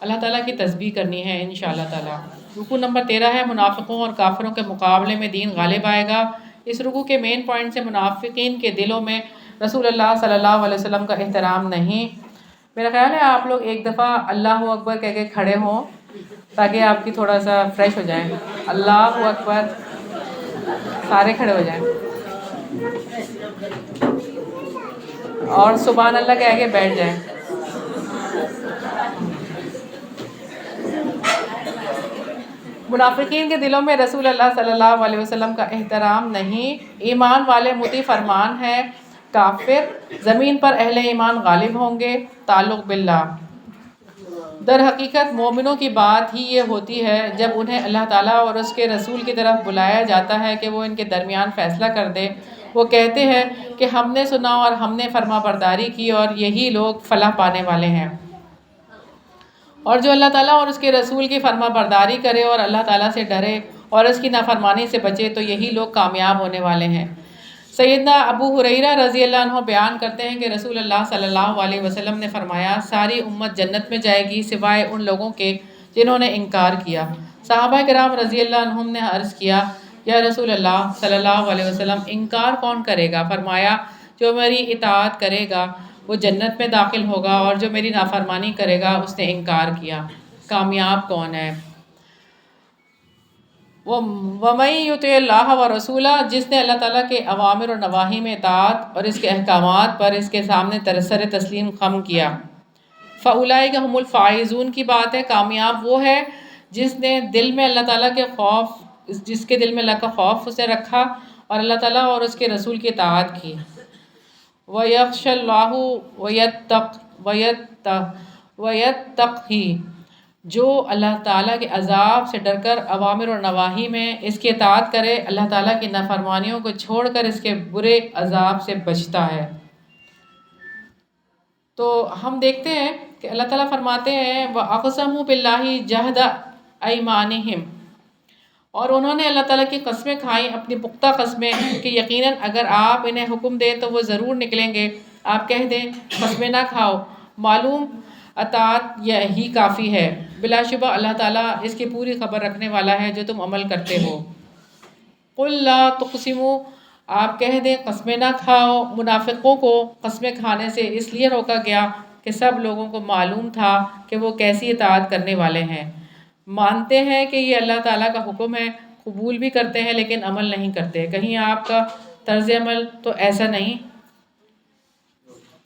اللہ تعالیٰ کی تسبیح کرنی ہے انشاءاللہ تعالیٰ۔ رکوع نمبر 13 ہے، منافقوں اور کافروں کے مقابلے میں دین غالب آئے گا۔ اس رکوع کے مین پوائنٹس ہیں، منافقین کے دلوں میں رسول اللہ صلی اللہ علیہ وسلم کا احترام نہیں۔ میرا خیال ہے آپ لوگ ایک دفعہ اللہ اکبر کہہ کے کھڑے ہوں تاکہ آپ کی تھوڑا سا فریش ہو جائیں۔ اللہ اکبر، سارے کھڑے ہو جائیں اور سبحان اللہ کہہ کے بیٹھ جائیں۔ منافقین کے دلوں میں رسول اللہ صلی اللہ علیہ وسلم کا احترام نہیں۔ ایمان والے مطیع فرمان ہیں، کافر زمین پر اہل ایمان غالب ہوں گے۔ تعلق باللہ، در حقیقت مومنوں کی بات ہی یہ ہوتی ہے جب انہیں اللہ تعالیٰ اور اس کے رسول کی طرف بلایا جاتا ہے کہ وہ ان کے درمیان فیصلہ کر دے، وہ کہتے ہیں کہ ہم نے سنا اور ہم نے فرما برداری کی اور یہی لوگ فلاح پانے والے ہیں۔ اور جو اللہ تعالیٰ اور اس کے رسول کی فرما برداری کرے اور اللہ تعالیٰ سے ڈرے اور اس کی نافرمانی سے بچے تو یہی لوگ کامیاب ہونے والے ہیں۔ سیدنا ابو ہریرہ رضی اللہ عنہ بیان کرتے ہیں کہ رسول اللہ صلی اللہ علیہ وسلم نے فرمایا، ساری امت جنت میں جائے گی سوائے ان لوگوں کے جنہوں نے انکار کیا۔ صحابہ کرام رضی اللہ عنہم نے عرض کیا، یا رسول اللہ صلی اللہ علیہ وسلم، انکار کون کرے گا؟ فرمایا، جو میری اطاعت کرے گا وہ جنت میں داخل ہوگا، اور جو میری نافرمانی کرے گا اس نے انکار کیا۔ کامیاب کون ہے؟ وَمَن يُطِعِ اللَّهَ وَرَسُولَهُ، جس نے اللہ تعالیٰ کے اوامر اور نواہی میں اطاعت اور اس کے احکامات پر اس کے سامنے سر تسلیم خم کیا۔ فَأُولَئِكَ هُمُ الْفَائِزُونَ کی بات ہے، کامیاب وہ ہے جس نے دل میں اللہ تعالیٰ کے خوف جس کے دل میں اللہ کا خوف اسے رکھا اور اللہ تعالیٰ اور اس کے رسول کی اطاعت کی۔ وَيَخْشَ اللَّهُ وَيَتَّقْهِ، جو اللہ تعالیٰ کے عذاب سے ڈر کر اوامر اور نواہی میں اس کی اطاعت کرے، اللہ تعالیٰ کی نافرمانیوں کو چھوڑ کر اس کے برے عذاب سے بچتا ہے۔ تو ہم دیکھتے ہیں کہ اللہ تعالیٰ فرماتے ہیں وَأَقْسَمُوا بِاللَّهِ جَهْدَ أَيْمَانِهِمْ، اور انہوں نے اللہ تعالیٰ کی قسمیں کھائیں، اپنی پختہ قسمیں، کہ یقیناً اگر آپ انہیں حکم دیں تو وہ ضرور نکلیں گے۔ آپ کہہ دیں قسمیں نہ کھاؤ، معلوم اطاعت یہی کافی ہے، بلا شبہ اللہ تعالیٰ اس کی پوری خبر رکھنے والا ہے جو تم عمل کرتے ہو۔ قُلْ لَا تُقْسِمُوا، آپ کہہ دیں قسمیں نہ کھاؤ۔ منافقوں کو قسمیں کھانے سے اس لیے روکا گیا کہ سب لوگوں کو معلوم تھا کہ وہ کیسی اطاعت کرنے والے ہیں، مانتے ہیں کہ یہ اللہ تعالیٰ کا حکم ہے، قبول بھی کرتے ہیں لیکن عمل نہیں کرتے۔ کہیں آپ کا طرز عمل تو ایسا نہیں؟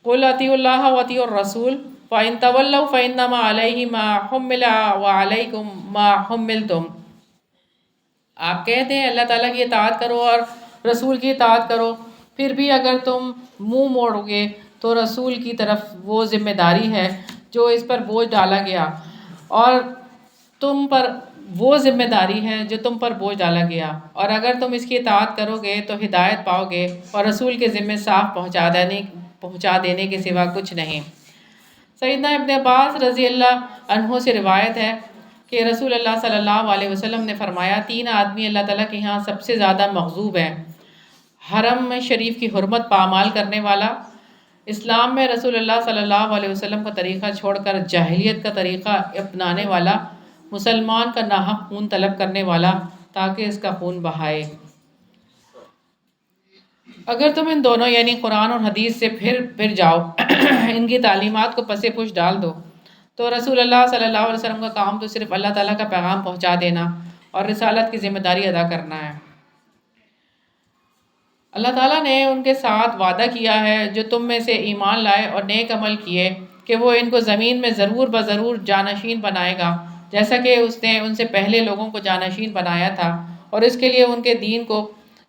قُلْ اطیعوا اللہ واطیعوا الرسول فَإِن تَوَلَّوْا فَإِنَّمَا عَلَيْهِ مَا حُمِّلَ وَعَلَيْكُمْ مَا حُمِّلْتُمْ، آپ کہہ دیں اللہ تعالیٰ کی اطاعت کرو اور رسول کی اطاعت کرو، پھر بھی اگر تم منہ موڑو گے تو رسول کی طرف وہ ذمہ داری ہے جو اس پر بوجھ ڈالا گیا، اور تم پر وہ ذمہ داری ہے جو تم پر بوجھ ڈالا گیا، اور اگر تم اس کی اطاعت کرو گے تو ہدایت پاؤ گے، اور رسول کے ذمہ صاف پہنچا دینے کے سوا کچھ نہیں۔ سیدنا ابن عباس رضی اللہ عنہ سے روایت ہے کہ رسول اللہ صلی اللہ علیہ وسلم نے فرمایا 3 آدمی اللہ تعالیٰ کے یہاں سب سے زیادہ مغضوب ہیں: حرم شریف کی حرمت پامال کرنے والا، اسلام میں رسول اللہ صلی اللہ علیہ وسلم کا طریقہ چھوڑ کر جاہلیت کا طریقہ اپنانے والا، مسلمان کا ناحق خون طلب کرنے والا تاکہ اس کا خون بہائے۔ اگر تم ان دونوں یعنی قرآن اور حدیث سے پھر جاؤ، ان کی تعلیمات کو پس پش ڈال دو، تو رسول اللہ صلی اللہ علیہ وسلم کا کام تو صرف اللہ تعالیٰ کا پیغام پہنچا دینا اور رسالت کی ذمہ داری ادا کرنا ہے۔ اللہ تعالیٰ نے ان کے ساتھ وعدہ کیا ہے جو تم میں سے ایمان لائے اور نیک عمل کیے کہ وہ ان کو زمین میں ضرور بضرور جانشین بنائے گا، جیسا کہ اس نے ان سے پہلے لوگوں کو جانشین بنایا تھا، اور اس کے لیے ان کے دین کو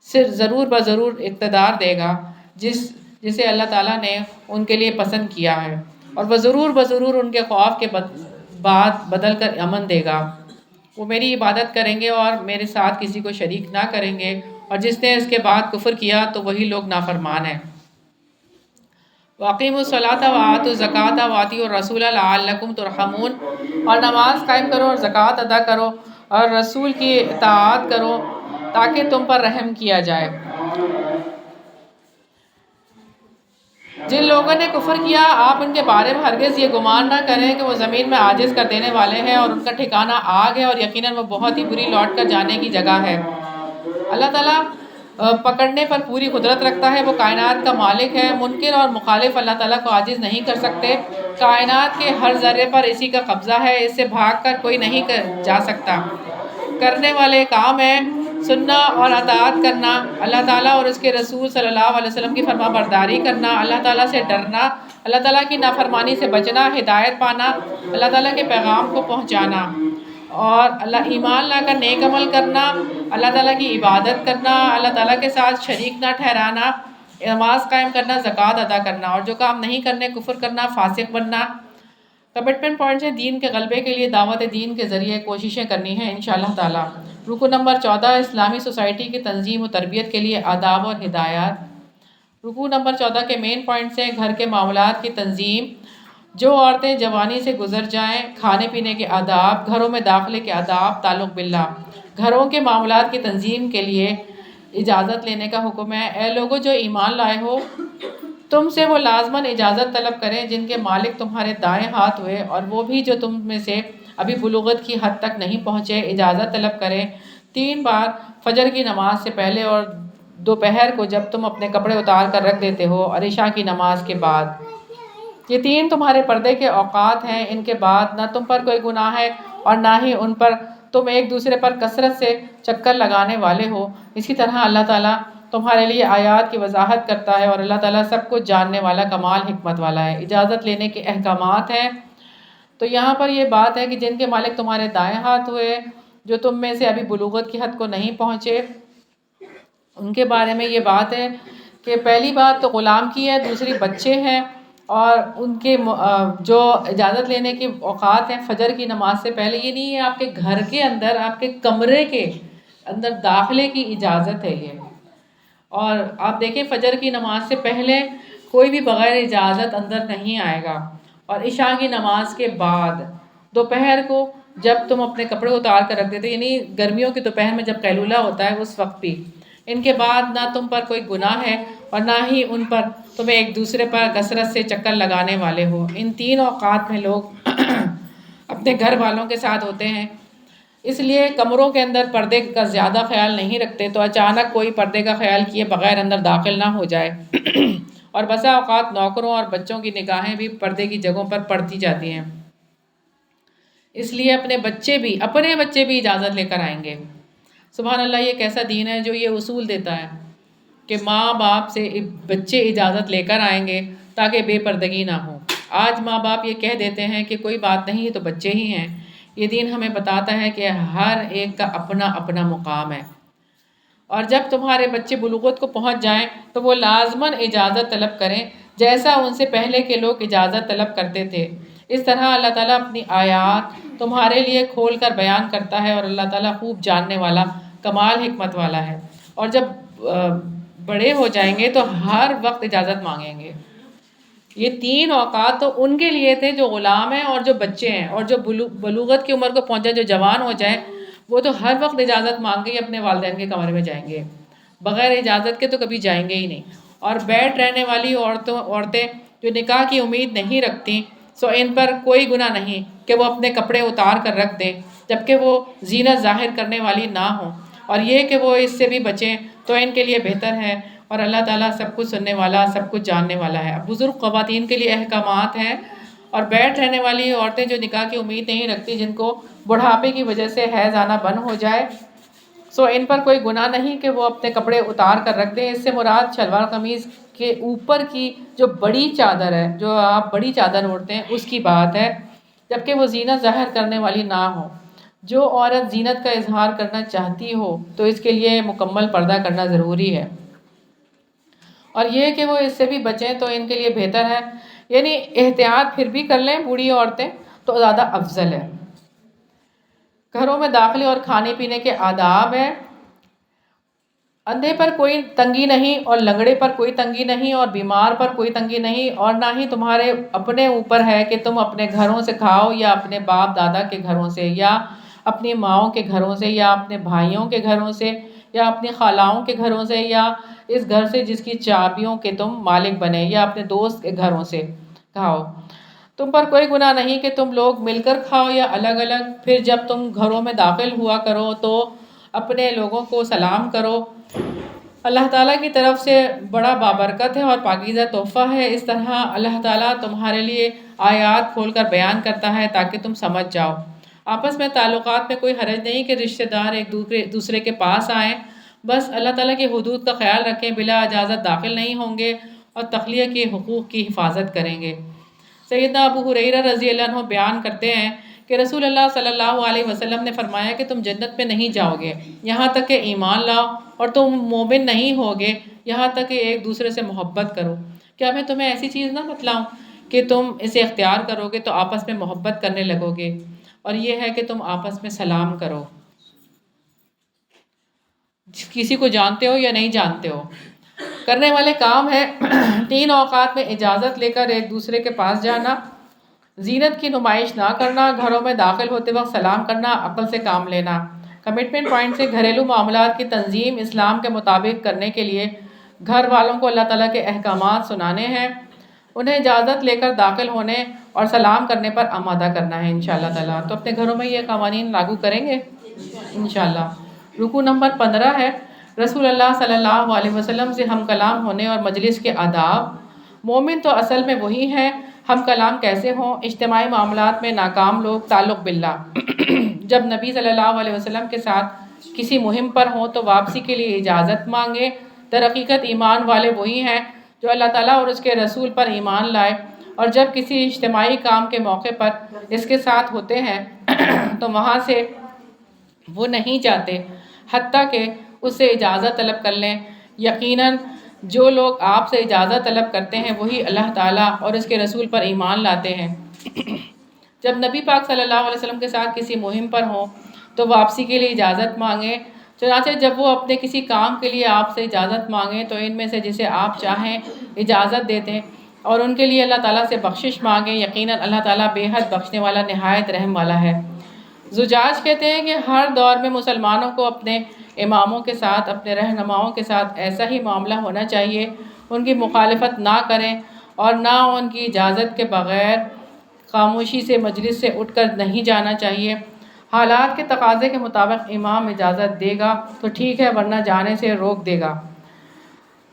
ضرور بضرور اقتدار دے گا جسے اللہ تعالیٰ نے ان کے لیے پسند کیا ہے، اور وہ ضرور بضرور ان کے خوف کے بعد بدل کر امن دے گا۔ وہ میری عبادت کریں گے اور میرے ساتھ کسی کو شریک نہ کریں گے، اور جس نے اس کے بعد کفر کیا تو وہی لوگ نافرمان ہیں۔ وَأَقِیمُوا الصَّلَاةَ وَآتُوا الزَّکَاةَ وَأَطِیعُوا الرَّسُولَ لَعَلَّکُمْ تُرْحَمُونَ، اور نماز قائم کرو اور زکوٰۃ ادا کرو اور رسول کی اطاعت کرو تاکہ تم پر رحم کیا جائے۔ جن لوگوں نے کفر کیا آپ ان کے بارے میں ہرگز یہ گمان نہ کریں کہ وہ زمین میں عاجز کر دینے والے ہیں، اور ان کا ٹھکانہ آگ ہے، اور یقیناً وہ بہت ہی بری لوٹ کر جانے کی جگہ ہے۔ اللہ تعالیٰ پکڑنے پر پوری قدرت رکھتا ہے، وہ کائنات کا مالک ہے، منکر اور مخالف اللہ تعالیٰ کو عاجز نہیں کر سکتے۔ کائنات کے ہر ذرے پر اسی کا قبضہ ہے، اس سے بھاگ کر کوئی نہیں جا سکتا۔ کرنے والے کام ہے سننا اور اطاعت کرنا، اللہ تعالیٰ اور اس کے رسول صلی اللہ علیہ وسلم کی فرما برداری کرنا، اللہ تعالیٰ سے ڈرنا، اللہ تعالیٰ کی نافرمانی سے بچنا، ہدایت پانا، اللہ تعالیٰ کے پیغام کو پہنچانا، اور ایمان لا کر نیک عمل کرنا، اللہ تعالیٰ کی عبادت کرنا، اللہ تعالیٰ کے ساتھ شریک نہ ٹھہرانا، نماز قائم کرنا، زکوٰۃ ادا کرنا، اور جو کام نہیں کرنے کفر کرنا، فاسق بننا۔ کمٹمنٹ پوائنٹس ہیں: دین کے غلبے کے لیے دعوت دین کے ذریعے کوششیں کرنی ہیں انشاءاللہ تعالیٰ۔ رکو نمبر 14 اسلامی سوسائٹی کی تنظیم و تربیت کے لیے آداب اور ہدایات۔ رکو نمبر 14 کے مین پوائنٹس ہیں: گھر کے معاملات کی تنظیم، جو عورتیں جوانی سے گزر جائیں، کھانے پینے کے آداب، گھروں میں داخلے کے آداب، تعلق باللہ، گھروں کے معاملات کی تنظیم کے لیے اجازت لینے کا حکم ہے۔ اے لوگو جو ایمان لائے ہو، تم سے وہ لازماً اجازت طلب کریں جن کے مالک تمہارے دائیں ہاتھ ہوئے، اور وہ بھی جو تم میں سے ابھی بلوغت کی حد تک نہیں پہنچے، اجازت طلب کریں 3 بار فجر کی نماز سے پہلے اور دوپہر کو جب تم اپنے کپڑے اتار کر رکھ دیتے ہو، اور عشاء کی نماز کے بعد۔ یہ 3 تمہارے پردے کے اوقات ہیں، ان کے بعد نہ تم پر کوئی گناہ ہے اور نہ ہی ان پر تم ایک دوسرے پر کثرت سے چکر لگانے والے ہو۔ اسی طرح اللہ تعالیٰ تمہارے لیے آیات کی وضاحت کرتا ہے، اور اللہ تعالیٰ سب کچھ جاننے والا کمال حکمت والا ہے۔ اجازت لینے کے احکامات ہیں، تو یہاں پر یہ بات ہے کہ جن کے مالک تمہارے دائیں ہاتھ ہوئے، جو تم میں سے ابھی بلوغت کی حد کو نہیں پہنچے، ان کے بارے میں یہ بات ہے کہ پہلی بات تو غلام کی ہے، دوسری بچے ہیں، اور ان کے جو اجازت لینے کے اوقات ہیں فجر کی نماز سے پہلے، یہ نہیں ہے آپ کے گھر کے اندر، آپ کے کمرے کے اندر داخلے کی اجازت ہے یہ۔ اور آپ دیکھیں فجر کی نماز سے پہلے کوئی بھی بغیر اجازت اندر نہیں آئے گا، اور عشاء کی نماز کے بعد دوپہر کو جب تم اپنے کپڑے اتار کر رکھ دیتے، یعنی گرمیوں کے دوپہر میں جب قیلولہ ہوتا ہے اس وقت بھی، ان کے بعد نہ تم پر کوئی گناہ ہے اور نہ ہی ان پر تمہیں ایک دوسرے پر کثرت سے چکر لگانے والے ہو۔ ان تین اوقات میں لوگ اپنے گھر والوں کے ساتھ ہوتے ہیں، اس لیے کمروں کے اندر پردے کا زیادہ خیال نہیں رکھتے، تو اچانک کوئی پردے کا خیال کیے بغیر اندر داخل نہ ہو جائے۔ اور بسا اوقات نوکروں اور بچوں کی نگاہیں بھی پردے کی جگہوں پر پڑتی جاتی ہیں، اس لیے اپنے بچے بھی اجازت لے کر آئیں گے۔ سبحان اللہ، یہ کیسا دین ہے جو یہ اصول دیتا ہے کہ ماں باپ سے بچے اجازت لے کر آئیں گے تاکہ بے پردگی نہ ہو۔ آج ماں باپ یہ کہہ دیتے ہیں کہ کوئی بات نہیں، یہ تو بچے ہی ہیں۔ یہ دین ہمیں بتاتا ہے کہ ہر ایک کا اپنا اپنا مقام ہے، اور جب تمہارے بچے بلوغت کو پہنچ جائیں تو وہ لازماً اجازت طلب کریں، جیسا ان سے پہلے کے لوگ اجازت طلب کرتے تھے۔ اس طرح اللہ تعالیٰ اپنی آیات تمہارے لیے کھول کر بیان کرتا ہے، اور اللہ تعالیٰ خوب جاننے والا، کمال حکمت والا ہے۔ اور جب بڑے ہو جائیں گے تو ہر وقت اجازت مانگیں گے۔ یہ تین اوقات تو ان کے لیے تھے جو غلام ہیں اور جو بچے ہیں، اور جو بلوغت کی عمر کو پہنچے، جو جوان ہو جائیں، وہ تو ہر وقت اجازت مانگ کے ہی اپنے والدین کے کمرے میں جائیں گے، بغیر اجازت کے تو کبھی جائیں گے ہی نہیں۔ اور بیٹھ رہنے والی عورتیں جو نکاح کی امید نہیں رکھتی، سو ان پر کوئی گناہ نہیں کہ وہ اپنے کپڑے اتار کر رکھ دیں جبکہ وہ زینت ظاہر کرنے والی نہ ہوں، اور یہ کہ وہ اس سے بھی بچیں تو ان کے لیے بہتر ہے، اور اللہ تعالیٰ سب کچھ سننے والا، سب کچھ جاننے والا ہے۔ اب بزرگ خواتین کے لیے احکامات ہیں، اور بیٹھ رہنے والی عورتیں جو نکاح کی امید نہیں رکھتی، جن کو بڑھاپے کی وجہ سے حیض آنا بند ہو جائے، سو ان پر کوئی گناہ نہیں کہ وہ اپنے کپڑے اتار کر رکھ دیں۔ اس سے مراد شلوار قمیض کے اوپر کی جو بڑی چادر ہے، جو آپ بڑی چادر اوڑھتے ہیں، اس کی بات ہے، جبکہ وہ زینت ظاہر کرنے والی نہ ہو۔ جو عورت زینت کا اظہار کرنا چاہتی ہو تو اس کے لیے مکمل پردہ کرنا ضروری ہے، اور یہ کہ وہ اس سے بھی بچیں تو ان کے لیے بہتر ہے، یعنی احتیاط پھر بھی کر لیں بوڑھی عورتیں تو زیادہ افضل ہے۔ گھروں میں داخلے اور کھانے پینے کے آداب ہیں۔ اندھے پر کوئی تنگی نہیں، اور لنگڑے پر کوئی تنگی نہیں، اور بیمار پر کوئی تنگی نہیں، اور نہ ہی تمہارے اپنے اوپر ہے کہ تم اپنے گھروں سے کھاؤ، یا اپنے باپ دادا کے گھروں سے، یا اپنی ماؤں کے گھروں سے، یا اپنے بھائیوں کے گھروں سے، یا اپنی خالاؤں کے گھروں سے، یا اس گھر سے جس کی چابیوں کے تم مالک بنے، یا اپنے دوست کے گھروں سے کھاؤ۔ تم پر کوئی گناہ نہیں کہ تم لوگ مل کر کھاؤ یا الگ الگ۔ پھر جب تم گھروں میں داخل ہوا کرو تو اپنے لوگوں کو سلام کرو، اللہ تعالیٰ کی طرف سے بڑا بابرکت ہے اور پاکیزہ تحفہ ہے۔ اس طرح اللہ تعالیٰ تمہارے لیے آیات کھول کر بیان کرتا ہے تاکہ تم سمجھ جاؤ۔ آپس میں تعلقات میں کوئی حرج نہیں کہ رشتہ دار ایک دوسرے کے پاس آئیں، بس اللہ تعالیٰ کی حدود کا خیال رکھیں، بلا اجازت داخل نہیں ہوں گے، اور تخلیہ کے حقوق کی حفاظت کریں گے۔ سیدنا ابو ہریرہ رضی اللہ عنہ بیان کرتے ہیں کہ رسول اللہ صلی اللہ علیہ وسلم نے فرمایا کہ تم جنت میں نہیں جاؤ گے یہاں تک کہ ایمان لاؤ، اور تم مومن نہیں ہوگے یہاں تک کہ ایک دوسرے سے محبت کرو۔ کیا میں تمہیں ایسی چیز نہ بتلاؤں کہ تم اسے اختیار کرو گے تو آپس میں محبت کرنے لگو گے، اور یہ ہے کہ تم آپس میں سلام کرو، کسی کو جانتے ہو یا نہیں جانتے ہو۔ کرنے والے کام ہے تین اوقات میں اجازت لے کر ایک دوسرے کے پاس جانا، زینت کی نمائش نہ کرنا، گھروں میں داخل ہوتے وقت سلام کرنا، عقل سے کام لینا۔ کمٹمنٹ پوائنٹ سے گھریلو معاملات کی تنظیم اسلام کے مطابق کرنے کے لیے گھر والوں کو اللہ تعالیٰ کے احکامات سنانے ہیں، انہیں اجازت لے کر داخل ہونے اور سلام کرنے پر آمادہ کرنا ہے انشاءاللہ تعالیٰ۔ تو اپنے گھروں میں یہ قوانین لاگو کریں گے انشاءاللہ۔ رکوع نمبر 15 ہے رسول اللہ صلی اللہ علیہ وسلم سے ہم کلام ہونے اور مجلس کے آداب۔ مومن تو اصل میں وہی ہیں، ہم کلام کیسے ہوں؟ اجتماعی معاملات میں ناکام لوگ تعلق باللہ جب نبی صلی اللہ علیہ وسلم کے ساتھ کسی مہم پر ہوں تو واپسی کے لیے اجازت مانگے۔ در حقیقت ایمان والے وہی ہیں جو اللہ تعالیٰ اور اس کے رسول پر ایمان لائے، اور جب کسی اجتماعی کام کے موقع پر اس کے ساتھ ہوتے ہیں تو وہاں سے وہ نہیں چاہتے حتیٰ کہ اس سے اجازت طلب کر لیں۔ یقیناً جو لوگ آپ سے اجازت طلب کرتے ہیں وہی اللہ تعالیٰ اور اس کے رسول پر ایمان لاتے ہیں۔ جب نبی پاک صلی اللہ علیہ وسلم کے ساتھ کسی مہم پر ہوں تو واپسی کے لیے اجازت مانگیں۔ چنانچہ جب وہ اپنے کسی کام کے لیے آپ سے اجازت مانگیں تو ان میں سے جسے آپ چاہیں اجازت دیتے اور ان کے لیے اللہ تعالیٰ سے بخشش مانگیں۔ یقیناً اللہ تعالیٰ بے حد بخشنے والا نہایت رحم والا ہے۔ زجاج کہتے ہیں کہ ہر دور میں مسلمانوں کو اپنے اماموں کے ساتھ، اپنے رہنماؤں کے ساتھ ایسا ہی معاملہ ہونا چاہیے، ان کی مخالفت نہ کریں اور نہ ان کی اجازت کے بغیر خاموشی سے مجلس سے اٹھ کر نہیں جانا چاہیے۔ حالات کے تقاضے کے مطابق امام اجازت دے گا تو ٹھیک ہے، ورنہ جانے سے روک دے گا۔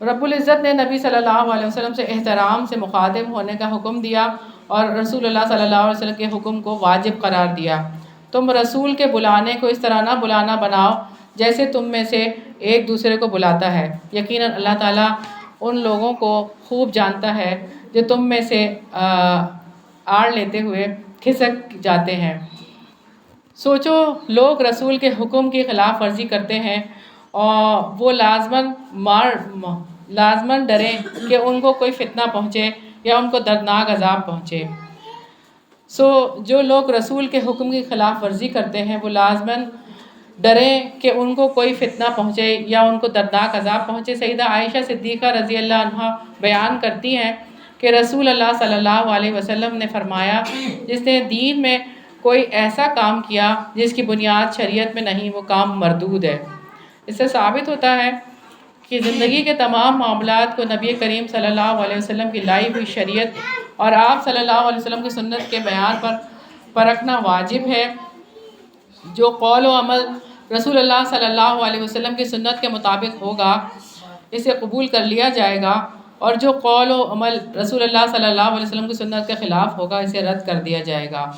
رب العزت نے نبی صلی اللہ علیہ وسلم سے احترام سے مخاطب ہونے کا حکم دیا اور رسول اللہ صلی اللہ علیہ وسلم کے حکم کو واجب قرار دیا۔ تم رسول کے بلانے کو اس طرح نہ بلانا بناؤ جیسے تم میں سے ایک دوسرے کو بلاتا ہے۔ یقیناً اللہ تعالیٰ ان لوگوں کو خوب جانتا ہے جو تم میں سے آڑ لیتے ہوئے کھسک جاتے ہیں۔ سوچو لوگ رسول کے حکم کی خلاف ورزی کرتے ہیں اور وہ لازماً ڈریں کہ ان کو کوئی فتنہ پہنچے یا ان کو دردناک عذاب پہنچے۔ جو لوگ رسول کے حکم کی خلاف ورزی کرتے ہیں وہ لازماً ڈریں کہ ان کو کوئی فتنہ پہنچے یا ان کو دردناک عذاب پہنچے۔ سیدہ عائشہ صدیقہ رضی اللہ عنہا بیان کرتی ہیں کہ رسول اللہ صلی اللہ علیہ وسلم نے فرمایا، جس نے دین میں کوئی ایسا کام کیا جس کی بنیاد شریعت میں نہیں، وہ کام مردود ہے۔ اس سے ثابت ہوتا ہے کہ زندگی کے تمام معاملات کو نبی کریم صلی اللہ علیہ وسلم کی لائی ہوئی شریعت اور آپ صلی اللہ علیہ وسلم کی سنت کے بیان پر پرکھنا واجب ہے۔ جو قول و عمل رسول اللہ صلی اللہ علیہ وسلم کی سنت کے مطابق ہوگا اسے قبول کر لیا جائے گا، اور جو قول و عمل رسول اللہ صلی اللہ علیہ وسلم کی سنت کے خلاف ہوگا اسے رد کر دیا جائے گا۔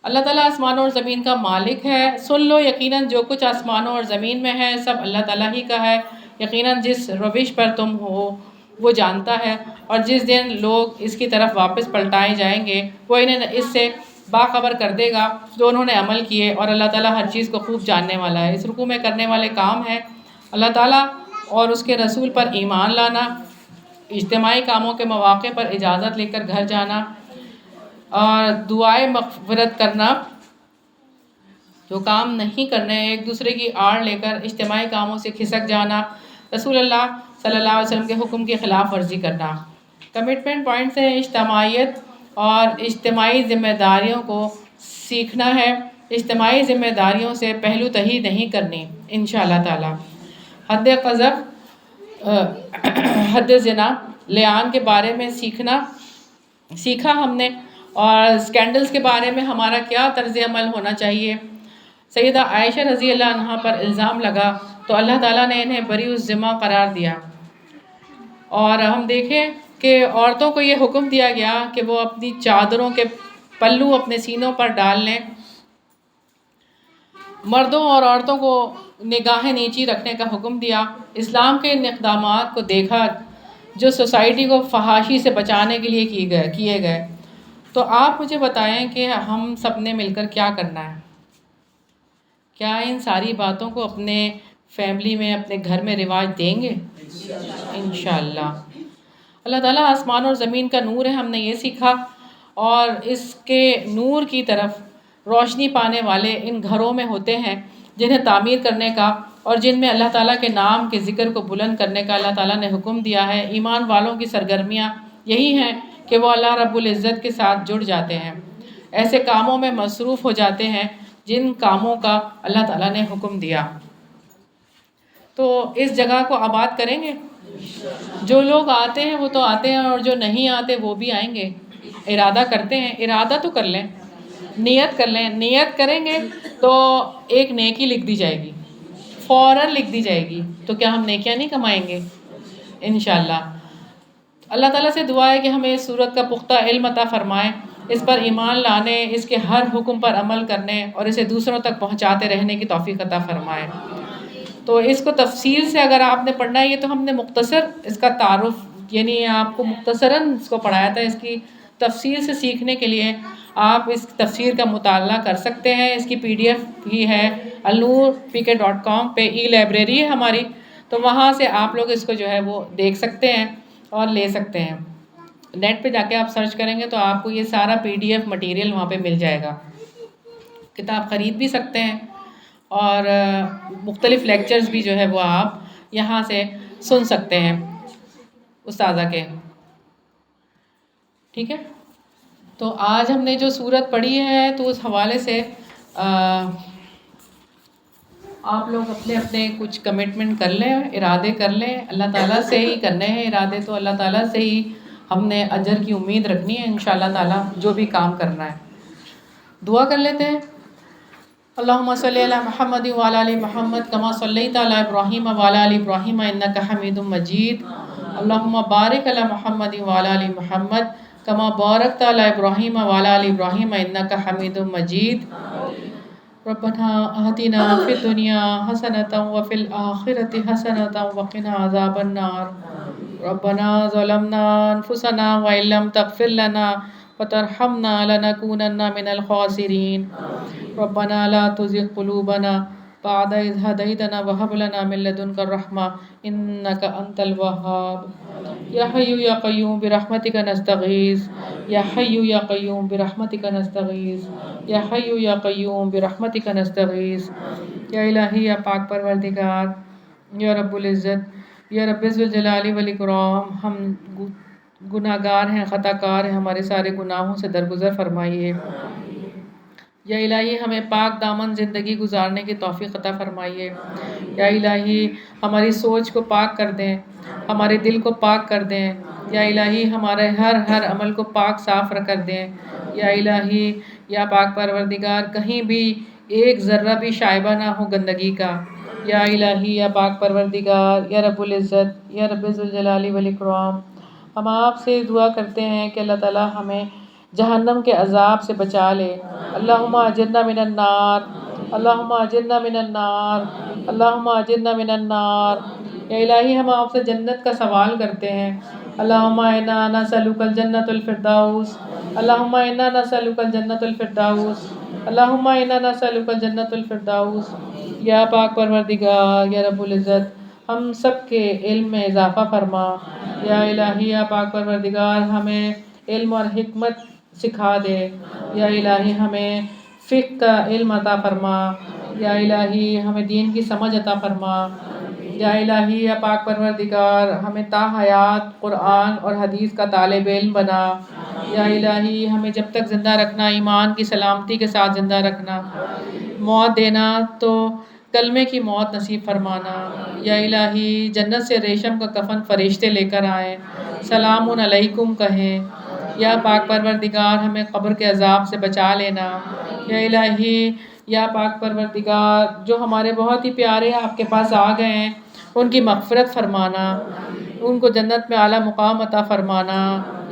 اللہ تعالیٰ آسمانوں اور زمین کا مالک ہے۔ سن لو، یقیناً جو کچھ آسمانوں اور زمین میں ہے سب اللہ تعالیٰ ہی کا ہے۔ یقیناً جس روش پر تم ہو وہ جانتا ہے، اور جس دن لوگ اس کی طرف واپس پلٹائے جائیں گے وہ انہیں اس سے باخبر کر دے گا جو انہوں نے عمل کیے، اور اللہ تعالیٰ ہر چیز کو خوب جاننے والا ہے۔ اس رکوع میں کرنے والے کام ہے اللہ تعالیٰ اور اس کے رسول پر ایمان لانا، اجتماعی کاموں کے مواقع پر اجازت لے کر گھر جانا، اور دعائے مغفرت کرنا۔ جو کام نہیں کرنے، ایک دوسرے کی آڑ لے کر اجتماعی کاموں سے کھسک جانا، رسول اللہ صلی اللہ علیہ وسلم کے حکم کی خلاف ورزی کرنا۔ کمٹمنٹ پوائنٹس ہیں: اجتماعیت اور اجتماعی ذمہ داریوں کو سیکھنا ہے۔ اجتماعی ذمہ داریوں سے پہلو تہی نہیں کرنی انشاءاللہ تعالی۔ حد قذف، حد زنا، لیان کے بارے میں سیکھا ہم نے، اور اسکینڈلز کے بارے میں ہمارا کیا طرز عمل ہونا چاہیے۔ سیدہ عائشہ رضی اللہ عنہا پر الزام لگا تو اللہ تعالیٰ نے انہیں بری الذمہ قرار دیا، اور ہم دیکھیں کہ عورتوں کو یہ حکم دیا گیا کہ وہ اپنی چادروں کے پلو اپنے سینوں پر ڈال لیں۔ مردوں اور عورتوں کو نگاہیں نیچی رکھنے کا حکم دیا۔ اسلام کے ان اقدامات کو دیکھا جو سوسائٹی کو فحاشی سے بچانے کے لیے کیے گئے، تو آپ مجھے بتائیں کہ ہم سب نے مل کر کیا کرنا ہے؟ کیا ان ساری باتوں کو اپنے فیملی میں، اپنے گھر میں رواج دیں گے؟ انشاءاللہ۔ اللہ تعالیٰ آسمان اور زمین کا نور ہے، ہم نے یہ سیکھا، اور اس کے نور کی طرف روشنی پانے والے ان گھروں میں ہوتے ہیں جنہیں تعمیر کرنے کا اور جن میں اللہ تعالیٰ کے نام کے ذکر کو بلند کرنے کا اللہ تعالیٰ نے حکم دیا ہے۔ ایمان والوں کی سرگرمیاں یہی ہیں کہ وہ اللہ رب العزت کے ساتھ جڑ جاتے ہیں، ایسے کاموں میں مصروف ہو جاتے ہیں جن کاموں کا اللہ تعالیٰ نے حکم دیا۔ تو اس جگہ کو آباد کریں گے۔ جو لوگ آتے ہیں وہ تو آتے ہیں، اور جو نہیں آتے وہ بھی آئیں گے۔ ارادہ کرتے ہیں، ارادہ تو کر لیں، نیت کر لیں۔ نیت کریں گے تو ایک نیکی لکھ دی جائے گی، فوراً لکھ دی جائے گی۔ تو کیا ہم نیکیاں نہیں کمائیں گے؟ انشاءاللہ۔ اللہ تعالیٰ سے دعا ہے کہ ہمیں اس صورت کا پختہ علم عطا فرمائے، اس پر ایمان لانے، اس کے ہر حکم پر عمل کرنے اور اسے دوسروں تک پہنچاتے رہنے کی توفیق عطا فرمائے۔ تو اس کو تفصیل سے اگر آپ نے پڑھنا ہے، یہ تو ہم نے مختصر اس کا تعارف، یعنی آپ کو مختصراً اس کو پڑھایا تھا۔ اس کی تفصیل سے سیکھنے کے لیے آپ اس تفسیر کا مطالعہ کر سکتے ہیں. اس کی PDF بھی ہے alnoorpk.com پہ ای لائبریری ہے ہماری، تو وہاں سے آپ لوگ اس کو جو ہے وہ دیکھ سکتے ہیں اور لے سکتے ہیں. نیٹ پہ جا کے آپ سرچ کریں گے تو آپ کو یہ سارا PDF مٹیریل وہاں پہ مل جائے گا. کتاب خرید بھی سکتے ہیں اور مختلف لیکچرز بھی جو ہے وہ آپ یہاں سے سن سکتے ہیں استاذہ کے. ٹھیک ہے، تو آج ہم نے جو سورت پڑھی ہے تو اس حوالے سے آپ لوگ اپنے اپنے کچھ کمٹمنٹ کر لیں، ارادے کر لیں. اللہ تعالیٰ سے ہی کرنے ہیں ارادے، تو اللہ تعالیٰ سے ہی ہم نے اجر کی امید رکھنی ہے انشاءاللہ تعالیٰ جو بھی کام کرنا ہے. دعا کر لیتے ہیں. اللہم صلی علی محمد وعلی آل محمد کما صلیت علی ابراہیم وعلی آل ابراہیم انک حمید مجید. اللہم بارک علی محمد وعلی آل محمد کما بارکت علی ابراہیم وعلی آل ابراہیم انک حمید مجید. ربنا آتنا فی الدنیا حسنۃ وفی الآخرۃ حسنۃ وقنا عذاب النار. ربنا ظلمنا انفسنا وإن لم تغفر لنا وترحمنا لنكونن من الخاسرین. ربنا لا تزغ قلوبنا بعد إذ هديتنا وهب لنا من لدنك الرحمة إنك أنت الوهاب. يا حي يا قيوم برحمتك نستغيث. يا حي يا قيوم برحمتك نستغيث. يا حي يا قيوم برحمتك نستغيث. یا الہی، یا پاک پروردگار، یا رب العزت، یا رب ذوالجلال والاکرام، ہم گناہ گار ہیں، خطا کار ہیں، ہمارے سارے گناہوں سے درگزر فرمائیے. یا الہی، ہمیں پاک دامن زندگی گزارنے کی توفیق عطا فرمائیے. یا الہی، ہماری سوچ کو پاک کر دیں، ہمارے دل کو پاک کر دیں. یا الہی، ہمارے ہر عمل کو پاک صاف کر دیں. یا الہی، یا پاک پروردگار، کہیں بھی ایک ذرہ بھی شائبہ نہ ہو گندگی کا. یا الہی، یا پاک پروردگار، یا رب العزت، یا رب ذوالجلال والاکرام، ہم آپ سے دعا کرتے ہیں کہ اللہ تعالیٰ ہمیں جہنم کے عذاب سے بچا لے. اللہم اجرنا من النار، اللہم اجرنا من النار، اللہم اجرنا من النار. یا الہی، ہم آپ سے جنت کا سوال کرتے ہیں. اللہم انا نسألک الجنۃ الفردوس، اللہم انا نسألک الجنۃ الفردوس، اللہم انا نسألک الجنۃ الفردوس. یا پاک پروردگار، یا رب العزت، ہم سب کے علم میں اضافہ فرما. یا الہی، یا پاک پروردگار، ہمیں علم اور حکمت سکھا دے. یا الہی، ہمیں فقہ کا علم عطا فرما. یا الہی، ہمیں دین کی سمجھ عطا فرما. یا الہی، یا پاک پروردگار، ہمیں تا حیات قرآن اور حدیث کا طالب علم بنا. یا الہی، ہمیں جب تک زندہ رکھنا، ایمان کی سلامتی کے ساتھ زندہ رکھنا، موت دینا تو کلمے کی موت نصیب فرمانا. یا الہی، جنت سے ریشم کا کفن فرشتے لے کر آئیں، سلام علیکم کہیں. یا پاک پروردگار، ہمیں قبر کے عذاب سے بچا لینا. یا الہی، یا پاک پروردگار، جو ہمارے بہت ہی پیارے آپ کے پاس آ گئے ہیں ان کی مغفرت فرمانا، ان کو جنت میں اعلیٰ مقام عطا فرمانا.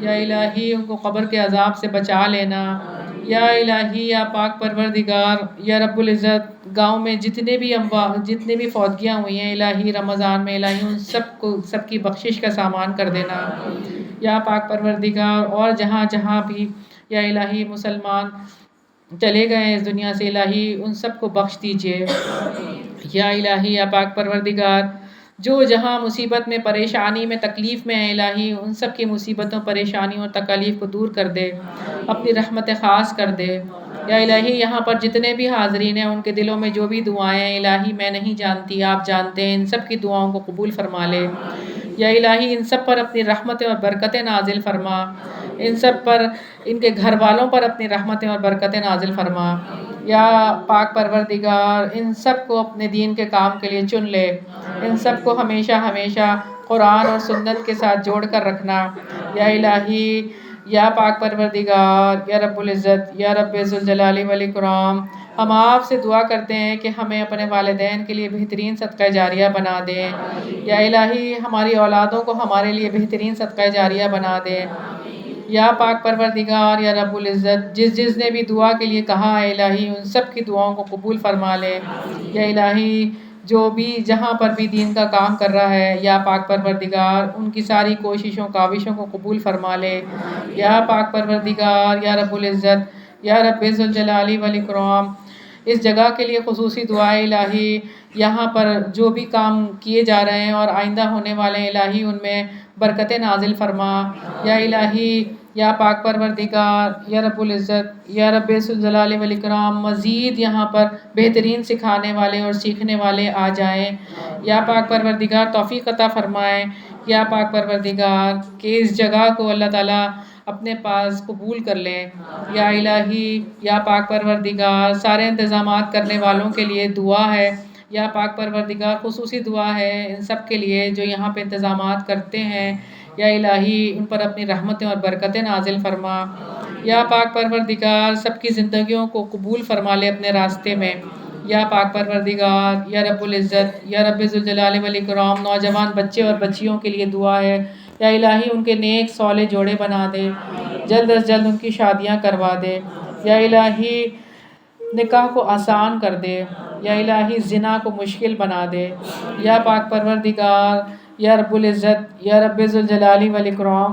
یا الہی، ان کو قبر کے عذاب سے بچا لینا. یا الہی، یا پاک پروردگار، یا رب العزت، گاؤں میں جتنے بھی فوتگیاں ہوئی ہیں الہی رمضان میں، الہی ان سب کی بخشش کا سامان کر دینا. یا پاک پروردگار، اور جہاں جہاں بھی یا الہی مسلمان چلے گئے ہیں اس دنیا سے، الہی ان سب کو بخش دیجیے. یا الہی، یا پاک پروردگار، جو جہاں مصیبت میں، پریشانی میں، تکلیف میں ہیں الہی ان سب کی مصیبتوں، پریشانیوں اور تکالیف کو دور کر دے، اپنی رحمت خاص کر دے. یا الہی، یہاں پر جتنے بھی حاضرین ہیں ان کے دلوں میں جو بھی دعائیں ہیں الہی میں نہیں جانتی، آپ جانتے ہیں، ان سب کی دعاؤں کو قبول فرما لے. یا الہی، ان سب پر اپنی رحمتیں اور برکتیں نازل فرما، ان سب پر، ان کے گھر والوں پر اپنی رحمتیں اور برکتیں نازل فرما. یا پاک پروردگار، ان سب کو اپنے دین کے کام کے لیے چن لے، ان سب کو ہمیشہ ہمیشہ قرآن اور سنت کے ساتھ جوڑ کر رکھنا. یا الہی، یا پاک پروردگار، یا رب العزت، یا رب ذوالجلال والاکرام، ہم آپ سے دعا کرتے ہیں کہ ہمیں اپنے والدین کے لیے بہترین صدقہ جاریہ بنا دیں. یا الہی، ہماری اولادوں کو ہمارے لیے بہترین صدقہ جاریہ بنا دیں. یا پاک پروردگار، یا رب العزت، جس نے بھی دعا کے لیے کہا ہے الہی ان سب کی دعاؤں کو قبول فرما لے. یا الہی، جو بھی جہاں پر بھی دین کا کام کر رہا ہے یا پاک پروردگار ان کی ساری کوششوں کاوشوں کو قبول فرما لے. یا پاک پروردگار، یا رب العزت، یا رب ذوالجلال والاکرام۔ اس جگہ کے لیے خصوصی دعا الہی، یہاں پر جو بھی کام کیے جا رہے ہیں اور آئندہ ہونے والے ہیں الہی ان میں برکت نازل فرما یا الہی، یا پاک پروردگار، یا رب العزت، یا رب ذوالجلال والاکرام، مزید یہاں پر بہترین سکھانے والے اور سیکھنے والے آ جائیں یا پاک پروردگار توفیق عطا فرمائیں یا پاک پروردگار کہ اس جگہ کو اللہ تعالیٰ اپنے پاس قبول کر لیں یا الہی، یا پاک پروردگار سارے انتظامات کرنے والوں کے لیے دعا ہے یا پاک پروردگار خصوصی دعا ہے ان سب کے لیے جو یہاں پہ انتظامات کرتے ہیں یا الہی ان پر اپنی رحمتیں اور برکتیں نازل فرما یا پاک پروردگار سب کی زندگیوں کو قبول فرما لے اپنے راستے میں یا پاک پروردگار، یا رب العزت، یا رب ذوالجلال والاکرام نوجوان بچے اور بچیوں کے لیے دعا ہے یا الہی ان کے نیک صالح جوڑے بنا دے، جلد از جلد ان کی شادیاں کروا دے یا الہی، نکاح کو آسان کر دے یا الہی، زنا کو مشکل بنا دے یا پاک پروردگار، یا رب العزت، یا رب ذوالجلال والاکرام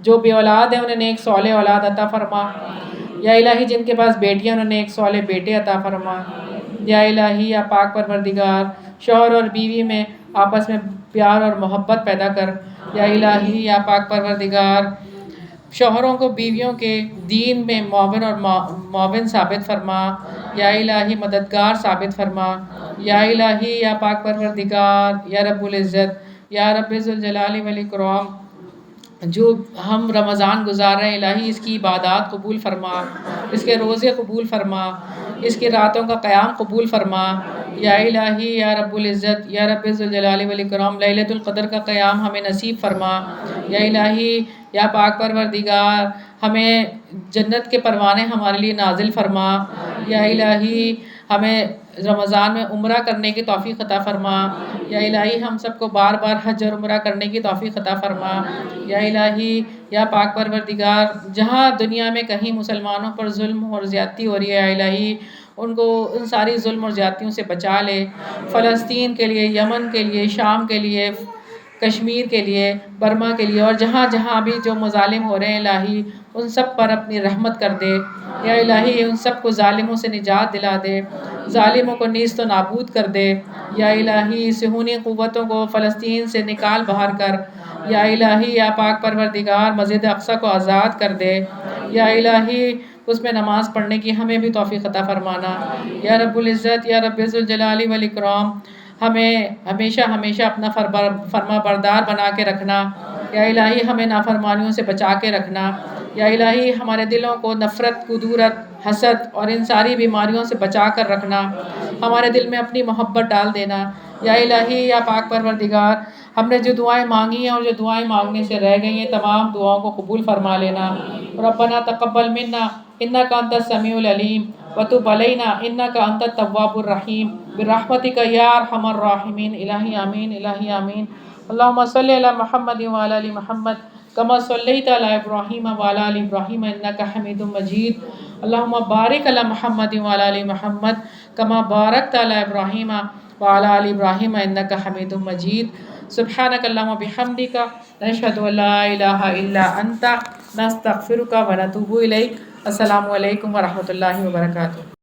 جو بے اولاد ہیں انہیں نیک صالح اولاد عطا فرما یا الہی، جن کے پاس بیٹیاں انہیں نیک صالح بیٹے عطا فرما یا الہی، یا پاک پروردگار شوہر اور بیوی میں آپس میں پیار اور محبت پیدا کر یا الہی، یا پاک پروردگار شوہروں کو بیویوں کے دین میں معاون اور معاون ثابت فرما یا الہی، مددگار ثابت فرما یا الہی، یا پاک پروردگار، یا رب العزت، یا رب ذوالجلال والاکرام جو ہم رمضان گزار رہے ہیں الہی اس کی عبادات قبول فرما، اس کے روزے قبول فرما، اس کی راتوں کا قیام قبول فرما یا الہی، یا رب العزت، یا رب ذوالجلال والاکرام لیلۃ القدر کا قیام ہمیں نصیب فرما یا الہی، یا پاک پروردگار ہمیں جنت کے پروانے ہمارے لیے نازل فرما یا الہی، ہمیں رمضان میں عمرہ کرنے کی توفیق عطا فرما یا الہی، ہم سب کو بار بار حج اور عمرہ کرنے کی توفیق عطا فرما یا الہی، یا پاک پروردگار جہاں دنیا میں کہیں مسلمانوں پر ظلم اور زیادتی ہو رہی ہے یا الہی ان کو ان ساری ظلم اور زیادتیوں سے بچا لے، فلسطین کے لیے، یمن کے لیے، شام کے لیے، کشمیر کے لیے، برما کے لیے اور جہاں جہاں بھی جو مظالم ہو رہے ہیں الہی ان سب پر اپنی رحمت کر دے یا الہی، ان سب کو ظالموں سے نجات دلا دے، ظالموں کو نیست و نابود کر دے یا الہی، صہیونی قوتوں کو فلسطین سے نکال باہر کر یا الہی، یا پاک پروردگار مسجد اقصی کو آزاد کر دے یا الہی، اس میں نماز پڑھنے کی ہمیں بھی توفیق عطا فرمانا یا رب العزت، یا رب ذوالجلال والاکرام ہمیں ہمیشہ ہمیشہ اپنا فرما بردار بنا کے رکھنا یا الہی، ہمیں نافرمانیوں سے بچا کے رکھنا یا الہی، ہمارے دلوں کو نفرت، کدورت، حسد اور ان ساری بیماریوں سے بچا کر رکھنا، ہمارے دل میں اپنی محبت ڈال دینا یا الہی، یا پاک پروردگار ہم نے جو دعائیں مانگی ہیں اور جو دعائیں مانگنے سے رہ گئی ہیں تمام دعاؤں کو قبول فرما لینا۔ ربنا تقبل منا انک انت السمیع العلیم وتب علینا انک انت التواب الرحیم برحمتک یا ارحم الراحمین۔ الہی آمین، الہی آمین۔ اللہم صلی علی محمد وعلی آل محمد کما صلیت علی ابراہیم وعلی آل ابراہیم انک حمید مجید۔ اللہم بارک علی محمد وعلی آل محمد کما بارکت علی ابراہیم وعلی آل ابراہیم انک حمید مجید۔ سبحانک اللہم بحمدک نشہد ان لا الہ الا انت نستغفرک ونتوب الیک۔ السلام علیکم ورحمۃ اللہ وبرکاتہ۔